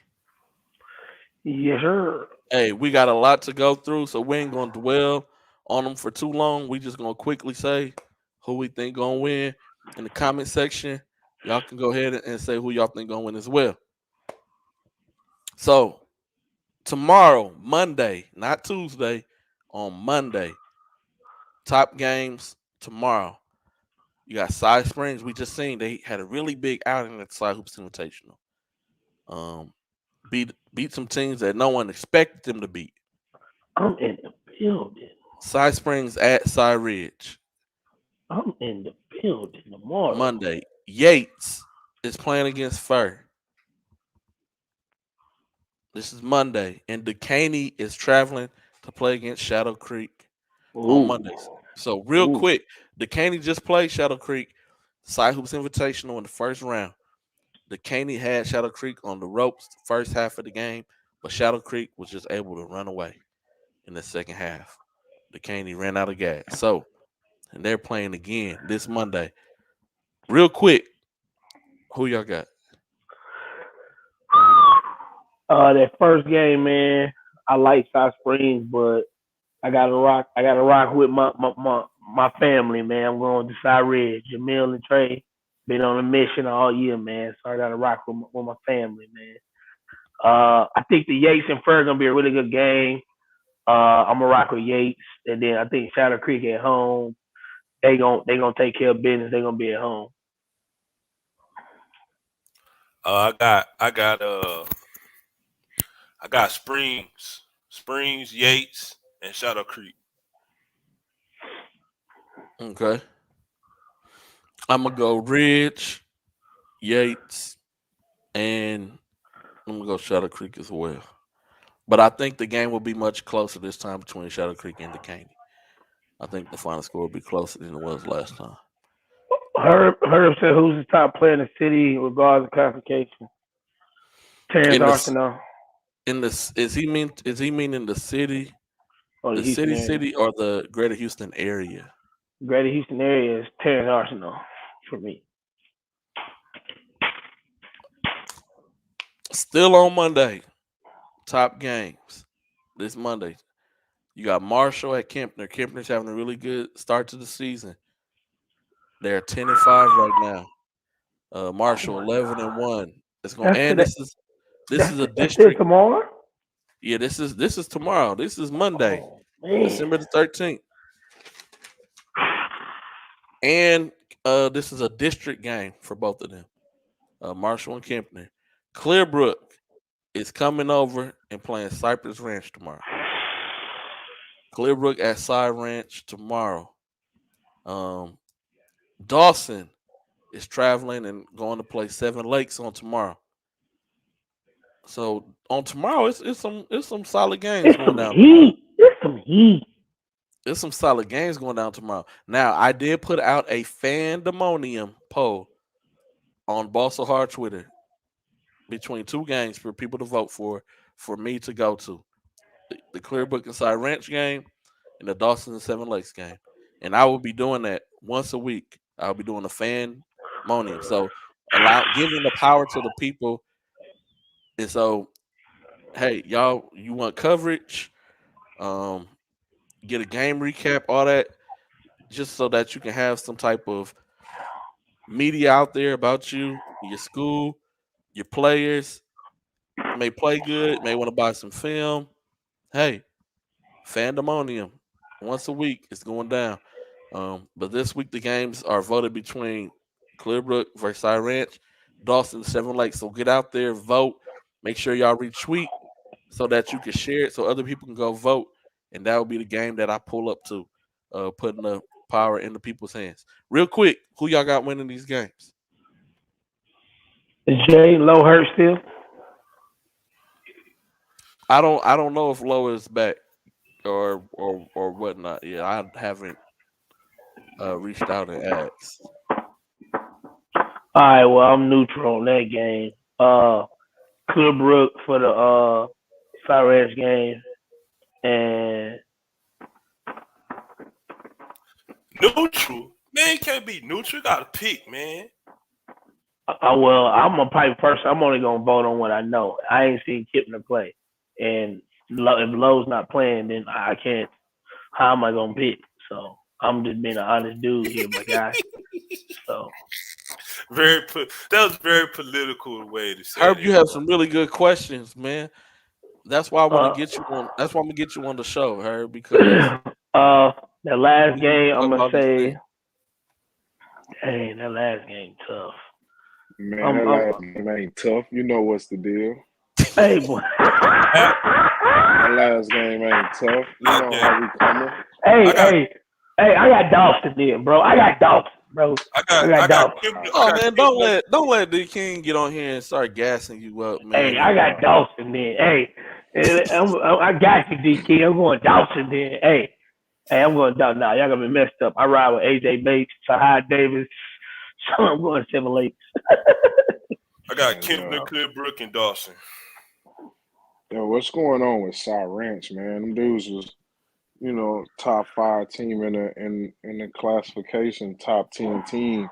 Yes, sir. Hey, we got a lot to go through, so we ain't gonna dwell on them for too long. We just gonna quickly say who we think gonna win in the comment section. Y'all can go ahead and say who y'all think gonna win as well. So tomorrow, Monday, not Tuesday, on Monday, top games tomorrow. You got Side Springs. We just seen they had a really big outing at the Side Hoops Invitational. Um, beat some teams that no one expected them to beat. I'm in the building. Side Springs at Side Ridge. I'm in the building tomorrow. Monday. Yates is playing against Fur. This is Monday. And Duquesne is traveling to play against Shadow Creek on Ooh, Mondays. So real ooh. quick, Duquesne just played Shadow Creek Side Hoops Invitational in the first round. Duquesne had Shadow Creek on the ropes the first half of the game, but Shadow Creek was just able to run away in the second half. Duquesne ran out of gas. So, and they're playing again this Monday. Real quick, who y'all got? That first game, man. I like South Springs, but I gotta rock. I gotta rock with my family, man. I'm going to Side Ridge. Jamil and Trey been on a mission all year, man. So I gotta rock with my family, man. I think the Yates and Fur gonna be a really good game. I'm gonna rock with Yates, and then I think Shadow Creek at home. they gonna take care of business. They gonna be at home. I got Springs, Yates, and Shadow Creek. Okay. I'm gonna go Ridge, Yates, and I'm gonna go Shadow Creek as well. But I think the game will be much closer this time between Shadow Creek and Decaney. I think the final score will be closer than it was last time. Herb said, "Who's the top player in the city regardless of classification?" Terrence In the Arsenal is he meaning or the the Houston area. city, or the Greater Houston area? Greater Houston area is Terrence Arsenal for me. Still on Monday, top games this Monday. You got Marshall at Kempner. Kempner's having a really good start to the season. They're 10-5 right now. Oh Marshall my 11-1. God, It's going that's and today. this is a That's still district. tomorrow. Yeah, this is tomorrow. This is Monday, Oh man. December the 13th. And this is a district game for both of them. Marshall and Kempner. Clearbrook is coming over and playing Cypress Ranch tomorrow. Clearbrook at Cy Ranch tomorrow. Um, Dawson is traveling and going to play Seven Lakes on tomorrow. So on tomorrow, it's some solid games It's going some down tomorrow. heat. It's some heat. There's some solid games going down tomorrow. Now, I did put out a fandemonium poll on Bossa Hard Twitter between two games for people to vote for me to go to. The Clearbrook and Cy Ranch game and the Dawson and Seven Lakes game. And I will be doing that once a week. I'll be doing a fandemonium. So giving the power to the people. And so, hey, y'all, you want coverage, um, get a game recap, all that, just so that you can have some type of media out there about you, your school, your players. May play good, may want to buy some film. Hey, fandemonium once a week is going down. But this week the games are voted between Clearbrook versus Cy Ranch, Dawson, Seven Lakes. So get out there, vote. Make sure y'all retweet so that you can share it so other people can go vote. And that will be the game that I pull up to, putting the power in the people's hands. Real quick, who y'all got winning these games? Is Jay Low hurt still? I don't know if Low is back or whatnot. Yeah, I haven't reached out and asked. All right, well I'm neutral on that game. Clearbrook for the Cyrus game, and Neutral, man, you can't be neutral. You gotta pick, man. well, I'm a pipe person. I'm only gonna vote on what I know. I ain't seen Kipner play, and if Lowe's not playing, then I can't. How am I gonna pick? So I'm just being an honest dude here, my guy. So That was very political way to say Herb, it. you have some really good questions, man. That's why I want to uh, get you on. That's why I'm gonna get you on the show, Herb, because the last we game, I'm talk gonna about these say, things. hey, that last game tough. Man, I'm, that I'm last game ain't tough. You know what's the deal. hey boy. That last game ain't tough. You know Okay, how we coming. Hey, I got, hey, hey, I got Dawson there, bro. I got Dawson, bro. I I got got Dawson. Kempner, I Oh got man, Kempner. don't let the King get on here and start gassing you up, Hey, man. I And got Dawson there. Hey, I got you, DK. I'm going Dawson there. Hey, I'm going Dawson. Nah, y'all gonna be messed up. I ride with AJ Bates, Sahad Davis. So I'm going Seven Lakes. I got Yeah. Kempner, Clearbrook, and Dawson. Yo, what's going on with Cy Ranch, man? Them dudes was, top 5 team in the classification, top 10 team.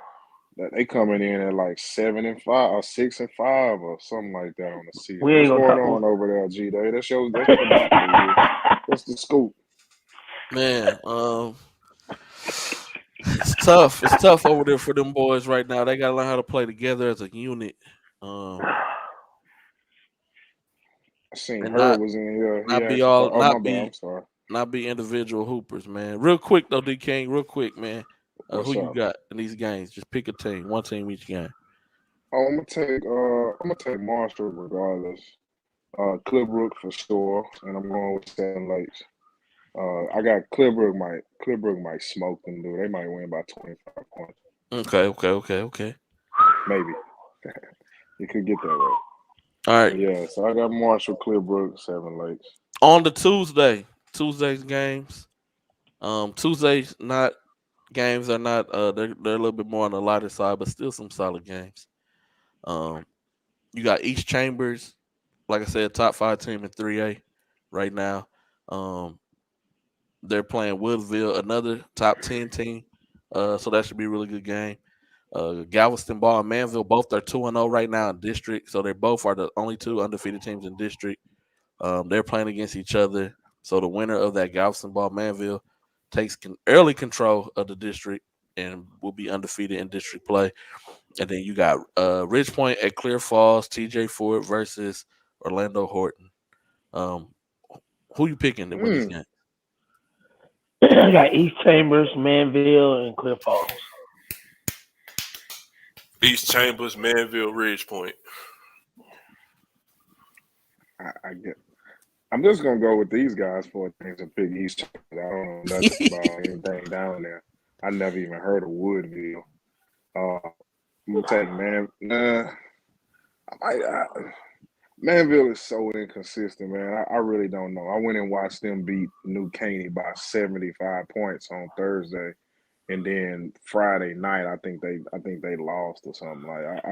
That they coming in at like 7-5 or 6-5 or something like that on the season. We ain't What's gonna going talk. on over there, G Day? That's what the deal is. What's the scoop? man, it's tough. It's tough over there for them boys right now. They gotta learn how to play together as a unit, um, I seen and Herb was in here. He not be asked a all question. Oh, my bad. I'm sorry. not be individual hoopers, man. Real quick though, D King. Real quick, man. Who What's you up? got in these games? Just pick a team, one team each game. Oh, I'm gonna take Marshall regardless. Clipbrook for sure, and I'm going with Seven Lakes. I got Clipbrook might smoke them, dude. They might win by 25 points, Okay. maybe. You could get that way. All But right. yeah, so I got Marshall, Clipbrook, Seven Lakes. On the Tuesday's games. Tuesdays not games are not they're a little bit more on the lighter side, but still some solid games. Um, you got East Chambers, like I said, top five team in 3A right now. Um, they're playing Woodville, another top 10 team. So that should be a really good game. Galveston Ball and Manville both are 2-0 right now in district, so they both are the only two undefeated teams in district. They're playing against each other. So the winner of that Galveston Ball Manville takes early control of the district and will be undefeated in district play. And then you got Ridge Point at Clear Falls, TJ Ford versus Orlando Horton. Um, who you picking to win this Mm, game? I got East Chambers, Manville, and Clear Falls. East Chambers, Manville, Ridge Point. I get. I'm just gonna go with these guys for things to pick East. I don't know nothing about anything down there. I never even heard of Woodville. Uh, I'm gonna take Nah, Manville is so inconsistent, man. I really don't know. I went and watched them beat New Caney by 75 points on Thursday, and then Friday night, I think they lost or something. Like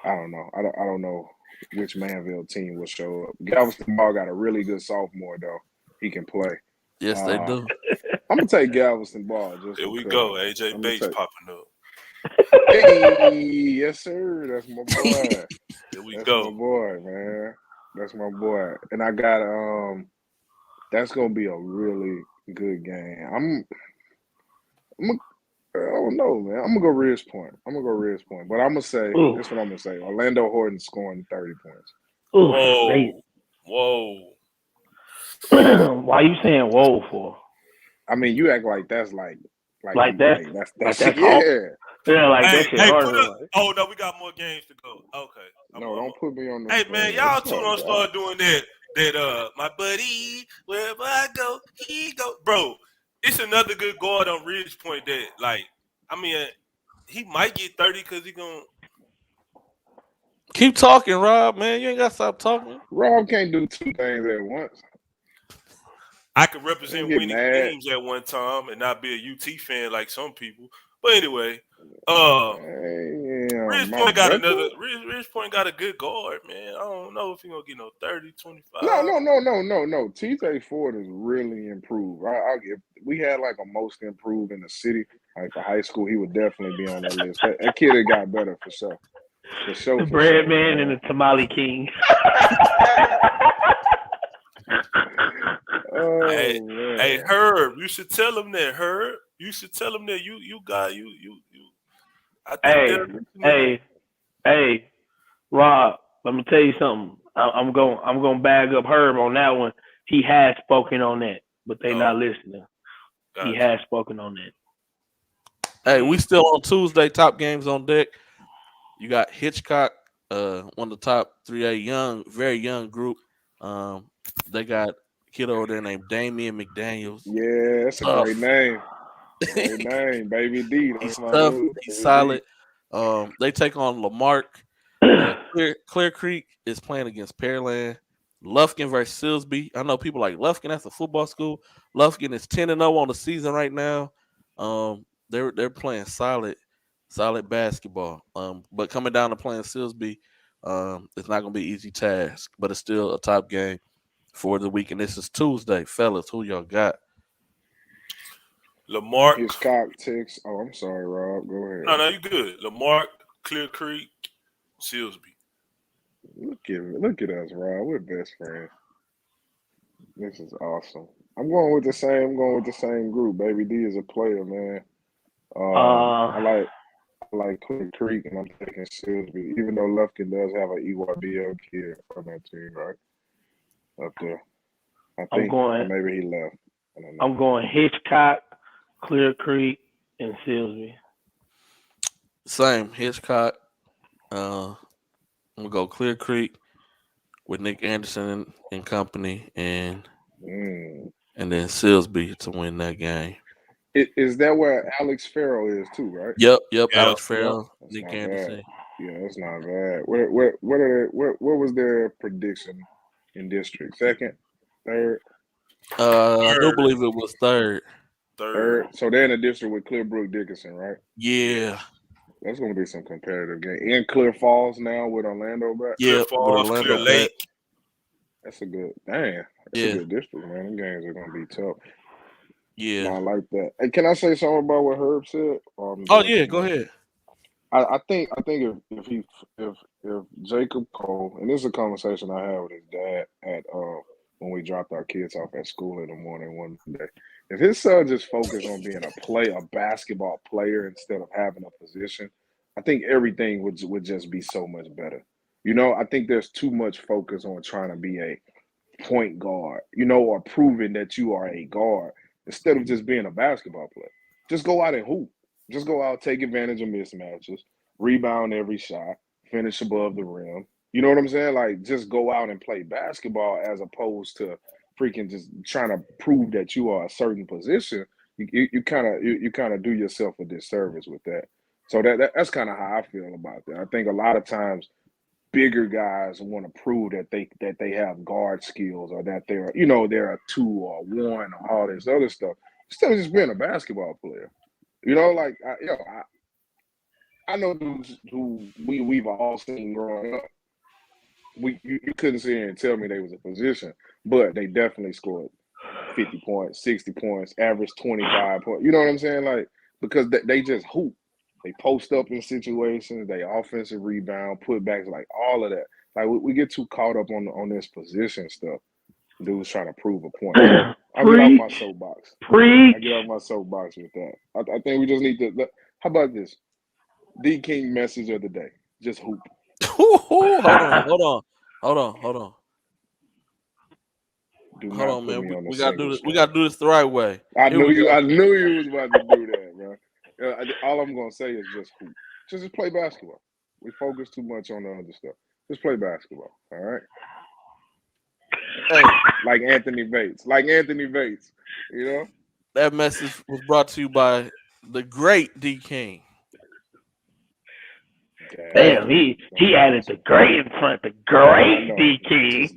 I don't know. I don't know which Manville team will show up. Galveston Ball got a really good sophomore though. He can play. Yes, they Uh, do. I'm gonna take Galveston Ball just There we because. go. AJ I'm gonna Bates take. popping up. Hey, yes sir. That's my boy. There we That's my go. boy, man. That's my boy. And I got that's gonna be a really good game. I'm I don't know, man. I'm gonna go Ridge Point. But I'm gonna say Ooh, this. Is what I'm gonna say. Orlando Horton scoring 30 points. ooh, they. Whoa. Whoa. Why you saying whoa for? I mean, you act like that's like Like you that's like that's like that's that's hard. yeah. Yeah, like that Hey, shit hey, hard. put up. Oh no, we got more games to go. Okay. No, don't put me on the Hey man, spot. y'all What's two up, don't bro? start doing that. My buddy, wherever I go, he go. Bro, it's another good guard on Ridge Point that like, I mean, he might get 30 because he gonna. Keep talking, Rob. Man, you ain't got to stop talking. Rob can't do two things at once. I could Don't represent get winning mad. teams at one time and not be a UT fan like some people. But anyway, uh, Damn, Ridge my Point got brother. another. Ridge Point got a good guard, man. I don't know if he gonna get no 30, No, 25. no, no, no, no, no. TJ Ford is really improved. I give. We had like a most improved in the city. Like for high school, he would definitely be on that list. That kid had got better for sure. The For bread sure, man and man. the tamale king. Hey, Oh hey, man. Herb, you should tell him that. Herb, you should tell him that you got you. I think hey, they'll let you know. hey, hey, Rob. Let me tell you something. I'm gonna bag up Herb on that one. He has spoken on that, but they Oh, not listening. He gotcha. has spoken on that. Hey, we Mm. still on Tuesday. Top games on deck. You got Hitchcock, one of the top 3A young, very young group. They got a kid over there named Damian McDaniels. Yeah, that's a great Tough. name. Great name, Baby D. He's That's my tough. dude, He's Baby D. solid. They take on Lamarck. Clear Creek is playing against Pearland. Lufkin versus Silsby. I know people like Lufkin. That's a football school. Lufkin is 10-0 on the season right now. They're playing solid basketball. But coming down to playing Silsby, it's not gonna be an easy task. But it's still a top game for the week. And this is Tuesday, fellas. Who y'all got? Lamarck. Hitchcock text. Oh, I'm sorry, Rob. Go No, ahead. no, you good. Lamarck, Clear Creek, Silsby. Look at us, Rob. We're best friends. This is awesome. I'm going with the same group. Baby D is a player, man. uh, I like Clear Creek, and I'm taking Silsby, even though Lufkin does have an EYBL kid on that team, right up there. I I'm think, or going. maybe he left. I don't know. I'm going Hitchcock, Clear Creek, in Silsby. Same Hitchcock. I'm gonna go Clear Creek with Nick Anderson and company, Mm. and then Silsby to win that game. Is that where Alex Farrell is too, right? Yep. Yeah. Alex Yep. Farrell, That's Nick not bad. Anderson. Yeah, that's not bad. What are they, what was their prediction in district? Second, third, I do Third. believe it was third. Third. third. So they're in the district with Clearbrook Dickinson, right? Yeah, Yeah. That's gonna be some competitive game. And Clear Falls now with Orlando back. Clear yep. With Falls, Clear Orlando back. Lake. That's a good dang. That's a Yeah, good district, man. Them games are gonna be tough. yeah. Not like that. Hey, can I say something about what Herb said? Or I'm Oh doing yeah, too go much. ahead. I think if Jacob Cole, and this is a conversation I had with his dad at when we dropped our kids off at school in the morning one day. If his son just focused on being a basketball player instead of having a position, I think everything would just be so much better. I think there's too much focus on trying to be a point guard, or proving that you are a guard instead of just being a basketball player. Just go out and hoop. Just go out, take advantage of mismatches, rebound every shot, finish above the rim. You know what I'm saying? Like, just go out and play basketball as opposed to freaking just trying to prove that you are a certain position. You kind of do yourself a disservice with that. So that's kind of how I feel about that. I think a lot of times bigger guys want to prove that they have guard skills or that they're a two or one or all this other stuff instead of just being a basketball player. Like I know dudes who we've all seen growing up. You couldn't sit here and tell me they was a position, but they definitely scored 50 points, 60 points, average 25 points. You know what I'm saying? Like, because they just hoop. They post up in situations, they offensive rebound, putbacks, like all of that. Like, we get too caught up on this position stuff. Dudes trying to prove a point. So I'll get off my Preach, soapbox. I preach. get off my soapbox with that. I think we just need to. How about this? D King message of the day. Just hoop. Hold on, hold on, hold on, hold on, Do hold not on, put man. me We, on the we gotta do single this. We screen. gotta do this the right way. I Here knew we you. go. I knew you was about to do that, bro. All I'm gonna say is just hoop. Just play basketball. We focus too much on the other stuff. Just play basketball. All right. Hey, Like Anthony Bates. Like Anthony Bates. You know. that message was brought to you by the great D King. Dad, Hey, Damn, he added the great in front. The I great know. D King. Just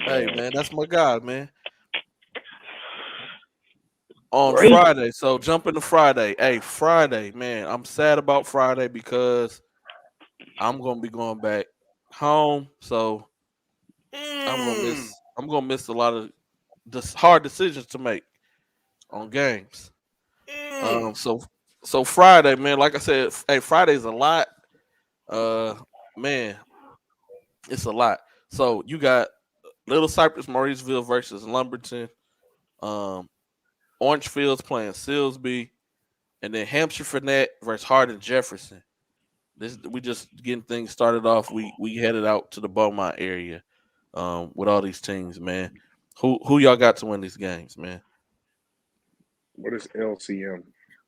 hey, dad. man, that's my guy, man. On Great. Friday, so jump into Friday. Hey, Friday, man, I'm sad about Friday because I'm gonna be going back home, so Mm. I'm gonna miss a lot of hard decisions to make on games. Mm. So Friday, man, like I said, hey, Friday's a lot. Uh, man, it's a lot. So you got Little Cypress, Mauriceville versus Lumberton. Um, Orange Fields playing Silsby, and then Hampshire Finette versus Hardin Jefferson. This we just getting things started off. We headed out to the Beaumont area, with all these teams, man. Who y'all got to win these games, man? What is LCM?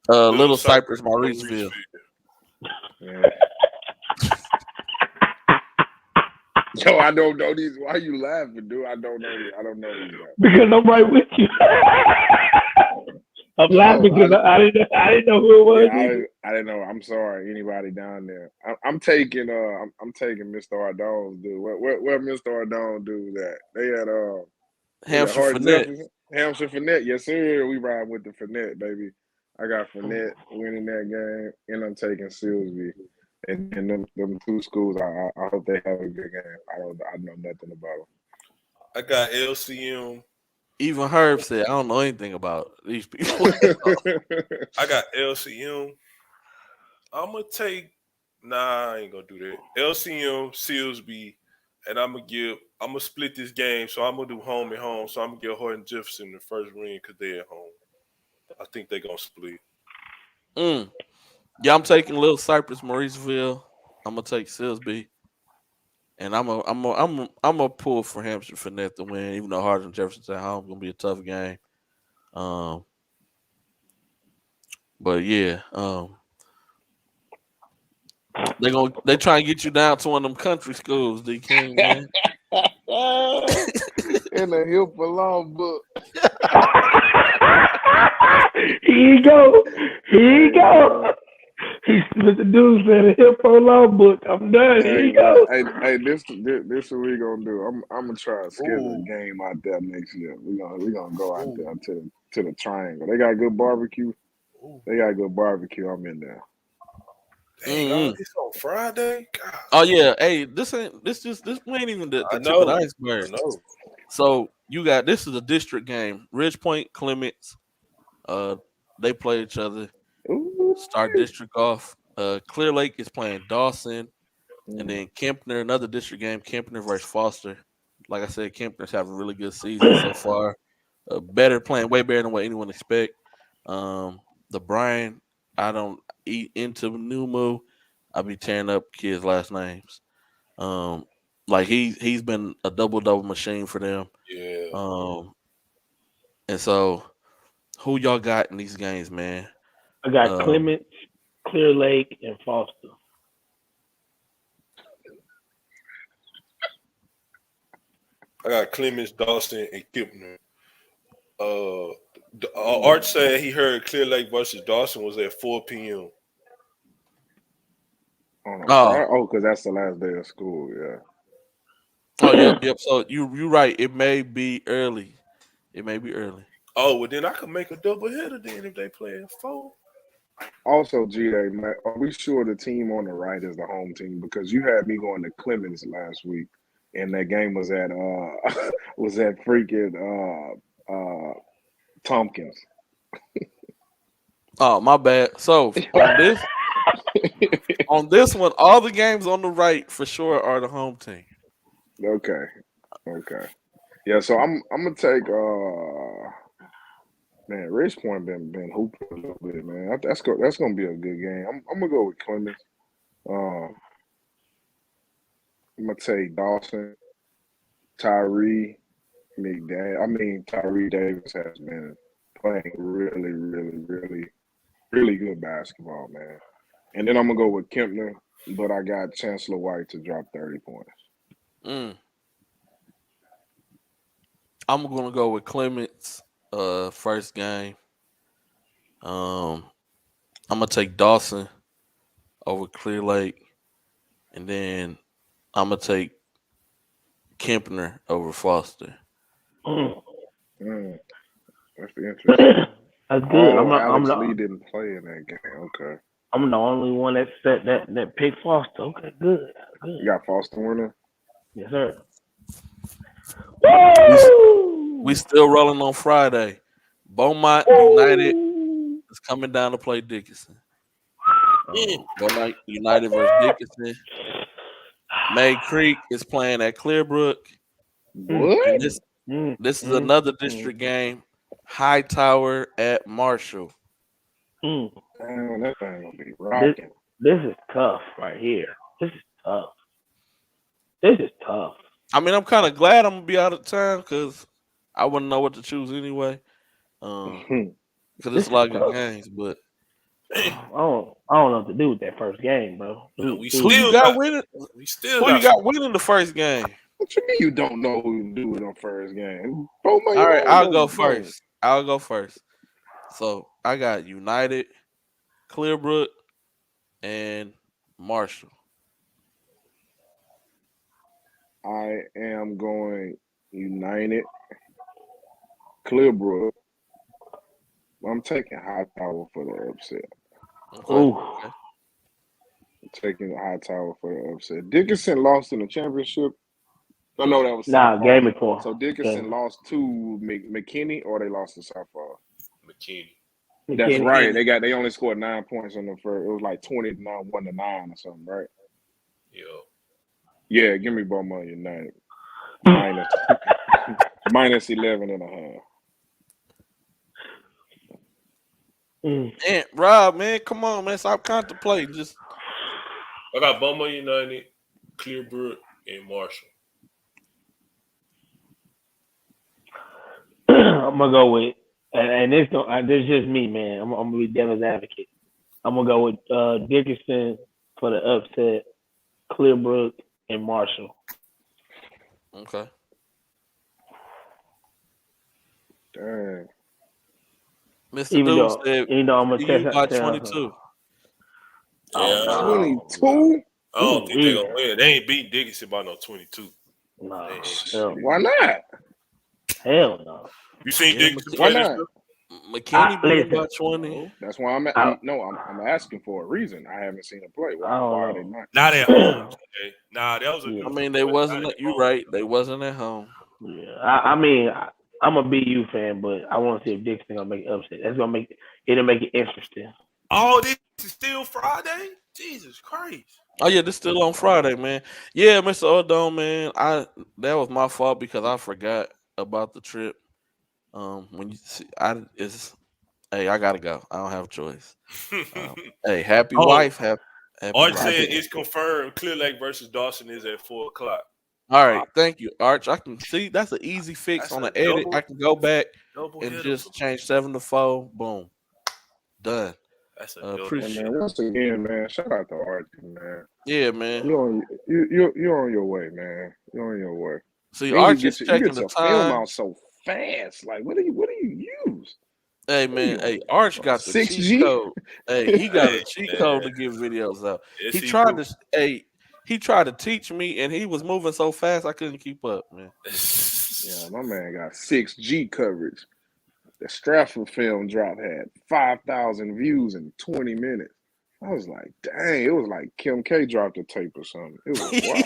Little Little Cypress, Cypress, Mauriceville. Mauriceville. Man. Yo, I don't know these. Why are you laughing, dude? I don't know these. I don't know these guys. Because I'm right with you. I'm No, laughing because I didn't know who it yeah, was either. I didn't know. I'm sorry, anybody down there. I'm taking I'm taking Mr. Ardone's dude. Where Mr. Ardone dude at? They at was it Hampshire Hart Finette. Jefferson? Hampshire Finette. Yes, sir. We ride with the Finette, baby. I got Finette winning that game, and I'm taking Silsby. And then them two schools, I hope they have a good game. I know nothing about them. I got LCM. Even Herb said, I don't know anything about these people. I got LCM. I'm gonna take. Nah, I ain't gonna do that. LCM, Silsby, and I'm gonna split this game. So I'm gonna do home and home. So I'm gonna give Horton Jefferson the first ring because they're at home. I think they're gonna split. Mm. Yeah, I'm taking Little Cypress, Mauriceville. I'm gonna take Silsby, and I'm a pull for Hampshire Finette to win, even though Hardin Jefferson's at home. Gonna be a tough game. Um, But yeah, they try and get you down to one of them country schools, D King, man. In a hip along book. Here you go. Here you go. He's Mr. Dude said a hippo law book. I'm done. Here Hey you man, go. hey, this what we gonna do. I'm gonna try to schedule a Ooh, game out there next year. We gonna go out ooh, there to the Triangle. They got good barbecue. ooh. They got good barbecue. I'm in there. Dang, all Mm-hmm. this on Friday? God, Oh yeah, hey, this ain't even the I tip of the know. iceberg. I know. So you got this is a district game. Ridge Point, Clements, uh, they play each other. Ooh. Start district off. Clear Lake is playing Dawson, and Mm. then Kempner, another district game. Kempner versus Foster. Like I said, Kempner's having a really good season so far. Better playing way better than what anyone expect. The Brian, I don't eat into Numu. I be tearing up kids' last names. Um, like he's been a double machine for them. Yeah. Um, and so who y'all got in these games, man? I got Um, Clements, Clear Lake, and Foster. I got Clemens, Dawson, and Kipner. Mm. Art said he heard Clear Lake versus Dawson was at 4 p.m. On a oh, Friday? Oh, because that's the last day of school. Yeah. yep. So you right. It may be early. It may be early. Oh, well, then I could make a double header then if they play at 4. Also, GA, man, are we sure the team on the right is the home team? Because you had me going to Clemens last week, and that game was at was at freaking Tompkins. Oh, my bad. So on this one, all the games on the right for sure are the home team. Okay, okay, yeah. So I'm gonna take man, Rich Point been hooping a little bit, man. That's gonna be a good game. I'm gonna go with Clemens. Um, I'm gonna take Dawson, Tyree, Tyree Davis has been playing really, really, really, really good basketball, man. And then I'm gonna go with Kempner, but I got Chancellor White to drop 30 points. Mm. I'm gonna go with Clements. First game. Um, I'm gonna take Dawson over Clear Lake, and then I'm gonna take Kempner over Foster. Mm. Mm, that's interesting. That's good. Oh, Alex Lee didn't play in that game. Okay, I'm the only one that said that picked Foster. Okay, good, good. you got Foster winning. Yes, sir. We we Woo! still rolling on Friday. Beaumont United Woo! is coming down to play Dickinson. Mm. Beaumont United versus Dickinson. May Creek is playing at Clearbrook, Mm, and What? mm, mm, this is mm, another mm, district game. Hightower at Marshall. mm. Damn, that thing gonna be This rocking. this is tough right here. This is tough. This is tough. I mean, I'm kind of glad I'm gonna be out of town because I wouldn't know what to choose anyway. Because This it's a is lot of good tough. games. But Damn. I don't know what to do with that first game, bro. Man, we who you still got got winning? we still Who you got some. got winning the first game? What you mean you don't know who to do with on first game? Beaumont All right, United I'll go versus Bowman. first. I'll go first. So I got United, Clearbrook, and Marshall. I am going United, Clearbrook. I'm taking Hightower for the upset. Okay. Ooh, Okay. I'm taking Hightower for the upset. Dickinson lost in the championship. I know No, that was South nah, Fall. game before. So Dickinson Game lost to McKinney, or they lost to South Fall. McKinney. That's McKinney. right. McKinney. They only scored 9 points in the first. It was like 20 to 9, 1 to 9 or something, right? Yo. Yeah, give me Beaumont United minus minus 11 and a half. Mm. And Rob, man, come on, man, stop contemplating. Just I got Beaumont United, Clearbrook, and Marshall. I'm gonna go with and this don't. This just me, man. I'm gonna be devil's advocate. I'm gonna go with Dickerson for the upset, Clearbrook, and Marshall. Okay. Dang. Mr. Even Dude though, said I'm gonna you by tell. 22. Oh Yeah, no, 22? I don't ooh think they're wee, gonna win. They ain't beating Dickinson by no 22. They no, ain't. Why not? hell no. You seen Yeah, Dickinson Why play this not? year? McKinney beat him by Listen, 20. No, that's why I'm at. I, No, I'm asking for a reason. I haven't seen him play. I don't Why are they know. not? Not at home. Okay? Nah, that was a Yeah, I neutral. mean, they But wasn't. not at You home. right. They wasn't at home. yeah. I mean, I'm a BU fan, but I want to see if Dixon gonna make it upset. That's gonna it'll make it interesting. Oh, this is still Friday. Jesus Christ. Oh yeah, this still on Friday, man. Yeah, Mr. Odom, man. That was my fault because I forgot about the trip. When you see, hey, I gotta go. I don't have a choice. Hey, happy Oh, wife, happy Arch life. said it's confirmed. Clear Lake versus Dawson is at 4 o'clock. All right, thank you, Arch. I can see that's an easy fix That's on a the edit. I can go back double and hitter for just me. change 7 to 4. Boom, done. That's a double Hey Appreciate. man, once again, man, shout out to Archie, man. Yeah, man. You're on your way, man. You're on your way. See, And Arch is you checking get the your film time. out so fast. Like what do you use? Hey What are man, you hey, Arch on? got the cheat 6G? code. Hey, he got a Hey, cheat code man. to get videos out. Yes, He he tried do. to hey, he tried to teach me and he was moving so fast I couldn't keep up, man. Yeah, my man got 6G coverage. The Stratford film drop had 5,000 views in 20 minutes. I was like, dang, it was like Kim K dropped a tape or something. It was wild.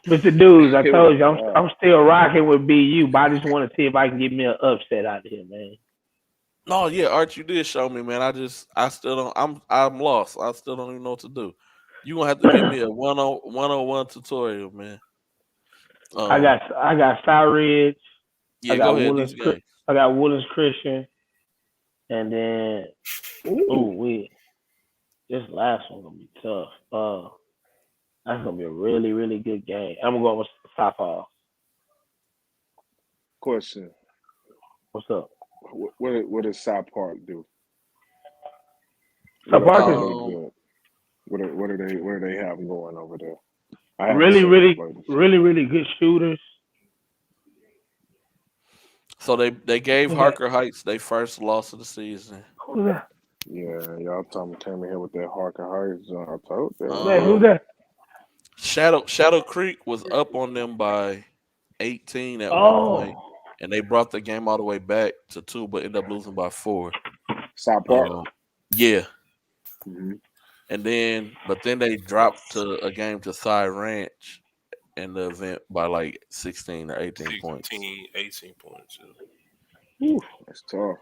Mr. Dudes, I It told was you wild. I'm still rocking with BU, but I just want to see if I can get me an upset out of here, man. No, yeah, Arch, you did show me, man. I still don't. I'm lost. I still don't even know what to do. You gonna have to give me a 101 tutorial, man. Um, I got Sky Ridge, I yeah, go got ahead. These games. I got Woodlands Christian, and then Ooh, this last one gonna be tough. That's gonna be a really really good game. I'm gonna go with Southall. question. What's up? What does South Park do? South Park What is are they Um, good? What do they have going over there? I haven't really seen them really play this year. really really good shooters. so they gave Who's that? Harker Heights their first loss of the season. Who's that? Yeah, y'all told me came in here with that Harker Heights. I told Who's them, that? Who's Um, that? Shadow Creek was up on them by 18 at one point, Oh, and they brought the game all the way back to 2, but ended up losing by 4. South Park. Um, yeah, Mm-hmm. but then they dropped to a game to Cy Ranch in the event by like 16 or 18 points. 16, 18 points. That's tough.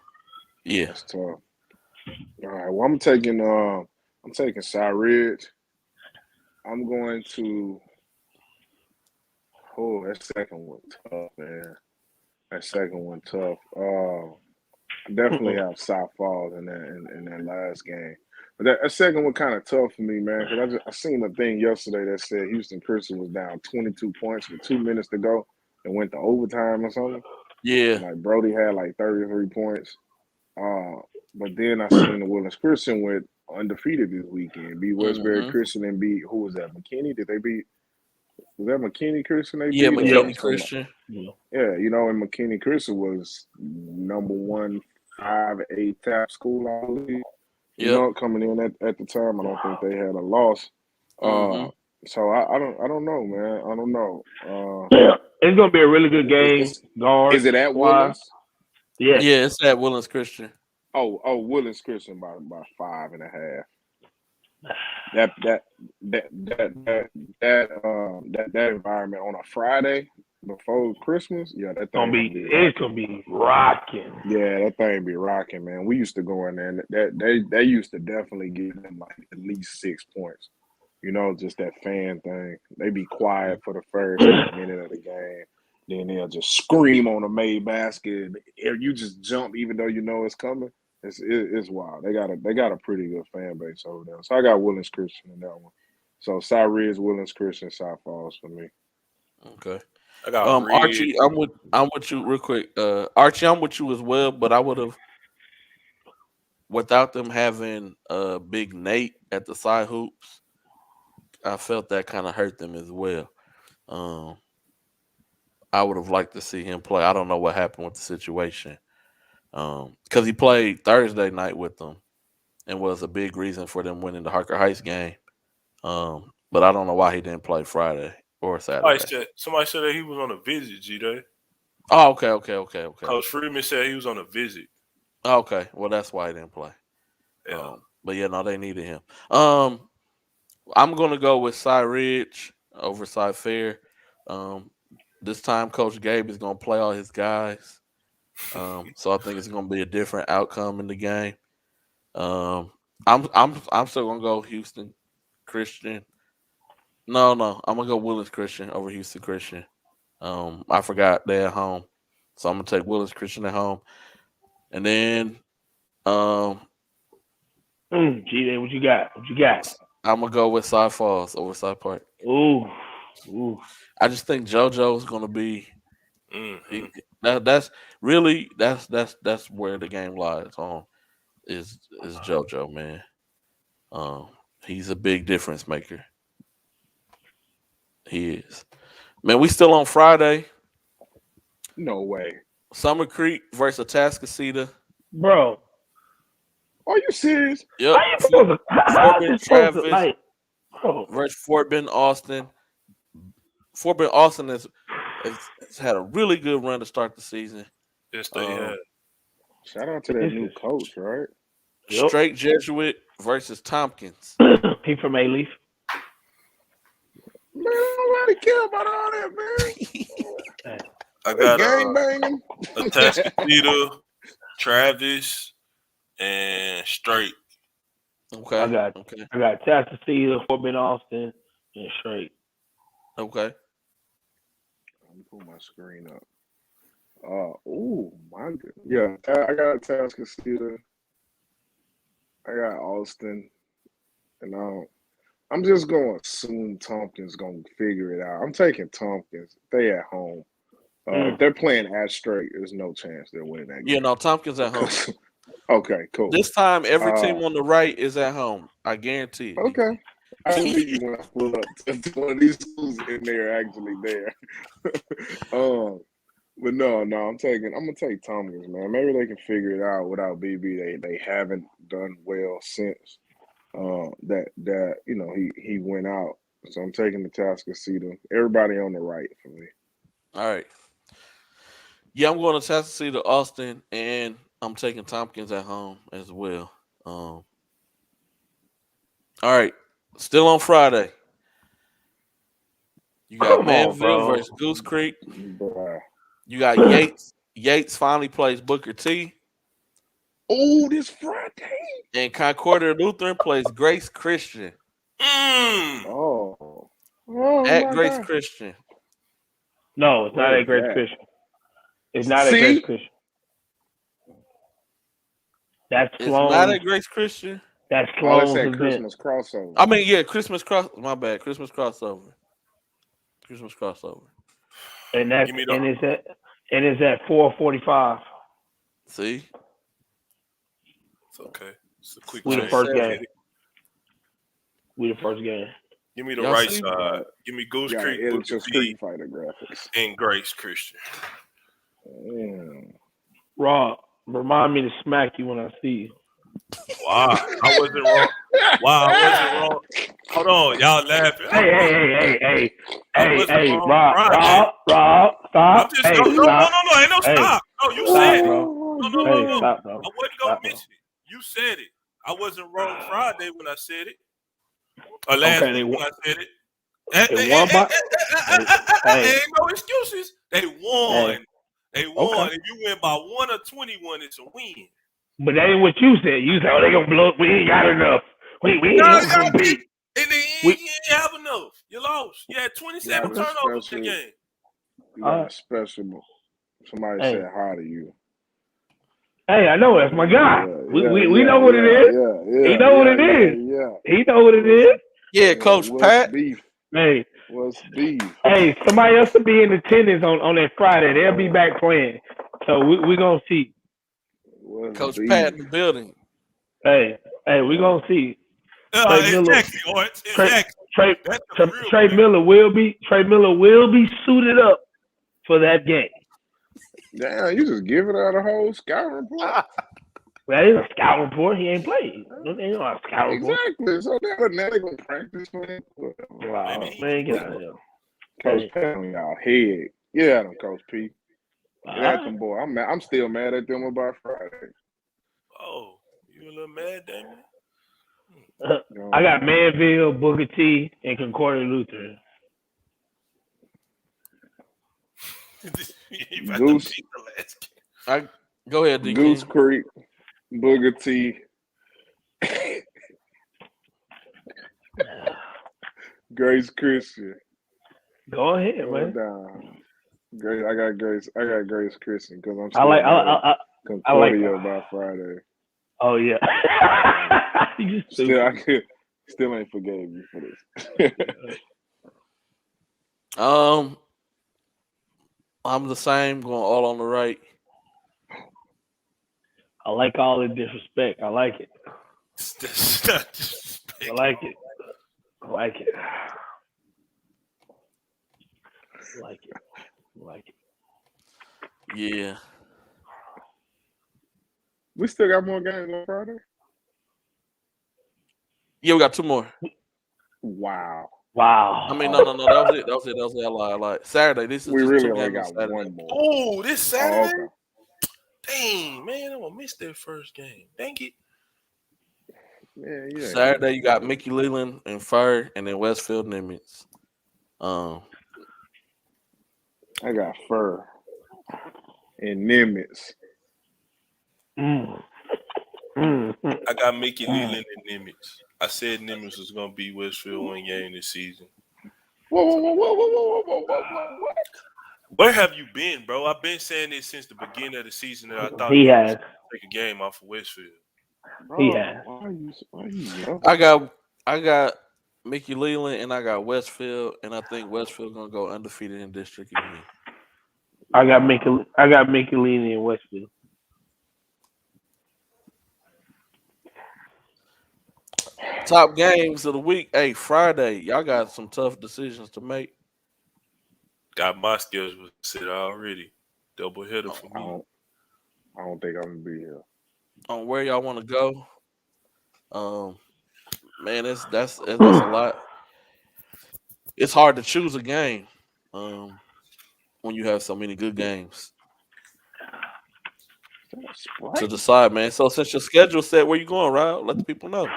Yeah. That's tough. All right. Well, I'm taking Cy Ridge. I'm going to. Oh, that second one tough, man. That second one tough. I definitely have South Falls in that last game, but that second one kind of tough for me, man. Because I seen a thing yesterday that said Houston Christian was down 22 points with 2 minutes to go and went to overtime or something. Yeah. And like Brody had like 33 points. Uh, but then I seen the Willis Christian went undefeated this weekend. Beat Westbury Hmm. Christian and beat who was that? McKinney? Did they beat? Was that McKinney Christian they Yeah, beat yeah, or McKinney something? Christian. yeah. Yeah, and McKinney Christian was number one 5A tap school, I believe. Yep. Coming in at the time, I don't think they had a loss. Uh, Hmm. so I don't know, man. I don't know. It's gonna be a really good game, Is guards is it at wise. Woodlands? Yes. Yeah, it's at Willis Christian. Oh, Woodlands Christian by 5.5. That environment on a Friday before Christmas, yeah, that thing gonna be It's rocking. gonna be rocking. Yeah, that thing be rocking, man. We used to go in there, and they used to definitely give them like at least 6 points. Just that fan thing. They be quiet for the first like minute of the game, then they'll just scream on a made basket. If you just jump, even though you know it's coming, it's wild. They got a pretty good fan base over there. So I got Woodlands Christian in that one. So Cy Ridge, Woodlands Christian, South Falls for me. Okay. I got red. Archie, I'm with you real quick. Archie, I'm with you as well, but I would have without them having Big Nate at the side hoops. I felt that kind of hurt them as well. Um, I would have liked to see him play. I don't know what happened with the situation. Because he played Thursday night with them and was a big reason for them winning the Harker Heights game. But I don't know why he didn't play Friday or Saturday. Somebody said that he was on a visit, G-Day. Oh, okay. Coach Freeman said he was on a visit. Okay, well that's why he didn't play. Yeah. But yeah, no, they needed him. I'm gonna go with Cy Ridge over Cy Fair. This time, Coach Gabe is gonna play all his guys. So I think it's gonna be a different outcome in the game. I'm still gonna go Houston Christian. No, I'm gonna go Willis Christian over Houston Christian. I forgot they're at home, so I'm gonna take Willis Christian at home, and then G-Day, what you got? I'm gonna go with Cy Falls over Cy Park. Ooh. I just think JoJo's gonna be. Mm-hmm. That's really that's where the game lies on is JoJo, man. He's a big difference maker. He is. Man, we still on Friday. No way. Summer Creek versus Atascocita. Bro. Are you serious? Yep. How you supposed to like, bro? Versus Fort Bend Austin. Fort Bend Austin has had a really good run to start the season. Yes, they had. Shout out to that new coach, right? Yep. Straight Jesuit versus Tompkins. He from A-Leaf. Man, I don't really care about all that, man. I got gang banging. Atascocita, Travis, and Straight. Okay. I got Atascocita, Fort Bend Austin, and Straight. Okay. Let me pull my screen up. Oh my god. Yeah, I got Atascocita. I got Austin, and I'm just going to assume Tompkins going to figure it out. I'm taking Tompkins. They at home. If they're playing at Straight, there's no chance they're winning that game. Yeah, no, Tompkins at home. Okay, cool. This time, every team on the right is at home. I guarantee it. Okay. I believe you when I pull up to one of these schools and they're actually there. But no, I'm gonna take Tompkins, man. Maybe they can figure it out without BB. They haven't done well since that he went out. So I'm taking the Atascocita. Everybody on the right for me. All right. Yeah, I'm going to Atascocita, Austin, and I'm taking Tompkins at home as well. All right. Still on Friday. You got Manville versus Goose Creek. Bruh. You got Yates. Yates finally plays Booker T. Oh, this Friday. And Concordia Lutheran plays Grace Christian. Oh At Grace God. Christian. No, it's not at Grace Christian. It's not at Grace Christian. It's not at Grace Christian. That's Sloan's event. Christmas crossover. I mean, yeah, Christmas crossover. My bad. Christmas crossover. And that's it's at 4:45. See? It's okay. It's a quick We the first game. Give me the right side. Give me Goose Creek, Booker T, Fighter graphics, and Grace Christian. Rob, remind me to smack you when I see you. Wow, I wasn't wrong. Hold on, y'all laughing. Hey, Rob, stop. I'm just, no, ain't no stop. No, you said it. No. Stop, bro. I wasn't going to mention it. You said it. I wasn't wrong Friday when I said it. Or last week when I said it. Ain't no excuses. They won. They won. Okay. If you win by 1 or 21, it's a win. But that ain't what you said. You said, they gonna blow up. We ain't got enough. We ain't gonna beat. And then you didn't have enough. You lost. You had 27 turnovers in the game. You got a special. Somebody said hi to you. Hey, I know that's my guy. We know what it is. He know what it is. Yeah. He know what it is. Yeah, Coach Pat. Hey, What's beef? Hey, somebody else will be in attendance on that Friday. They'll be back playing. So we gonna see. What's Coach Pat beef? in the building. Hey, we gonna see. Trey Miller, Exactly, Orange. Trey, Exactly. Trey, That's the real Trey thing. Miller will be suited up for that game. Damn, you just giving out a whole scout report? Well, it's a scout report. He ain't played. Ain't no scout report. Exactly. So now they gonna practice for him. Wow, Maybe he man, can get play. out of here. Coach Hey. Pat on y'all head. Get at him, Coach P. Get at Alright. them boy. I'm still mad at them about Friday. Oh, you a little mad, Damon? I got Manville, Booker T, and Concordia Lutheran. You about to Goose. beat the last game. Go ahead, D. Goose King. Creek, Booger T, Grace Christian. Go ahead, Going man. down. Grace, I got Grace Christian because I'm I still like. mad at I like. Concordia by Friday. Oh yeah. You stupid. Still ain't forgave you for this. I'm the same, going all on the right. I like all the disrespect. I like it. That's not disrespect. I like it. I like it. I like it. I like it. Yeah. We still got more games on Friday. Yeah, we got two more. Wow. Wow. I mean, no. That was it. That was it. I lied. Saturday. This is We just really two only games got Saturday. one more. Oh, this Saturday? Oh, okay. Dang, man, I'm gonna miss that first game. Dang it. Yeah. Saturday, you got Mickey Leland and Fire, and then Westfield Nimitz. I got Fur and Nimitz. I got Mickey Leland and Nimitz. I said Nimitz was gonna be Westfield one game this season. Whoa. Where have you been, bro? I've been saying this since the beginning of the season that I thought He you has. was take a game off of Westfield. He has. Why you I got Mickey Leland and I got Westfield, and I think Westfield gonna go undefeated in district again. I got Mickey Leland in Westfield. Top games of the week. Hey, Friday, y'all got some tough decisions to make. Got my schedule set already. Double header for me. I don't think I'm gonna be here. On where y'all want to go. Man, that's a lot. It's hard to choose a game when you have so many good games to decide, man. So since your schedule set, where you going, Ryan? Let the people know.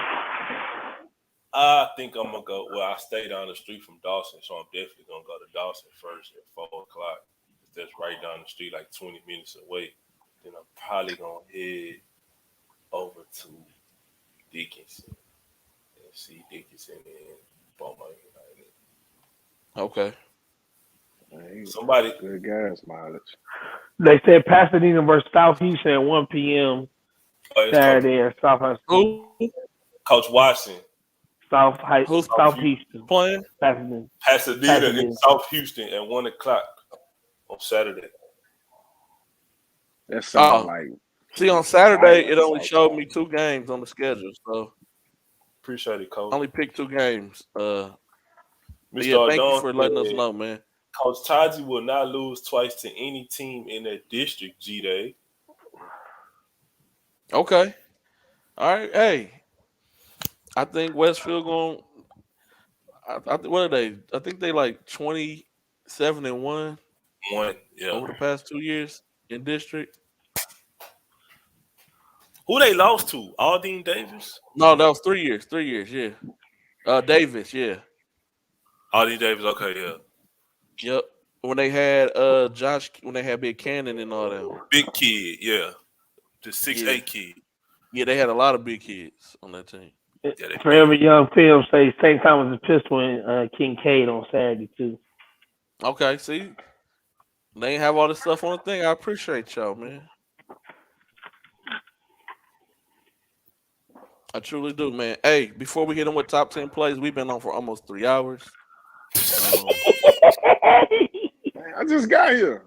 I think I'm gonna go. Well, I stay down the street from Dawson, so I'm definitely gonna go to Dawson first at 4:00. That's right down the street, like 20 minutes away. Then I'm probably gonna head over to Dickinson and see Dickinson and Beaumont United. Okay. Somebody Good gas mileage. They said Pasadena versus Southeastern at 1 p.m. Saturday at South High School. Who? Coach Watson. Who's Southeastern playing? Pasadena and South Houston at 1:00 on Saturday. That sounds like. See, on Saturday, it only showed me two games on the schedule, so appreciate it, Coach. I only picked two games. Mr. Yeah, thank you for letting us know, man. Coach Taji will not lose twice to any team in that district, G-Day. Okay. All right. Hey, I think Westfield going. What are they? I think they like 27-1. Over the past 2 years in district. Who they lost to? Aldine Davis? No, that was 3 years. 3 years, yeah. Davis, yeah. Aldine Davis, okay, yeah. Yep. When they had Josh, when they had Big Cannon and all that. Big kid, yeah. The 6'8" kid. Yeah, they had a lot of big kids on that team. Forever Young Film say same time as the Pistol and Kincaid on Saturday too. Okay, see, they ain't have all this stuff on the thing. I appreciate y'all, man. I truly do, man. Hey, before we hit them with top 10 plays, we've been on for almost 3 hours. Man, I just got here.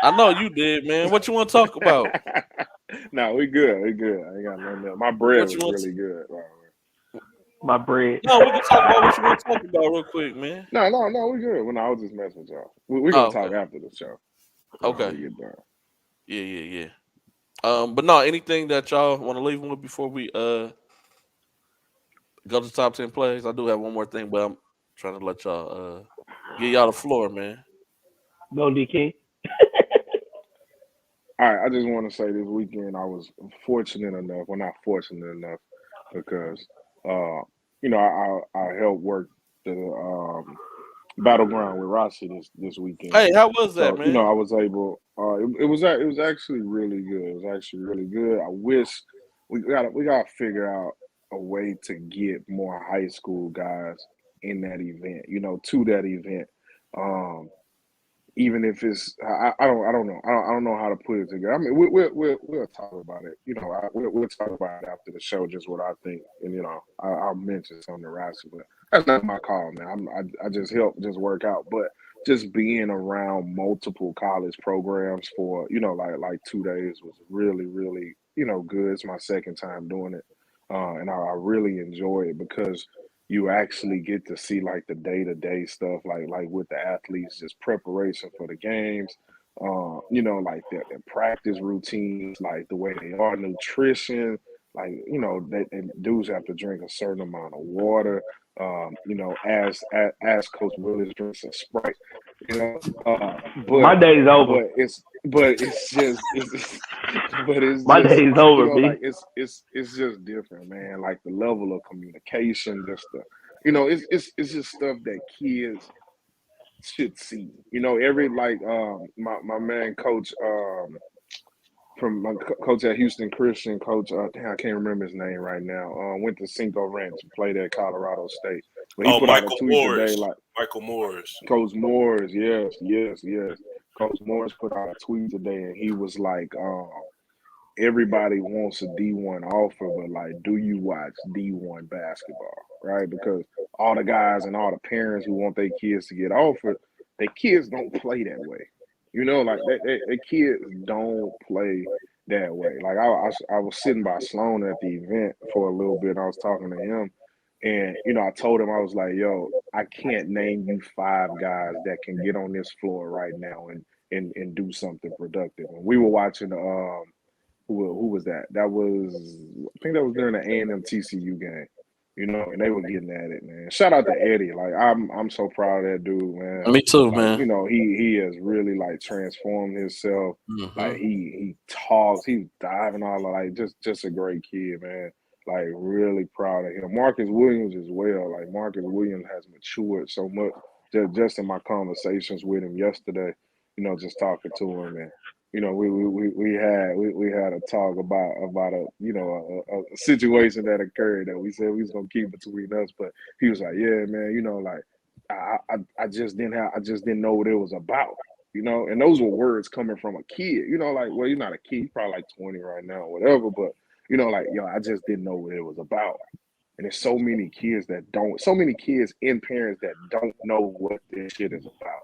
I know you did, man. What you want to talk about? No, we good. We good. I ain't got nothing else. My bread What was you want? really good. My bread. No, we can talk about what you want to talk about real quick, man. No, we good. Well, no, I was just messing with y'all. We're Oh, gonna talk okay. after the show. Okay. We get done. Yeah. But no, anything that y'all want to leave with before we go to top 10 plays? I do have one more thing, but I'm trying to let y'all get y'all the floor, man. Go DK. All right, I just want to say this weekend I was fortunate enough. Well, not fortunate enough because I helped work the battleground with Rossi this weekend. Hey, how was that, So man? I was able. It was actually really good. It was actually really good. I wish we gotta figure out a way to get more high school guys in that event. To that event. Um, Even if it's I don't know how to put it together. I mean we'll talk about it. We'll talk about it after the show, just what I think, and I'll mention something to Rossi, but that's not my call, man. I just help just work out, but just being around multiple college programs for like 2 days was really really good. It's my second time doing it, and I really enjoy it because you actually get to see like the day to day stuff, like with the athletes, just preparation for the games. Like their practice routines, like the way they are, nutrition. Like they dudes have to drink a certain amount of water. As Coach Willis drinks a Sprite. You know, uh, My but day's over. it's just it's but it's My just day's over, like B. it's just different, man. Like the level of communication, just the it's just stuff that kids should see. Every like my man coach from my coach at Houston Christian, coach damn, I can't remember his name right now. Went to Cinco Ranch and played at Colorado State. But he Oh, put out a Michael tweet today Morris. like Michael Morris. Coach Morris, yes. Coach Morris put out a tweet today and he was like, everybody wants a D1 offer, but like, do you watch D1 basketball? Right? Because all the guys and all the parents who want their kids to get offered, their kids don't play that way. Like they kids don't play that way. Like I was sitting by Sloan at the event for a little bit. And I was talking to him, and I told him I was like, "Yo, I can't name you 5 guys that can get on this floor right now and do something productive." And we were watching who was that? That was I think that was during the A&M TCU game. And they were getting at it, man. Shout out to Eddie. Like I'm so proud of that dude, man. Me too, Like, man. he has really like transformed himself. Like Hmm. he talks, he's diving all like just a great kid, man. Like really proud of him. Marcus Williams as well. Like Marcus Williams has matured so much just in my conversations with him yesterday, just talking to him, and we had a talk about a situation that occurred that we said we was gonna keep between us, but he was like, yeah, man, like I just didn't know what it was about, and those were words coming from a kid, like, well, you're not a kid, you're probably like 20 right now or whatever, but like, yo, I just didn't know what it was about. And there's so many kids and parents that don't know what this shit is about.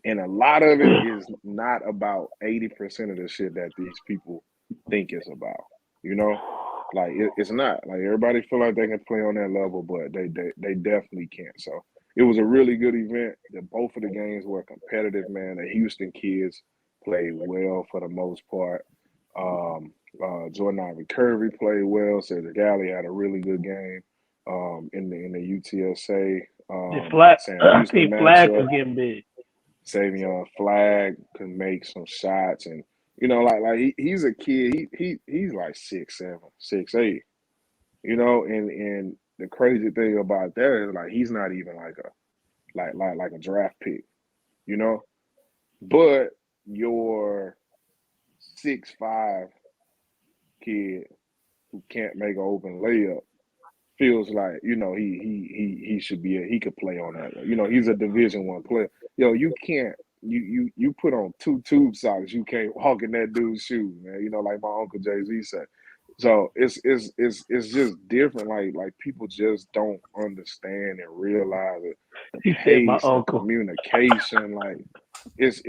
And a lot of it is not about 80% of the shit that these people think it's about. You know, like it's not. Like everybody feel like they can play on that level, but they definitely can't. So it was a really good event. Both of the games were competitive, man. The Houston kids played well for the most part. Jordan Ivy Curry played well. Cedric Galley had a really good game in the UTSA Sam I Houston think Flag matchup. was getting big. Savion Flag can make some shots, and he's a kid. He's like 6'7", 6'8". And the crazy thing about that is like he's not even like a draft pick. You know, but your 6'5" kid who can't make an open layup feels like he should he could play on that. He's a Division 1 player. You can't you put on 2 tube socks, you can't walk in that dude's shoes, man. Like my uncle Jay-Z said, So it's just different. Like people just don't understand and realize it. The He said my pace, the uncle. communication, like it's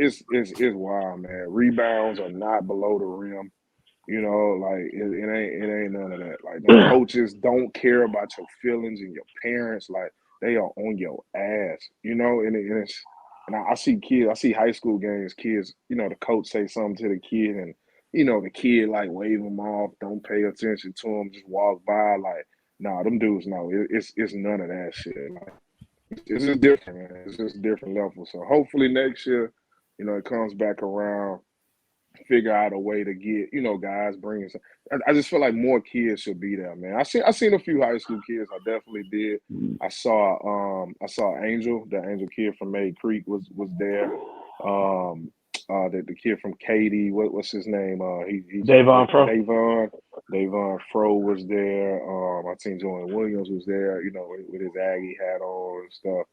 wild, man. Rebounds are not below the rim. You know, like it ain't none of that. Like them coaches don't care about your feelings and your parents. Like they are on your ass. You know, and it's and I see kids. I see high school games. Kids, you know, the coach say something to the kid, and you know the kid like wave them off, don't pay attention to them, just walk by. Like, nah, them dudes know it's none of that shit. Like, it's just different, man. It's just a different level. So hopefully next year, you know, it comes back around, figure out a way to get, you know, guys bringing some. I just feel like more kids should be there, man. I seen a few high school kids. I definitely did. I saw Angel, the Angel kid from May Creek was there. The kid from Katy, what's his name? He's Davon Fro. Davon Fro was there. I seen Jordan Williams was there, you know, with his Aggie hat on and stuff.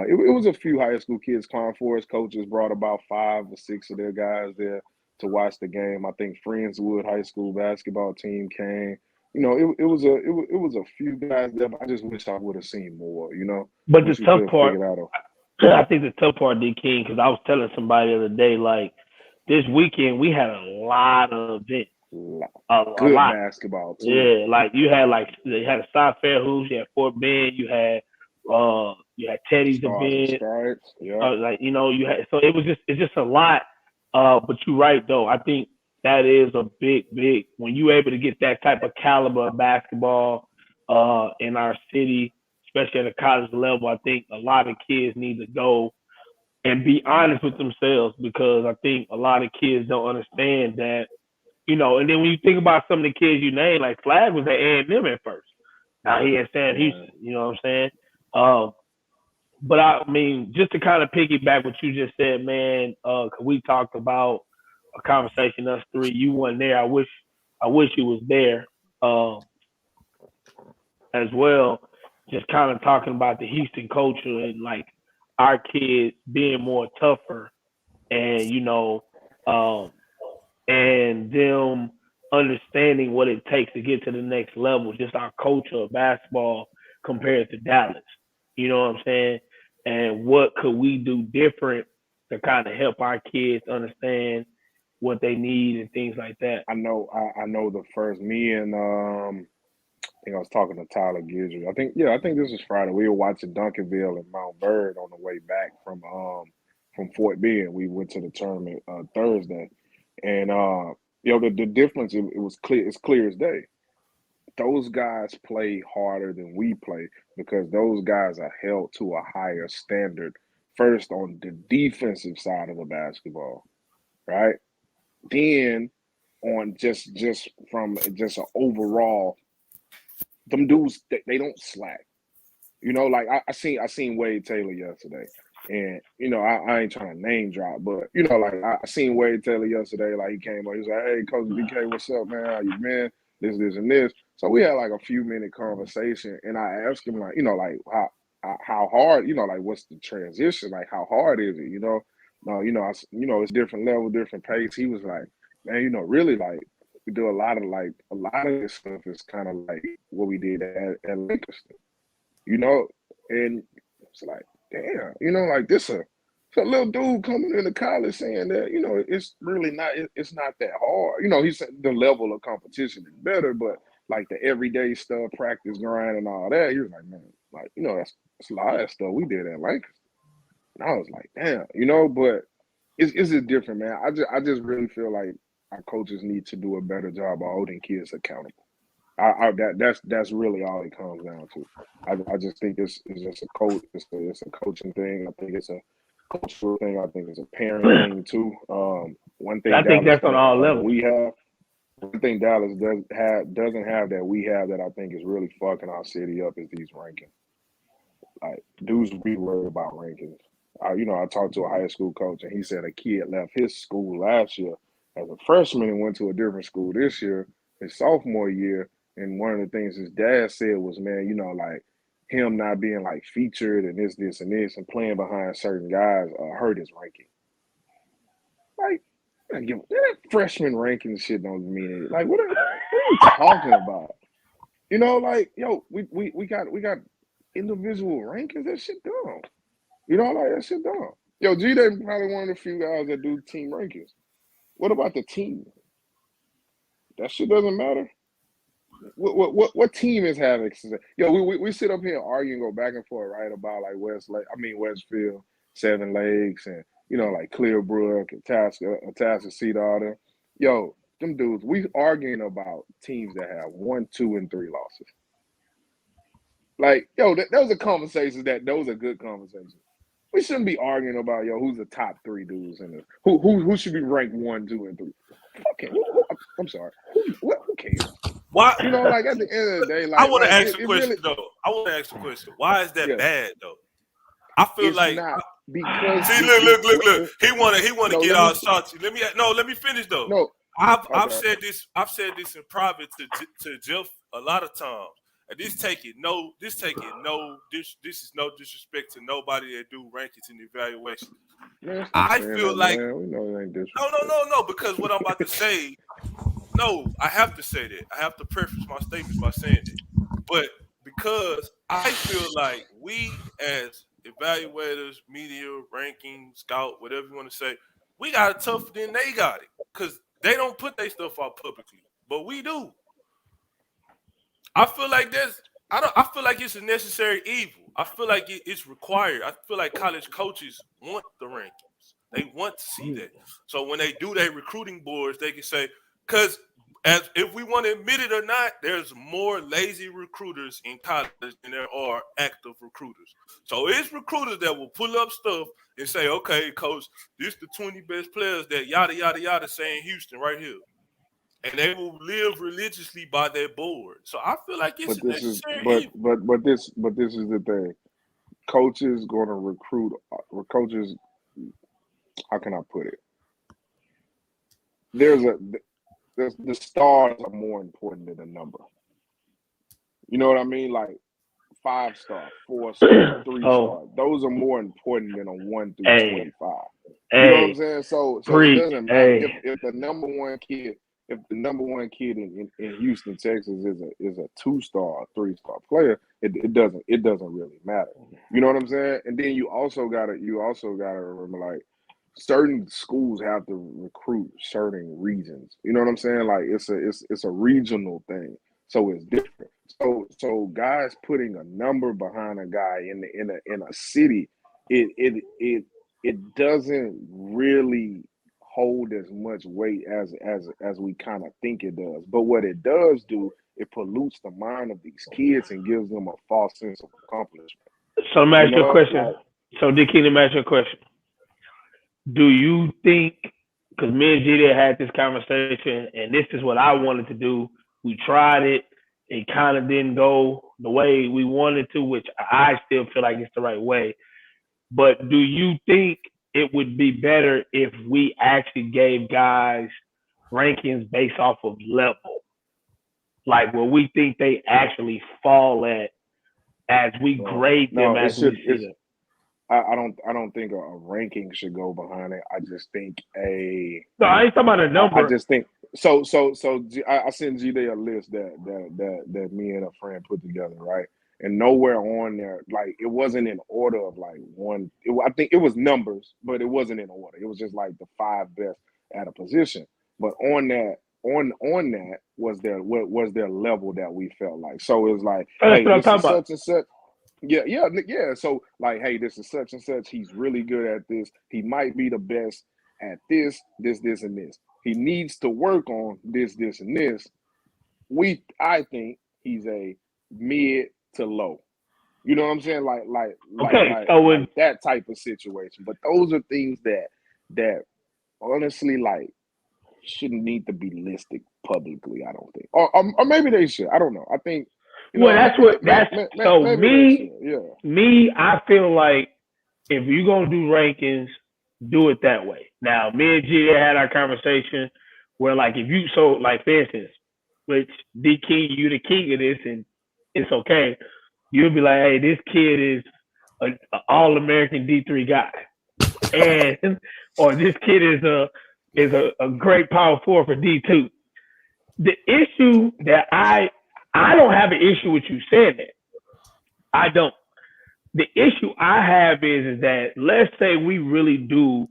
It was a few high school kids. Klein Forest coaches brought about 5 or 6 of their guys there to watch the game. I think Friendswood High School basketball team came. You know, it was a few guys there, but I just wish I would have seen more. You know, But the wish we tough could have part, figured out a I think the tough part, D King, because I was telling somebody the other day, like this weekend we had a lot of events, lot, a good lot. basketball too. Yeah, like you had like they had a South Fair hoops, you had Fort Bend, you had Teddy's Stars and event, stripes. Yeah, like you had so it's just a lot. But you're right though. I think that is a big when you able to get that type of caliber of basketball in our city, especially at a college level. I think a lot of kids need to go and be honest with themselves because I think a lot of kids don't understand that, you know. And then when you think about some of the kids you name, like Flag was at A&M at first. Now he at Sam right. Houston. You know what I'm saying? Um, but I mean, just to kind of piggyback what you just said, man. 'Cause we talked about a conversation us three. You weren't there. I wish you was there as well. Just kind of talking about the Houston culture and like our kids being more tougher and um, and them understanding what it takes to get to the next level, just our culture of basketball compared to Dallas. You know what I'm saying? And what could we do different to kind of help our kids understand what they need and things like that. I know the first me and I think I was talking to Tyler Gidry. I think this was Friday. We were watching Duncanville and Mount Bird on the way back from Fort Bend. We went to the tournament Thursday, and the difference it was clear. It's clear as day. Those guys play harder than we play because those guys are held to a higher standard. First on the defensive side of the basketball, right? Then on just from just an overall, them dudes they don't slack. You know, like I seen Wade Taylor yesterday, and you know I ain't trying to name drop, but you know like I seen Wade Taylor yesterday. Like he came up, he was like, "Hey, Coach BK, what's up, man? How you been? This, and this." So we had like a few minute conversation, and I asked him like, you know, like how hard, you know, like what's the transition? Like how hard is it? You know, no, you know, it's different level, different pace. He was like, man, you know, really like we do a lot of this stuff is kind of like what we did at Lancaster, you know, and it's like, damn, you know, like it's a little dude coming into college saying that, you know, it's really not, it's not that hard. You know, he said the level of competition is better, but like the everyday stuff, practice grind and all that, he was like, man, like, you know, that's a lot of that stuff we did at Lakers. And I was like, damn, you know, but it's just different, man. I just really feel like our coaches need to do a better job of holding kids accountable. That's really all it comes down to. I just think it's just a coach. It's a coaching thing. I think it's a cultural thing. I think it's a parent thing too. One thing I think Dallas that's on don't all have that levels. we have. One thing Dallas doesn't have that we have that I think is really fucking our city up is these rankings. Like dudes be worried about rankings. I talked to a high school coach and he said a kid left his school last year as a freshman and went to a different school this year, his sophomore year. And one of the things his dad said was, man, you know, like him not being like featured and this and playing behind certain guys hurt his ranking. Like, that freshman ranking shit don't mean anything. Like, what are you talking about? You know, like, yo, we got individual rankings. That shit dumb. You know, like that shit dumb. Yo, G Day probably one of the few guys that do team rankings. What about the team? That shit doesn't matter. What team is having success? Yo, we sit up here and argue and go back and forth, right, about like Westfield, Seven Lakes, and like Clearbrook and Tasca Cedar. Yo, them dudes, we arguing about teams that have 1, 2, and 3 losses. Like, yo, those are conversations those are good conversations. We shouldn't be arguing about who's the top 3 dudes in this. Who should be ranked 1, 2, and 3. Okay, I'm sorry. Who cares? Why? Like at the end of the day, like I want to ask a question really, though. I want to ask a question. Why is that yeah, bad though? I feel it's like not because see, look. He wanna get all salty. Let me finish though. No, I've said this in private to Jeff a lot of times. And this is no disrespect to nobody that do rankings and evaluation. Man, I feel like we know it ain't disrespect. No, because what I'm about to say, no, I have to say that. I have to preface my statements by saying that. But because I feel like we as evaluators, media, ranking, scout, whatever you want to say, we got it tougher than they got it. Because they don't put their stuff out publicly. But we do. I feel like I feel like it's a necessary evil. I feel like it's required. I feel like college coaches want the rankings. They want to see that. So when they do their recruiting boards, they can say, because if we want to admit it or not, there's more lazy recruiters in college than there are active recruiters. So it's recruiters that will pull up stuff and say, okay, coach, this the 20 best players that yada, yada, yada say in Houston right here. And they will live religiously by their board. So I feel like it's But this necessary. this is the thing. Coaches going to recruit. Coaches, how can I put it? The stars are more important than the number. You know what I mean? Like 5-star, 4-star, 3-star. Those are more important than a 1 through 25. You know what I'm saying? So it doesn't matter if the number one kid. If the number one kid in Houston, Texas is a 2-star or 3-star player, it doesn't really matter. You know what I'm saying? And then you also gotta remember, like, certain schools have to recruit certain regions. You know what I'm saying? Like it's a regional thing, so it's different. So guys putting a number behind a guy in a city, it doesn't really hold as much weight as we kind of think it does. But what it does do, it pollutes the mind of these kids and gives them a false sense of accomplishment. So let me ask you a question. So Dick, let me ask you a question. Do you think, because me and G had this conversation, and this is what I wanted to do, we tried it, it kind of didn't go the way we wanted to, which I still feel like it's the right way. But do you think it would be better if we actually gave guys rankings based off of level? Like where we think they actually fall at as we grade them as we see them. I don't think a ranking should go behind it. I just think No, I ain't talking about a number. I just think so. I sent G Day a list that me and a friend put together, right? And nowhere on there, like, it wasn't in order of like one. I think it was numbers, but it wasn't in order. It was just like the 5 best at a position. But on that was their level that we felt like. So it was like, hey, this is such and such. Yeah. So like, hey, this is such and such. He's really good at this. He might be the best at this, and this. He needs to work on this, and this. I think he's a mid to low. You know what I'm saying? Like that type of situation. But those are things that honestly, like, shouldn't need to be listed publicly. I don't think, or maybe they should. I don't know. I think. Me, I feel like if you're gonna do rankings, do it that way. Now, me and G had our conversation where, like, for instance, which D King, you the king of this, and it's okay. You'll be like, hey, this kid is an All-American D3 guy, or this kid is a is a great power forward for D2. The issue that I don't have an issue with you saying that. I don't. The issue I have is that let's say we really do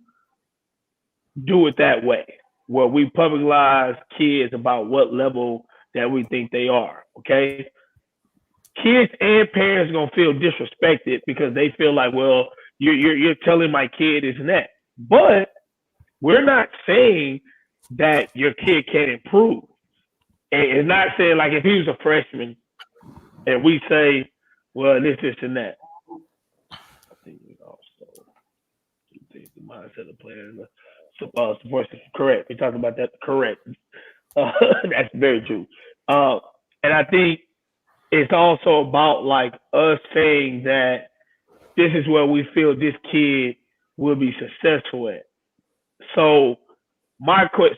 it that way, where we publicize kids about what level that we think they are. Okay, kids and parents are gonna feel disrespected because they feel like, well, you're telling my kid this and that. But we're not saying that your kid can't improve. And it's not saying like if he was a freshman and we say, well, this and that. I think we also think the mindset of players support is correct. We talked about that. Correct. That's very true. And I think it's also about like us saying that this is where we feel this kid will be successful at. So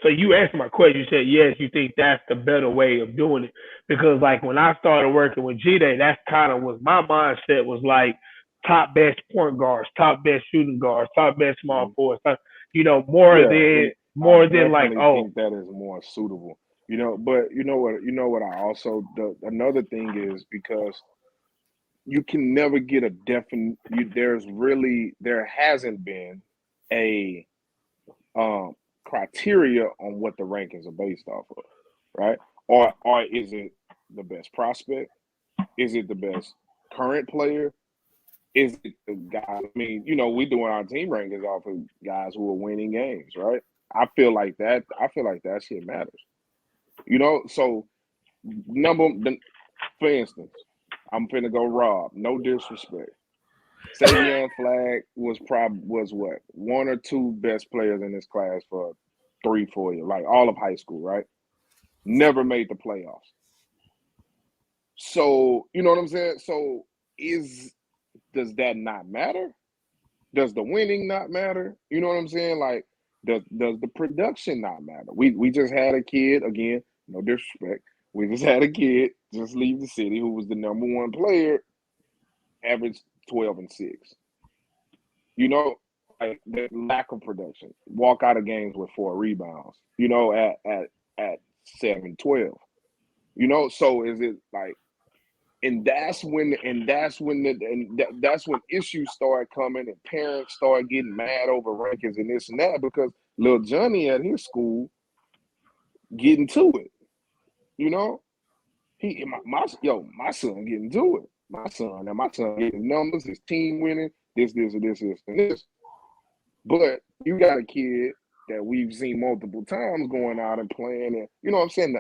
so you asked my question. You said yes, you think that's the better way of doing it because like when I started working with G Day, that's kind of what my mindset was like. Top best point guards, top best shooting guards, top best small forwards. More than like think that is more suitable. But what I also another thing is because you can never get a definite. There hasn't been a criteria on what the rankings are based off of, right? Or is it the best prospect? Is it the best current player? Is it the guy? I mean, we doing our team rankings off of guys who are winning games, right? I feel like that shit matters. So for instance, I'm finna go Rob. No disrespect. Savion Flag was what, one or two best players in this class for 3-4 years, like all of high school, right? Never made the playoffs. So you know what I'm saying? So does that not matter? Does the winning not matter? You know what I'm saying? Like, does the production not matter? We just had a kid, again, no disrespect. We just had a kid just leave the city who was the number one player, average 12-6. Like the lack of production. Walk out of games with 4 rebounds, at 7-12. So is it like, that's when issues start coming and parents start getting mad over rankings and this and that because little Johnny at his school getting to it. My son getting to it. My son getting numbers, his team winning, this, and this. But you got a kid that we've seen multiple times going out and playing and,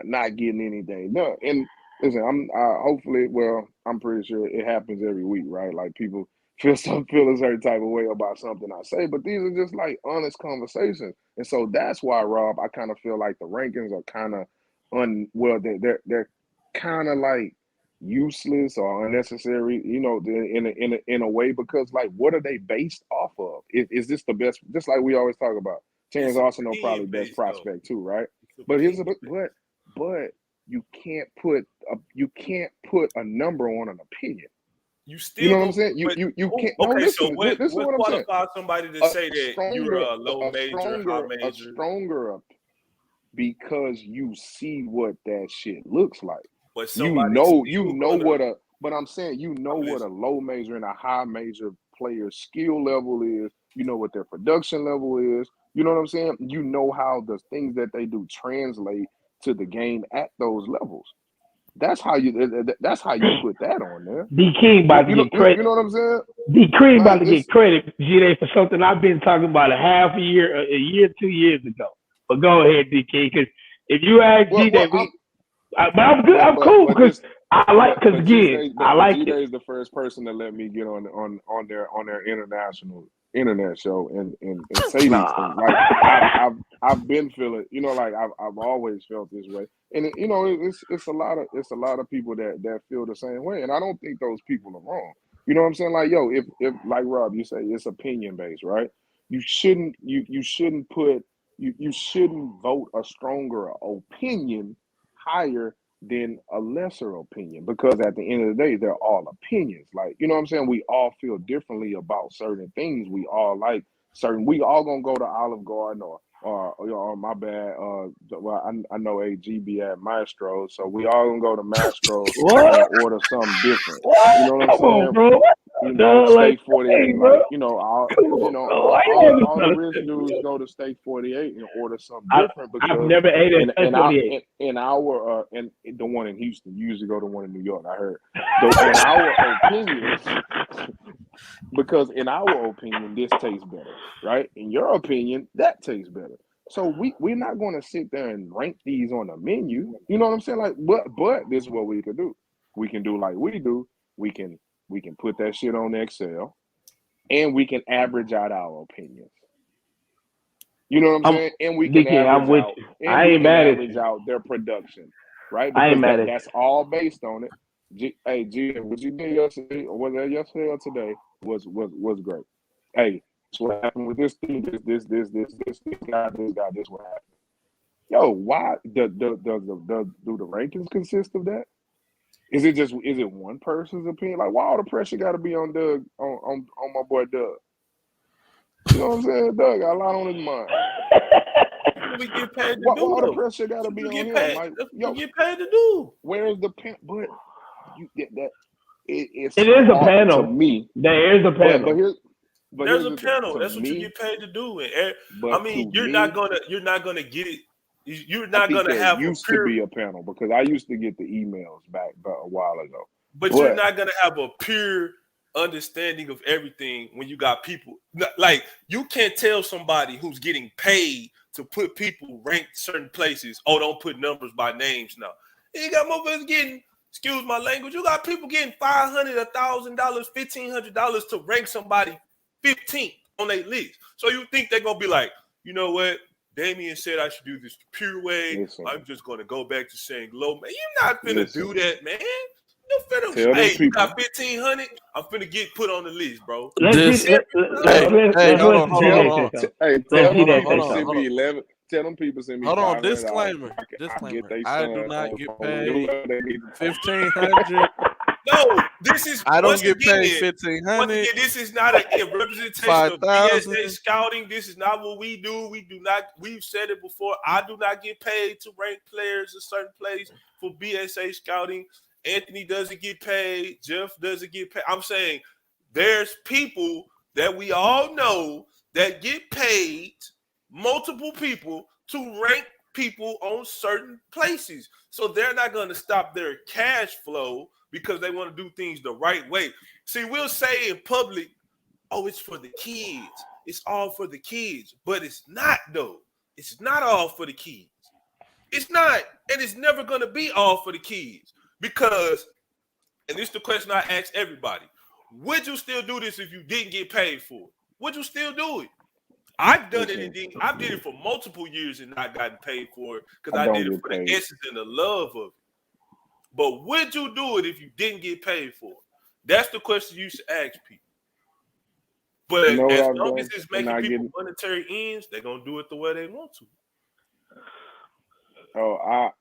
not getting anything done. And listen, I'm pretty sure it happens every week, right? Like people feel a certain type of way about something I say, but these are just like honest conversations. And so that's why, Rob, I kind of feel like the rankings are kind of they're kind of like useless or unnecessary, in a way, because like, what are they based off of? Is this the best? Just like we always talk about, Terrence Arsenal probably best prospect too, right? But you can't put a number on an opinion. You still, what I'm saying? You can't. Okay, listen, so what listen what I'm saying. qualifies somebody to say that you're a low major, high major? A stronger, because you see what that shit looks like. But but I'm saying what a low major and a high major player's skill level is. You know what their production level is. You know what I'm saying? You know how the things that they do translate to the game at those levels. That's how you put that on there. D King about to get credit. You know what I'm saying? D King about to get credit, G-Day, for something I've been talking about a year, 2 years ago. But go ahead, D King, because if you ask G-Day, but I'm good. I'm cool because I like G-Day is the first person to let me get on their international internet show and say these things. Like I've been feeling, like I've always felt this way, and it's a lot of people that feel the same way, and I don't think those people are wrong. You know what I'm saying? Like, yo, if like Rob, you say it's opinion based, right? You shouldn't vote a stronger opinion higher than a lesser opinion, because at the end of the day, they're all opinions. Like, you know what I'm saying? We all feel differently about certain things. We all like we all gonna go to Olive Garden or or my bad. Well, I know AG be at Maestro, so we all gonna go to Maestro What? and order something different. What? You know what I'm Come on, saying? bro. You know, Dog, like, Steak 48. hey, bro. Like, you know, Come on, bro. Why you always all the trying to rich say dudes that? go to Steak 48 and order something I, different I've because never ate at Steak 48. in our and the one in Houston, you usually go to one in New York. I heard. Though in our opinions, because in our opinion, this tastes better, right? In your opinion, that tastes better. So we're not going to sit there and rank these on the menu. You know what I'm saying? Like, but this is what we could do. We can do like we do. We can put that shit on Excel, and we can average out our opinions. You know what I'm saying? And we can DK, I'm average with out, you. and I we ain't can mad at average you. out their production, right? I ain't Because mad at that's all based on it. Hey, G, what you did yesterday, or was that yesterday or today, was great. Hey, that's what happened with this team. This guy, this what happened. Yo, why do the rankings consist of that? Is it one person's opinion? Like, why all the pressure got to be on Doug on my boy Doug? You know what I'm saying? Doug got a lot on his mind. We get paid to Why do all the though. pressure got to be on him? Paid. Like, That's yo, what we get paid to do. where's the pen? But you get that. It's It is a hard to panel. me. There is a panel. There's Here's a the thing. panel. To That's what you me, get paid to do. And I but mean, to you're me, not gonna get it. You're I not think gonna there have a used to pure, be a panel because I used to get the emails back a while ago. but you're not gonna have a pure understanding of everything when you got people like you can't tell somebody who's getting paid to put people ranked certain places. Oh, don't put numbers by names now. You got motherfuckers getting, excuse my language, you got people getting $500, $1,000, $1,500 to rank somebody 15th on their list. So you think they're gonna be like, you know what? Damien said I should do this the pure way. Listen, I'm just gonna go back to saying low. Man, you're not finna do that, man. You finna, tell them hey, you people. got 1,500. I'm finna get put on the list, bro. This, Let's hey, hold let on, hold on, hold on. Tell them GD people say send something. me 11. Tell them people send me Hold on, $500. disclaimer. I get they I son do not on get the phone. Do paid whatever they need to do. 1,500. No, this is I don't once get paid again, 1,500. this is not a representation of 5,000. BSA scouting. This is not what we do. We do not. We've said it before. I do not get paid to rank players a certain place for BSA scouting. Anthony doesn't get paid. Jeff doesn't get paid. I'm saying there's people that we all know that get paid, multiple people, to rank people on certain places. So they're not going to stop their cash flow because they want to do things the right way. See, we'll say in public, oh, it's for the kids. It's all for the kids. But it's not, though. It's not all for the kids. It's not. And it's never going to be all for the kids. Because, and this is the question I ask everybody, would you still do this if you didn't get paid for it? Would you still do it? I've done it and I did it for multiple years and not gotten paid for it because I did it for the essence and the love of it. But would you do it if you didn't get paid for it? That's the question you should ask people. But as long as it's making people monetary ends, they're gonna do it the way they want to. Oh,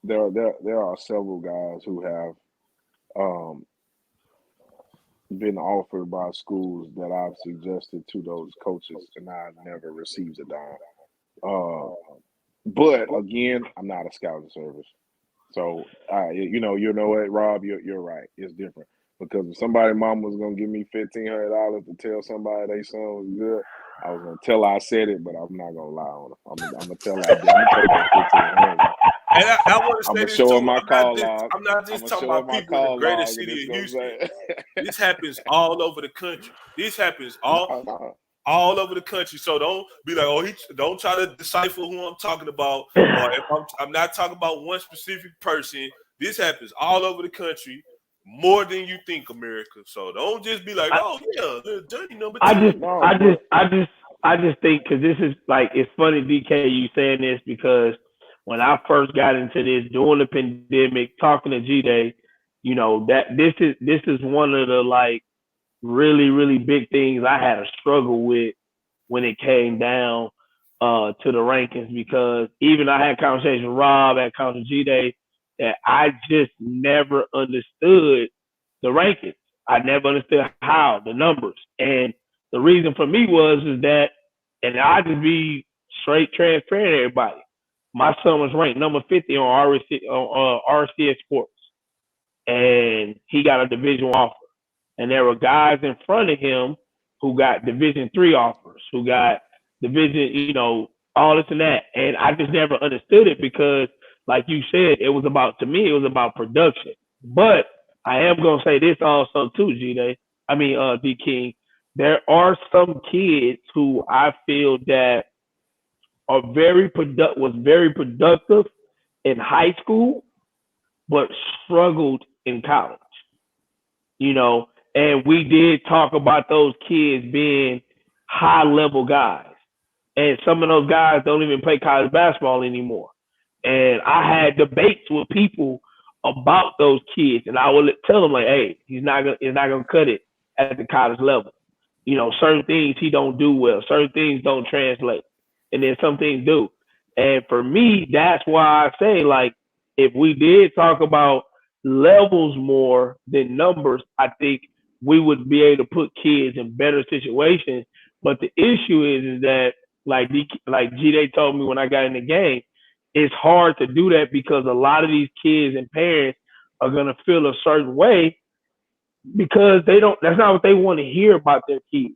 there are several guys who have been offered by schools that I've suggested to those coaches, and I've never received a dime. But again, I'm not a scouting service, so you know what, Rob, you're right. It's different because if somebody's mom was gonna give me $1,500 to tell somebody they son was good, I was gonna tell her I said it, but I'm not gonna lie on her. I'm gonna tell her I'm gonna take that $1,500. And I want to say this too. I'm not just talking about people in the greater city of Houston. This happens all over the country. This happens all over the country. So don't be like, oh, don't try to decipher who I'm talking about. Or if I'm not talking about one specific person. This happens all over the country, more than you think, America. So don't just be like, oh yeah, the dirty number 2. I just think because this is like, it's funny, DK, you saying this because when I first got into this during the pandemic, talking to G-Day, you know, that this is one of the like really, really big things I had a struggle with when it came down to the rankings, because even I had conversations with Rob, had conversations with G-Day, that I just never understood the rankings. I never understood how, the numbers. And the reason for me is that And I just be straight transparent to everybody. My son was ranked number 50 on RCS Sports, and he got a Division offer. And there were guys in front of him who got Division 3 offers, who got division, all this and that. And I just never understood it because, like you said, to me, it was about production. But I am gonna say this also too, D King. There are some kids who I feel that was very productive in high school, but struggled in college. And we did talk about those kids being high level guys. And some of those guys don't even play college basketball anymore. And I had debates with people about those kids, and I would tell them like, "Hey, he's not gonna cut it at the college level. Certain things he don't do well, certain things don't translate, and then some things do." And for me, that's why I say like, if we did talk about levels more than numbers, I think we would be able to put kids in better situations. But the issue is that like G-Day told me when I got in the game, it's hard to do that because a lot of these kids and parents are gonna feel a certain way because that's not what they want to hear about their kids.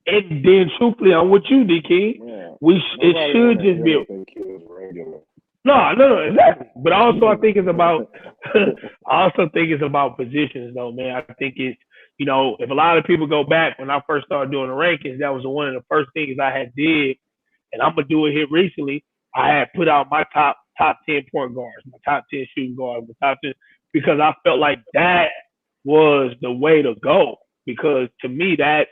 And then truthfully, I'm with you, D King. Yeah. It should just be their kids regular. No, exactly. But also, I think it's about. I also think it's about positions, though, man. I think it's if a lot of people go back when I first started doing the rankings, that was one of the first things I had did, and I'm gonna do it here recently. I had put out my top 10 point guards, my top 10 shooting guards, my top 10 because I felt like that was the way to go because to me that's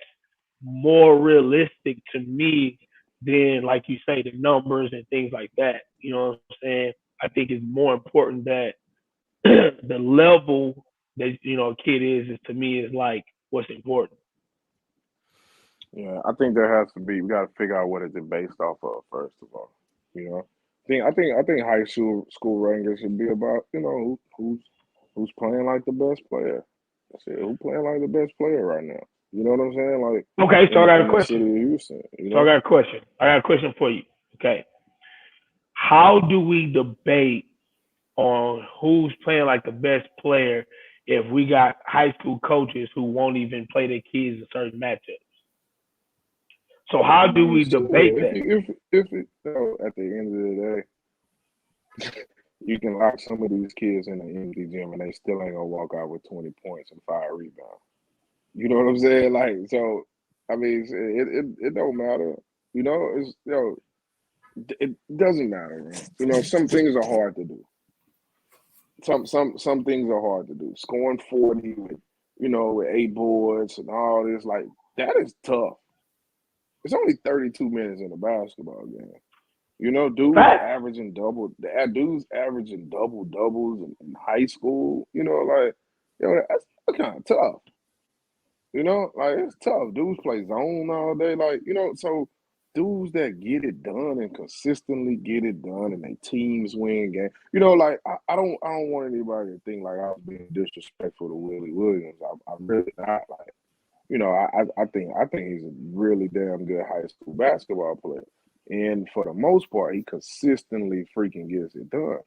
more realistic to me than like you say the numbers and things like that. You know what I'm saying? I think it's more important that the level that a kid is to me is like what's important. Yeah, I think there has to be. We got to figure out what is it based off of first of all. I think high school rankings should be about who's playing like the best player. That's it. Who playing like the best player right now? You know what I'm saying? Like Okay, so I got a in the city question. of Houston. So I got a question. I got a question for you. Okay, how do we debate on who's playing like the best player if we got high school coaches who won't even play their kids in certain matchups? So how do we Shit, debate that? at the end of the day, you can lock some of these kids in an empty gym and they still ain't gonna walk out with 20 points and 5 rebounds. You know what I'm saying? Like, so, I mean, it don't matter. It doesn't matter, man. Some things are hard to do. Some things are hard to do. Scoring 40 with 8 boards and all this, like, that is tough. It's only 32 minutes in a basketball game. Dudes averaging double doubles in high school. That's kind of tough. Like it's tough. Dudes play zone all day. So dudes that get it done and consistently get it done and they teams win game. I don't want anybody to think like I was being disrespectful to Willie Williams. I'm really not. Like, I think he's a really damn good high school basketball player. And for the most part, he consistently freaking gets it done.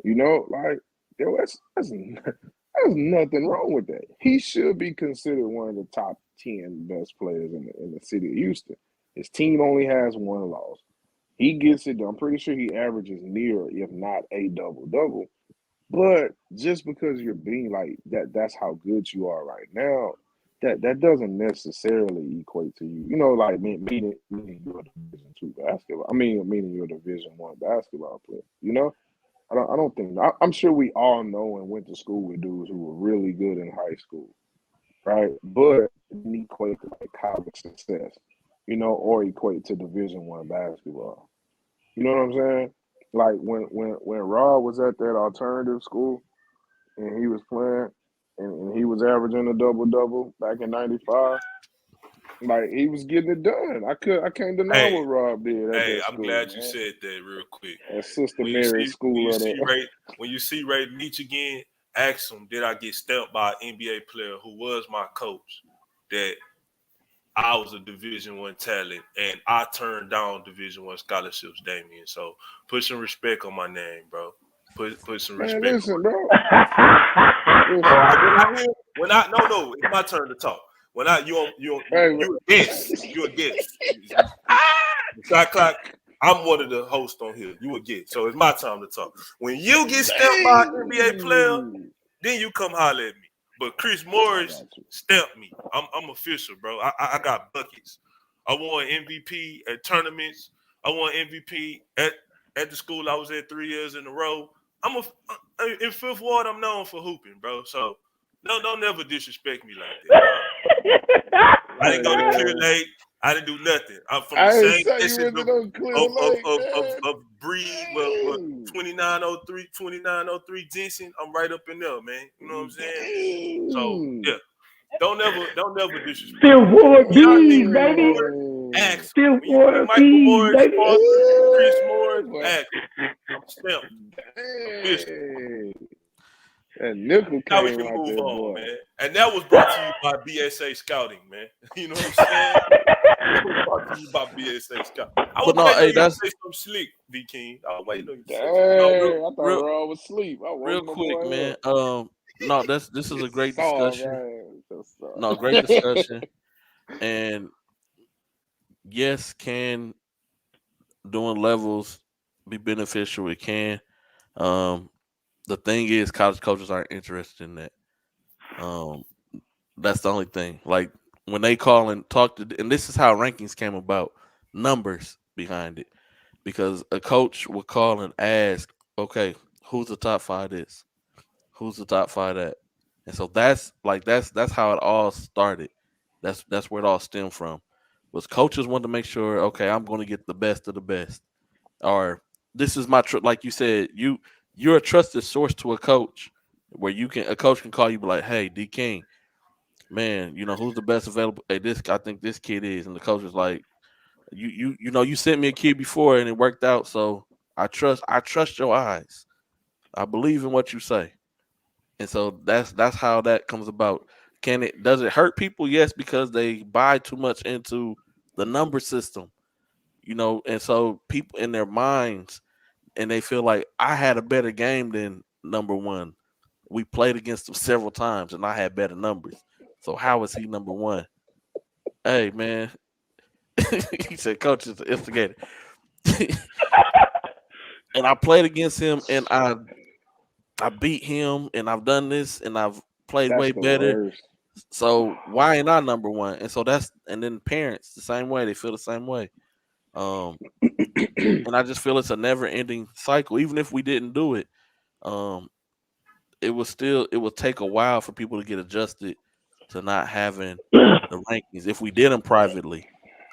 That's there's nothing wrong with that. He should be considered one of the top 10 best players in the city of Houston. His team only has one loss. He gets it done. I'm pretty sure he averages near, if not a double-double. But just because you're being like that's how good you are right now, that doesn't necessarily equate to you. Like meaning you're a Division 2 basketball. Meaning you're a Division 1 basketball player. I don't think. I'm sure we all know and went to school with dudes who were really good in high school, right? But didn't equate to like college success, or equate to Division 1 basketball. You know what I'm saying? Like when Rob was at that alternative school and he was playing and he was averaging a double back in '95. Like he was getting it done. I can't deny what Rob did at that I'm school. glad man. you said that real quick. At Sister Mary's school. When you see Ray Meach again, ask him, did I get stamped by an NBA player who was my coach? That I was a Division I talent, and I turned down Division I scholarships, Damien. So put some respect on my name, bro. Put some Man, respect on listen, my name. bro. Bro, Listen. no, it's my turn to talk. When I Hey, you a guest, you a guest. The shot clock. I'm one of the hosts on here. You a guest, so it's my time to talk. When you get stamped by an NBA player, dang. then you come holler at me. But Chris I Morris got you. stamped me. I'm official, bro. I got buckets. I won MVP at tournaments. I won MVP at the school I was at 3 years in a row. In Fifth Ward. I'm known for hooping, bro. So don't never disrespect me like that, dog. I didn't go to Clear Man, Lake. I didn't do nothing. I'm from the I ain't same say you essence went to no clear lake, man. of breed. Well, Dang. 2903 Jensen. I'm right up in there, man. You know what I'm saying? So Dang. yeah, don't never disrespect Still me. Ward When y'all see B, Chris baby. Morris, Dang. ask him. Still When you see Ward Michael B, Morris, baby. Chris Morris, Boy. ask him. I'm stamped. Official. Dang. That nickel Now we came can out move there, on, boy. man. And that was brought to you by BSA Scouting, man. You know what I'm saying? That was brought to you by BSA Scouting. I was But no, waiting hey, on you to that's say something slick, V King. I was waiting on you to say something. no Dang. I thought real Raw was asleep. I real woke my quick, boy man. up. No, this is a It's great soft, discussion. man. It's so No, great discussion. And yes, can doing levels be beneficial? It can. Um, the thing is, college coaches aren't interested in that. Um, that's the only thing. Like when they call and talk to, and this is how rankings came about. Numbers behind it, because a coach would call and ask, "Okay, who's the top five this? Who's the top five that?" And so that's how it all started. That's where it all stemmed from. Was coaches wanted to make sure, okay, I'm going to get the best of the best, or this is my like you said, you're a trusted source to a coach, where a coach can call you, be like, hey, D King, man, who's the best available? Hey, this I think this kid is, and the coach is like, you sent me a kid before and it worked out, so I trust your eyes. I believe in what you say. And so that's how that comes about. Does it hurt people? Yes, because they buy too much into the number system, and so people in their minds, and they feel like I had a better game than number one. We played against him several times and I had better numbers. So how is he number one? Hey man, he said coach is the instigator. And I played against him and I beat him and I've done this and I've played That's way the better. worst. So why ain't I number one? And so and then parents the same way, they feel the same way. Um and I just feel it's a never ending cycle. Even if we didn't do it, um, it would take a while for people to get adjusted to not having the rankings. If we did them privately,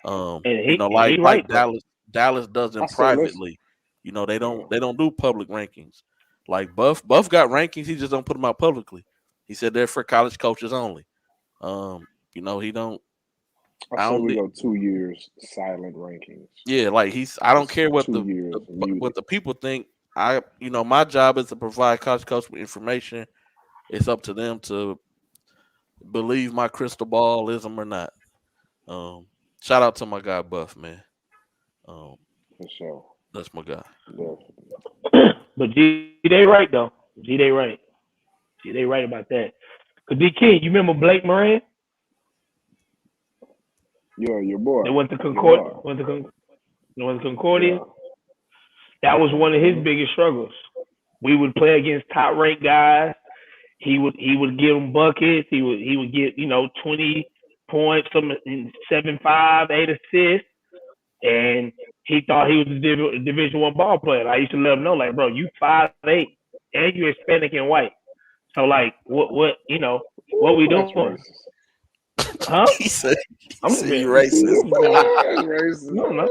he like right though. Dallas does I them say, listen. privately. They Yeah. don't do public rankings. Like Buff got rankings. He just don't put them out publicly. He said they're for college coaches only. He don't. I I say don't. we go 2 years silent rankings. Yeah, like I don't Just care what 2 years what muted. the people think. My job is to provide college coach with information. It's up to them to believe my crystal ballism or not. Um, Shout out to my guy Buff, man. Um, For sure. that's my guy. Definitely. But G they right though. G they right. G they right about that. Cause D King, you remember Blake Moran? Yeah, your They boy. went to Your Concord. boy. Went to Concordia. Yeah. That was one of his Hmm. biggest struggles. We would play against top ranked guys. He would give them buckets. He would get 20 points, some 7, 5, 8 assists, and he thought he was a Division I ball player. I used to let him know, like, bro, you 5'8", and you Hispanic and white. So like, what we Ooh, doing? that's racist. Huh? he said he I'm just said being, you I'm racist. just being real. That's racist. No, no,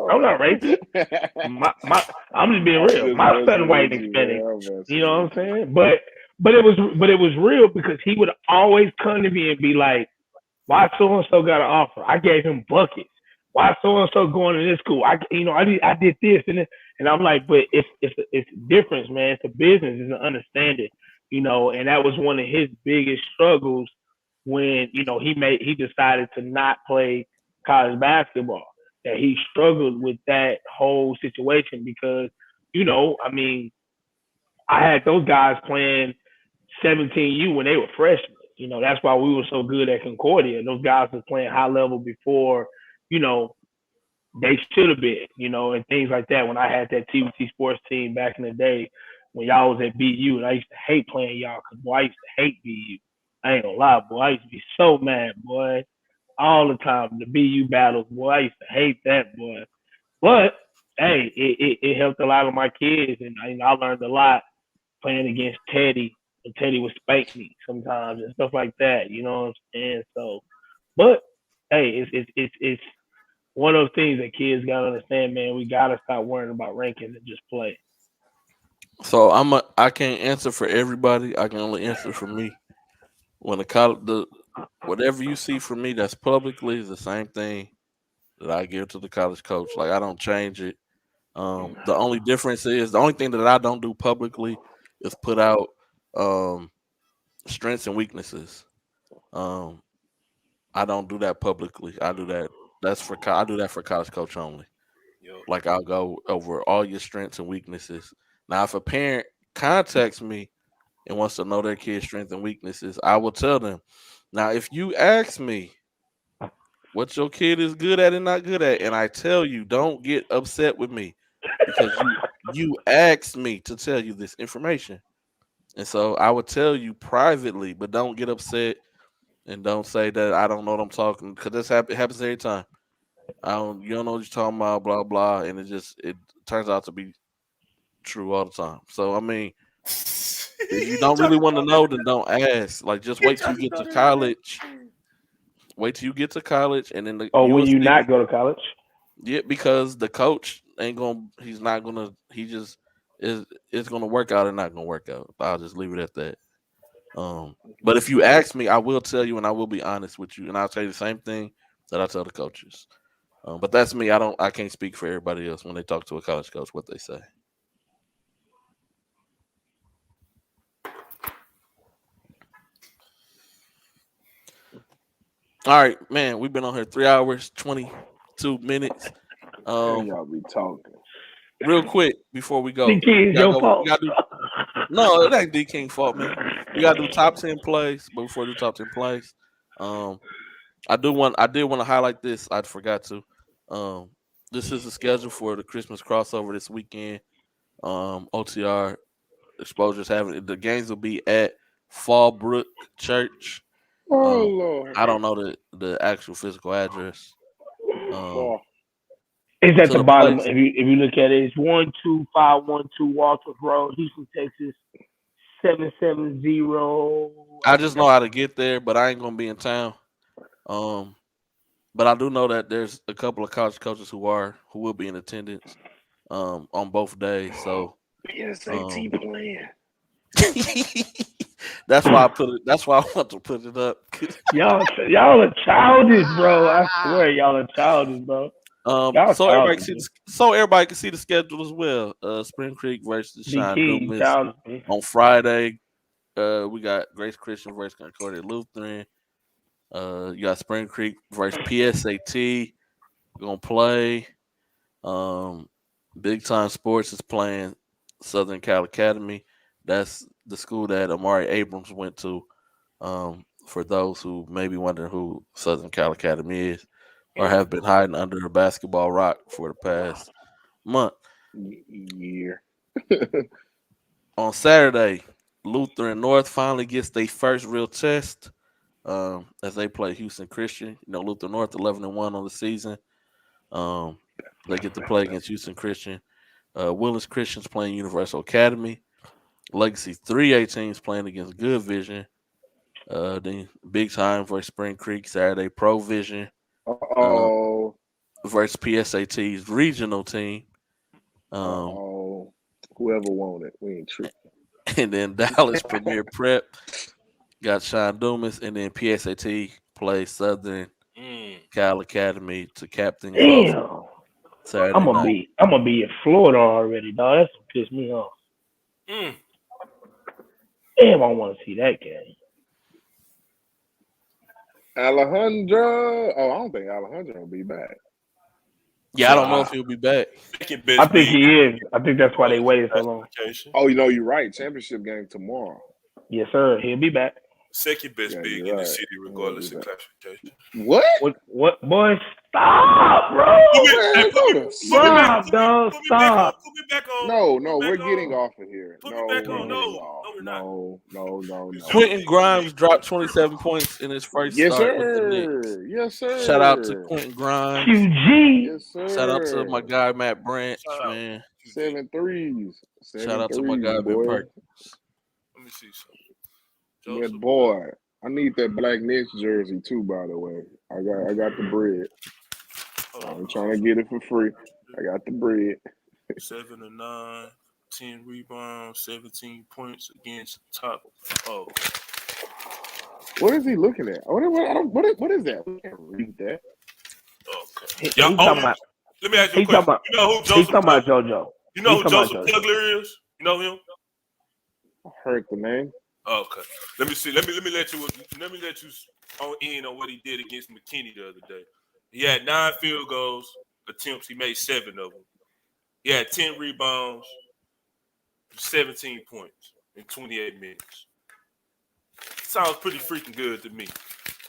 I'm Lord. not racist. I'm just being I'm real. just My son messing white with and you, Hispanic. man. I'm messing You know with what I'm saying? But it was real because he would always come to me and be like, "Why so and so got an offer? I gave him buckets. Why so and so going to this school? I did this and I'm like, but it's difference, man. It's a business. It's an understing. And that was one of his biggest struggles when he decided to not play college basketball. That he struggled with that whole situation because I mean I had those guys playing 17U when they were freshmen. That's why we were so good at Concordia. Those guys were playing high level before you know they should have been, and things like that. When I had that TBT sports team back in the day, when y'all was at BU, and I used to hate playing y'all because boy, I used to hate BU. I ain't gonna lie, boy, I used to be so mad, boy, all the time. The BU battles, boy, I used to hate that, boy. But hey, it helped a lot of my kids, and I learned a lot playing against Teddy, and Teddy would spank me sometimes and stuff like that. You know what I'm saying? So, but hey, it's one of those things that kids gotta understand, man. We gotta stop worrying about rankings and just play. So I can't answer for everybody. I can only answer for me. When the whatever you see from me that's publicly is the same thing that I give to the college coach. Like I don't change it. The only difference is the only thing that I don't do publicly is put out um, strengths and weaknesses. Um, I don't do that publicly. I do that. I do that for college coach only. Yo, Like I'll go over all your strengths and weaknesses. Now, if a parent contacts me and wants to know their kid's strengths and weaknesses, I will tell them. Now, if you ask me what your kid is good at and not good at, and I tell you, don't get upset with me because you asked me to tell you this information. And so I would tell you privately, but don't get upset and don't say that I don't know what I'm talking because it happens every time. You don't know what you're talking about, blah blah, and it turns out to be true all the time. So I mean, if you he don't really talking want to about know, then don't ask. Like just he wait till you talking get to about college. everything. Wait till you get to college, and then Or you when will you see. not go to college. Yeah, because the coach ain't gonna. He's not gonna. He just is. It's gonna work out and not gonna work out. I'll just leave it at that. But if you ask me, I will tell you, and I will be honest with you, and I'll tell you the same thing that I tell the coaches. But that's me. I don't. I can't speak for everybody else when they talk to a college coach. What they say. All right, man. We've been on here 3 hours 22 minutes. And Um, y'all be talking. real quick before we The go, kid we is gotta your go. We fault. gotta do. No, it ain't D King fault, man. We gotta do top 10 plays, but before we do top 10 plays, um, I did want to highlight this. I forgot to. Um, this is the schedule for the Christmas crossover this weekend. OTR exposures having the games will be at Fallbrook Church. Oh Um, Lord. I don't know the actual physical address. Um, Oh, It's at to the the bottom. place. If you look at it, it's 12512 Walters Road, Houston, Texas 770. I I think just know that's how to get there, but I ain't gonna be in town. Um, but I do know that there's a couple of college coaches who will be in attendance on both days. So PSAT um playing. that's why I put it that's why I want to put it up. y'all are childish, bro. I swear y'all are childish, bro. Y'all childish, bro. So everybody can see the schedule as well. Spring Creek versus The Shine king, Dumas childish, man. on Friday. We got Grace Christian versus Concordia Lutheran. You got Spring Creek versus PSAT. We're gonna play. Um, Big Time Sports is playing Southern Cal Academy. That's the school that Amari Abrams went to. For those who may be wondering who Southern Cal Academy is, or have been hiding under a basketball rock for the past month. Year. On Saturday, Lutheran North finally gets their first real test as they play Houston Christian. You know, Lutheran North 11-1 on the season. Um, they get to play against Houston Christian. Willis Christian's playing Universal Academy. Legacy 3A teams playing against Good Vision. Then Big Time versus Spring Creek Saturday Pro Vision uh, Uh-oh. versus PSAT's regional team. Um, Uh-oh. Whoever won it, we ain't tripping. and then Dallas Premier Prep got Sean Dumas, and then PSAT plays Southern Mm. Cal Academy to cap things off Damn. Saturday night. I'm gonna be in Florida already, dog. That's what pissed me off. Mm. Damn, I want to see that game. Alejandro. Oh, I don't think Alejandro will be back. Yeah, I don't know if he'll be back. Second I best think big he is. I think that's why they waited so long. classification. Oh, you're right. Championship game tomorrow. Yes, sir. He'll be back. Second best Yeah, big you're in the right. city, regardless He'll of be back. classification. What? Boy, stop, bro. Put me Stop, dog. Stop. Put me back on. No, we're getting off of here. Put No, me back we're on. getting No, off. we're not. No. Quentin Grimes dropped 27 points in his first Yes, start with the Knicks. sir. Yes, sir. Shout out to Quentin Grimes. QG. Yes, sir. Shout out to my guy Matt Branch, Shout out. man. 7 threes. Shout out to my guy Ben boy. Perkins. Let me see something. Yeah, Joseph. boy. I need that black Knicks jersey too, by the way. I got the bread. I'm trying to get it for free. I got the bread. 7 and 9, 10 rebounds, 17 points against top. Oh, What is he looking at? What is that? I can't read that. okay. He talking about. Let me ask you a He question. talking about. You know who He's Joseph? talking about JoJo. You know He's who talking Joseph about JoJo. Tugler is? You know him? I heard the name. Oh, okay. Let me see. Let me let you on in on what he did against McKinney the other day. He had 9 field goals attempts. He made 7 of them. He had 10 rebounds, 17 points in 28 minutes. Sounds pretty freaking good to me.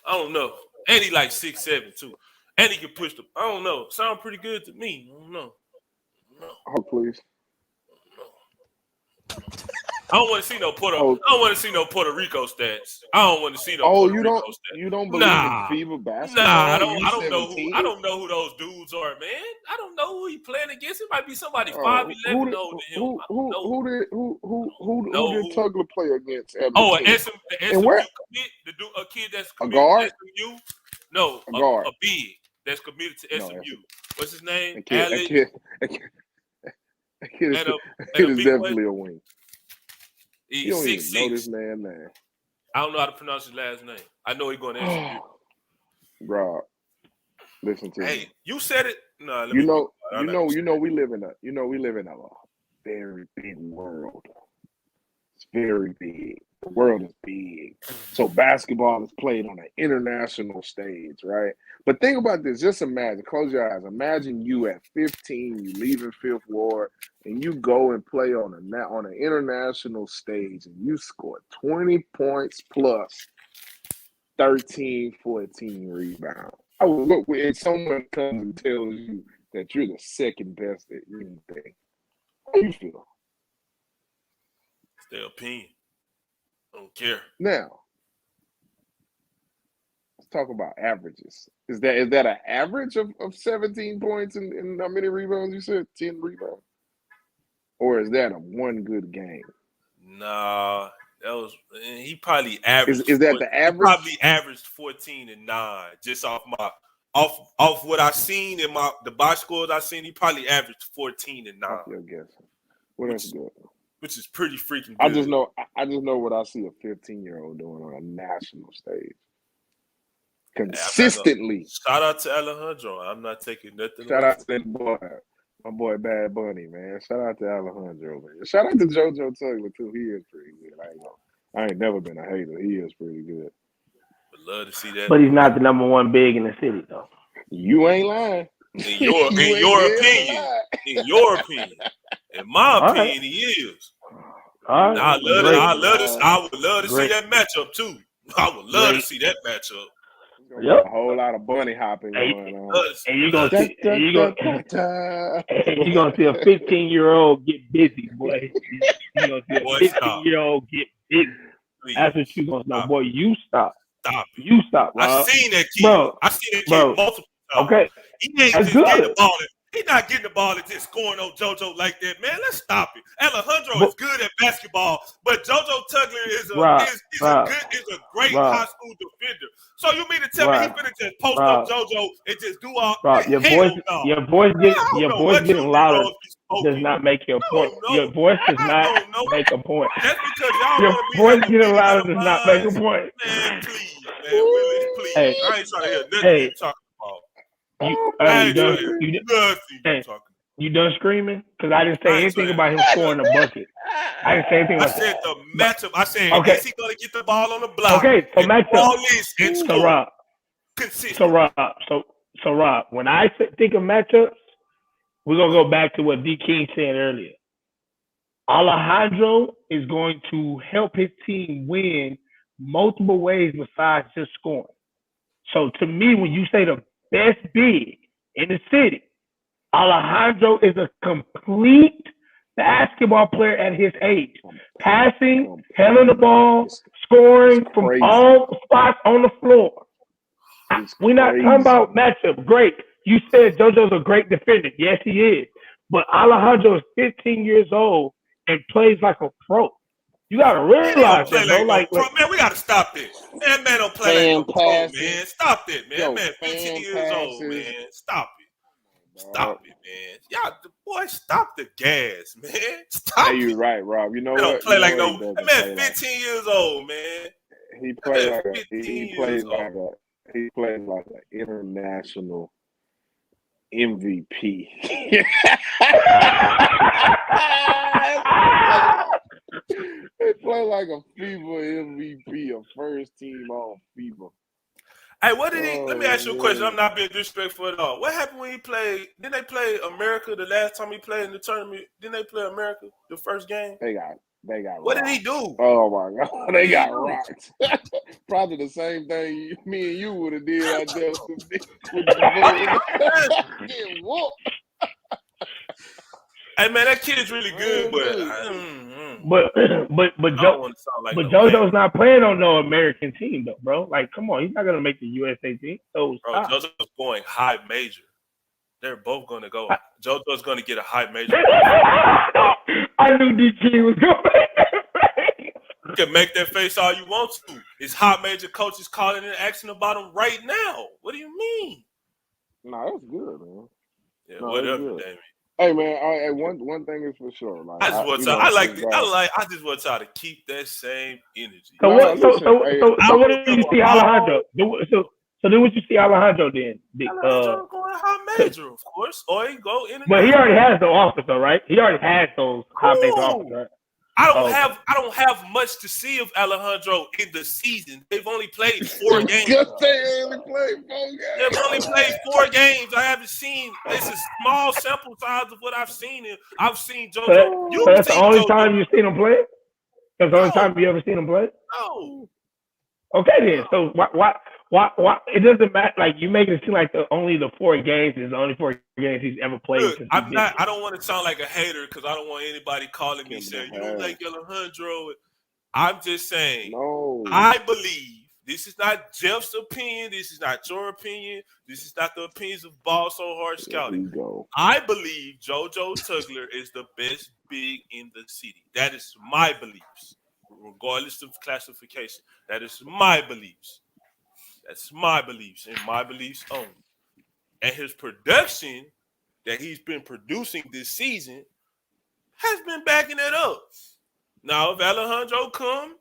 I don't know. And he like 6'7" too. And he can push them. I don't know. Sound pretty good to me. I don't know. Oh, please. I don't want to see no Puerto. Oh. I don't want to see no Puerto Rico stats. I don't want to see no. Oh, Puerto you Rico don't. stats. You don't believe Nah. in FIBA basketball? Nah, I don't know. U17? I don't know who those dudes are, man. I don't know who he playing against. It might be somebody 5'11" older than him. Who did Tugler play against? Oh, the SMU And where? commit, a kid that's A committed guard? to SMU. No, A guard. a big that's committed to No, SMU. What's his name? That kid is, And a kid is big definitely a wing. You He's don't even know 6'6". this man's name. I don't know how to pronounce his last name. I know he's going to SMU. Bro, listen to me. Hey, you said it. No, You know, we live in a very big world. It's very big. The world is big. So basketball is played on an international stage, right? But think about this. Just imagine, close your eyes. Imagine you at 15, you leaving Fifth Ward, and you go and play on an international stage, and you score 20 points plus 13, 14 rebounds. I would look if someone comes and tells you that you're the second best at anything. How do you feel? It's their opinion. I don't care. Now, let's talk about averages. Is that an average of 17 points and how many rebounds you said? 10 rebounds? Or is that a one good game? Nah, he probably averaged. Is that the average? He probably averaged 14 and 9 just off what I seen in the box scores I seen. He probably averaged 14 and 9. I feel guessing. Well, that's good. Which is pretty freaking good. I just know what I see a 15-year-old doing on a national stage. Consistently. Shout out to Alejandro. I'm not taking nothing. Shout out to that boy. My boy Bad Bunny, man. Shout out to Alejandro, man. Shout out to JoJo Tugler, too. He is pretty good. I ain't never been a hater. He is pretty good. Would love to see that. But he's not the number one big in the city, though. You ain't lying. In your opinion. In my opinion, he is. All right. I would love to see that matchup too. I would love to see that matchup. Yep. A whole lot of bunny hopping going on. And you're gonna see a 15-year-old get busy, boy. You're gonna see a 15-year-old get busy. Please. That's what you gonna know, boy. You stop. Stop it. You stop. Bro. I seen that kid. Bro. I seen that kid multiple times. Okay. He ain't That's just good. getting the ball. He's not getting the ball and just scoring on JoJo like that, man. Let's stop it. Alejandro is good at basketball, but JoJo Tugler is a great high school defender. So you mean to tell me he's gonna just post up JoJo and just do all? Your voice getting louder does not make your point. Your voice does not make a point. That's because y'all your voice getting louder does not make a point. Man, please, man, Willis, please. Hey, I ain't trying to hear nothing you talking about. You done screaming? Because I didn't say anything about him scoring a bucket. I didn't say anything about that. I said the matchup. I said, okay. Is he going to get the ball on the block? Okay, so matchup. So, Rob, consistent. Rob, when I think of matchups, we're gonna go back to what D King said earlier. Alejandro is going to help his team win multiple ways besides just scoring. So to me, when you say the best big in the city, Alejandro is a complete basketball player at his age. Passing, handling the ball, scoring from all spots on the floor. We're not talking about matchup. Great. You said JoJo's a great defender. Yes, he is. But Alejandro is 15 years old and plays like a pro. You gotta realize that, bro. Like, man, we gotta stop this. Man don't play like no pro, man. Stop it, man. Man, 15 years old, man. Stop it. Stop it, man. Y'all, boy, stop the gas, man. Stop it. You're right, Rob. You know what? Don't play like no. That man, 15 years old, man. He plays like he plays like an international MVP. They play like a FIBA MVP, a first team all FIBA. Hey, what did he? Let me ask you a question. I'm not being disrespectful at all. What happened when he played? Didn't they play America the last time he played in the tournament? Didn't they play America the first game? They got. What rocked. did he do? Oh my God, they got rocked. Probably the same thing me and you would have did out there with the whoop. Hey man, that kid is really good, but JoJo's not playing on no American team though, bro. Like, come on, he's not gonna make the USA team. So bro, JoJo's going high major. They're both gonna go. JoJo's gonna get a high major. I knew DG was going. You can make that face all you want to. His high major coach is calling and asking about him right now. What do you mean? Nah, that's good, man. Yeah, whatever, Damien. Hey man, one thing is for sure. Like, I just want y'all to keep that same energy. So what do you see Alejandro? So then what you see Alejandro then? Alejandro going high major, of course. Or he go in. But he already has the offers, though, right? He already has those high major offers, right? I don't have much to see of Alejandro in the season. They've only played 4 games. They've only played 4 games. I haven't seen. It's a small sample size of what I've seen. I've seen JoJo. So that's the only time you've seen him play? That's the only time you ever seen him play? No. Okay then. So why it doesn't matter? Like, you make it seem like only the 4 games is the only 4 games he's ever played. Look, I don't want to sound like a hater because I don't want anybody calling me saying you don't like Alejandro. I'm just saying. No. I believe this is not Jeff's opinion. This is not your opinion. This is not the opinions of Ball So Hard Scouting. I believe JoJo Tugler is the best big in the city. That is my beliefs, regardless of classification. That is my beliefs. That's my beliefs and my beliefs only. And his production that he's been producing this season has been backing it up. Now, if Alejandro come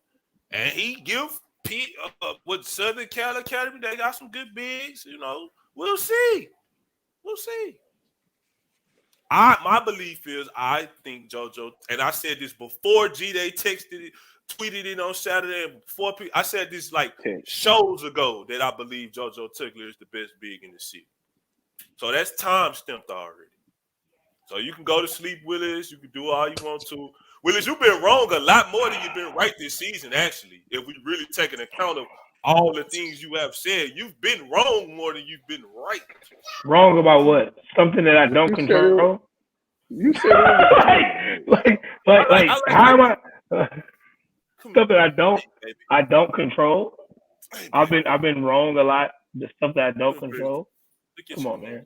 and he give with Southern Cal Academy, they got some good bigs, we'll see. We'll see. My belief is I think JoJo, and I said this before G-Day tweeted it on Saturday, and before I said this like shows ago that I believe JoJo Tugler is the best big in the city. So that's time stamped already. So you can go to sleep, Willis. You can do all you want to. Willis, you've been wrong a lot more than you've been right this season, actually. If we really take an account of all the things you have said, you've been wrong more than you've been right. Wrong about what? Something that I don't control? You said like how am I? Something I don't control. I've been wrong a lot. The stuff that I don't control. Come on, man.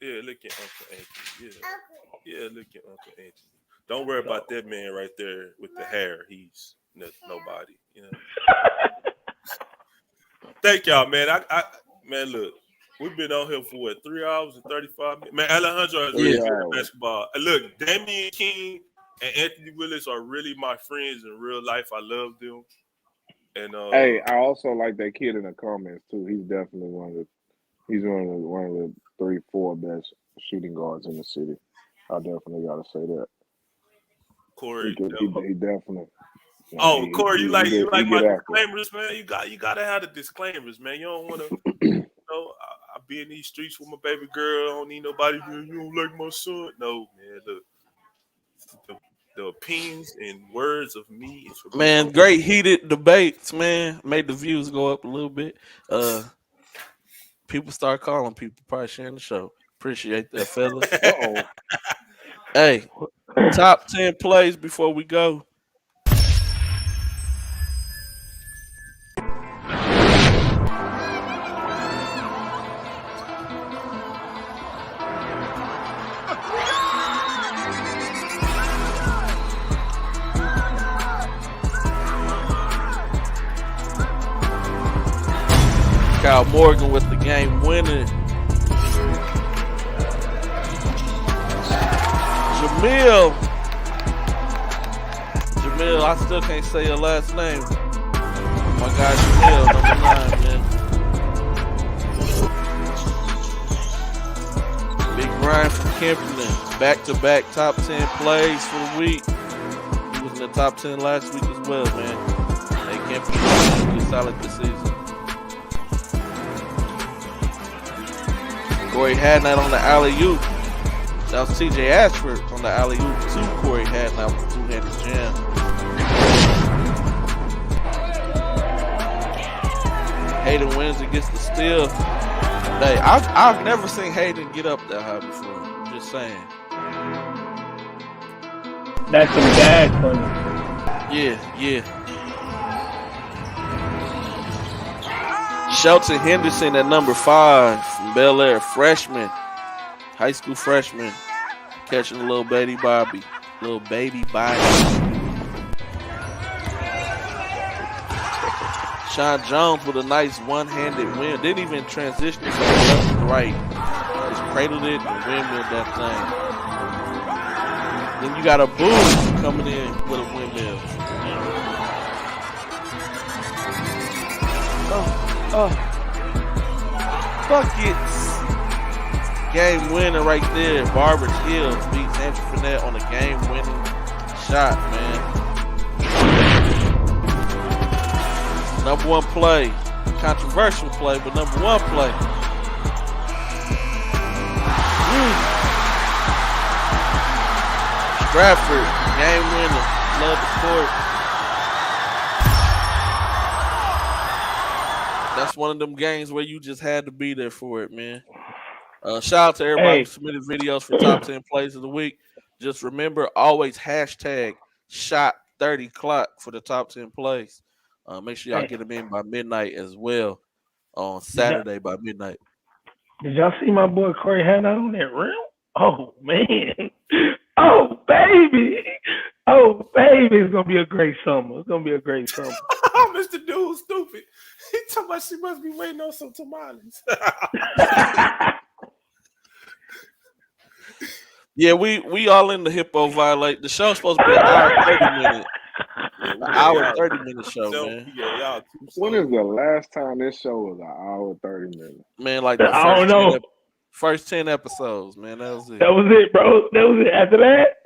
Yeah, look at Uncle Anthony. Yeah, look at Uncle Anthony. Don't worry about that man right there with the hair. He's nobody. Thank y'all, man. Man, look, we've been on here for 3 hours and 35 minutes. Man, Alejandro is really good at basketball. Look, Damian King and Anthony Willis are really my friends in real life. I love them. And hey, I also like that kid in the comments too. He's definitely one of the 3-4 best shooting guards in the city. I definitely gotta say that. Corey, he definitely. Like Oh, Corey, you like he my get after it. disclaimers, man. You gotta have the disclaimers, man. You don't want to. I be in these streets with my baby girl. I don't need nobody. You don't like my son? No, man. Look, the opinions and words of me is for me Man, only. great heated debates, man. Made the views go up a little bit. People start calling people, probably sharing the show. Appreciate that, fellas. Uh-oh. Hey, top 10 plays before we go. Kyle Morgan with the game winning. Jamil, I still can't say your last name. My guy Jamil, number 9, man. Big Brian from Kempton, back-to-back top 10 plays for the week. He was in the top 10 last week as well, man. Hey, Kempton is solid this season. Corey Hadnot on the alley-oop. That was TJ Ashford on the alley-oop to Corey Hadnot with the two-handed jam. Hayden wins and gets the steal. Hey, I've never seen Hayden get up that high before. I'm just saying. That's some bad fun. Yeah. Shelton Henderson at number 5 from Bel Air, freshman, high school freshman, catching a little baby Bobby. Sean Jones with a nice one-handed win. Didn't even transition from left to right. Just cradled it and windmilled that thing. Then you got a Boo coming in with a windmill. Buckets. Game winner right there. Barbara Hills beats Andrew Fournette on a game winning shot, man. Number 1 play. Controversial play, but number 1 play. Stratford, game winner. Love the court. That's one of them games where you just had to be there for it, man. Shout out to everybody who submitted videos for top 10 plays of the week. Just remember, always hashtag shot 30 clock for the top 10 plays. Make sure y'all get them in by midnight as well on Saturday by midnight. Did y'all see my boy Corey Hanna on that rim? Oh, man. Oh, baby. It's going to be a great summer. Mr. Dude, stupid. He talking about she must be waiting on some tamales. Yeah, we all in the hippo violate. The show's supposed to be an hour 30 minute. An hour 30 minute show, man. Yeah, when is the last time this show was an hour 30 minutes? Man, like the first 10 episodes, man. That was it. That was it, bro. That was it. After that,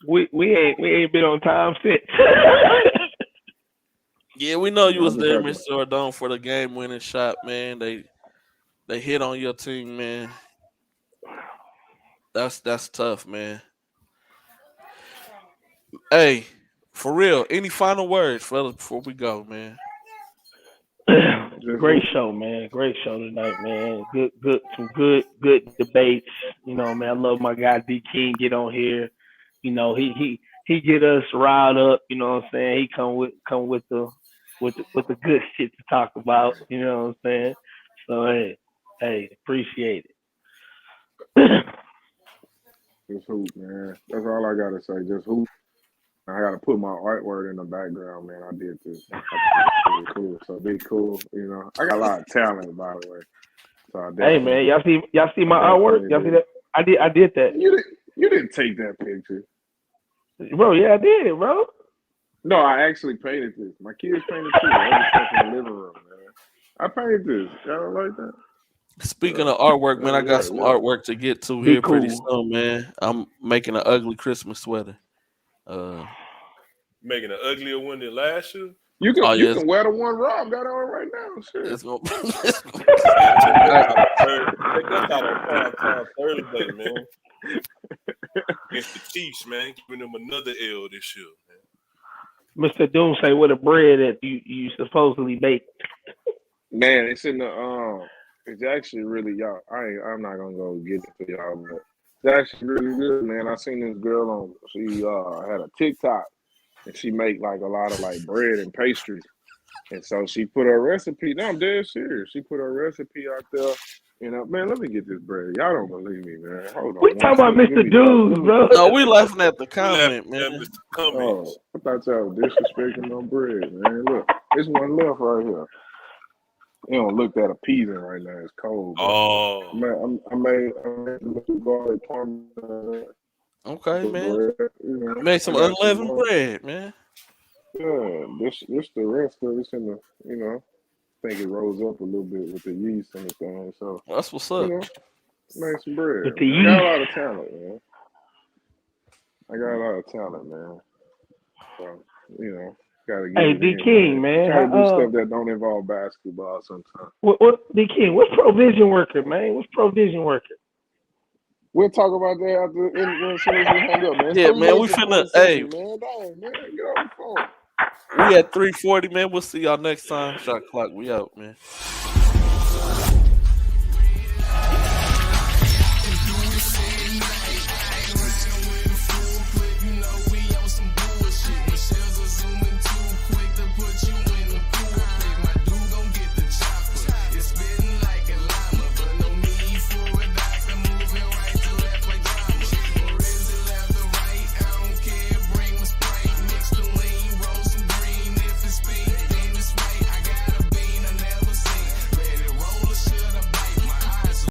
we ain't been on time since. Yeah, we know you was there, Mr. Ordone, for the game winning shot, man. They hit on your team, man. That's tough, man. Hey, for real, any final words, fellas, before we go, man? Great show, man. Great show tonight, man. Some good debates. You know, man, I love my guy D King get on here. You know, he get us riled up, you know what I'm saying? He come with the good shit to talk about, you know what I'm saying? So hey, appreciate it. Just hoop, man. That's all I gotta say. Just hoop. I gotta put my artwork in the background, man. I did this. Be cool. So be cool, you know. I got a lot of talent, by the way. So hey, man, y'all see my artwork? Y'all see that? I did that. You didn't take that picture, bro. Yeah, I did, bro. No, I actually painted this. My kids painted too. I was stuff in the living room, man. I painted this. Y'all don't like that? Speaking of artwork, man, I got some artwork to get to here pretty soon, man. I'm making an ugly Christmas sweater. Making an uglier one than last year. You Oh, can yes. wear the one Rob got on right now. Shit. It's gonna, Take us out on prime time Thursday, man. Against the Chiefs, man. Giving them another L this year, man. Mr. Doomsday with a bread that you supposedly baked. Man, it's in the it's actually really y'all. I'm not gonna go get it for y'all, but it's actually really good, man. I seen this girl on. She had a TikTok, and she make like a lot of like bread and pastries, and so she put her recipe. No, I'm dead serious. She put her recipe out there. You know, man, let me get this bread. Y'all don't believe me, man. Hold on. We talking about Mr. Dudes, bro. no, we laughing at the comment, man. Oh, I thought y'all was disrespecting my bread, man. Look, there's one left right here. It don't look that appeasing right now. It's cold. Oh, I made garlic parmesan. Okay, man. Bread, you know, Make some unleavened bread, man. Yeah, this the rest of it's in the, you know, I think it rolls up a little bit with the yeast and the thing. So That's what's you up. know, make some bread. With the I got a yeast. lot of talent, man. I got a lot of talent, man. So you know, gotta get Hey, it D in, King, man. Try to do stuff that don't involve basketball sometimes. What D King? What's provision worker, man? What's provision worker? We'll talk about that after as soon as we hang up, man. Yeah, 3 man. We minutes and finna. 40 Hey, seconds, man. Dang, man, get off the phone. we at 3:40, man. We'll see y'all next time. Shot clock. We out, man.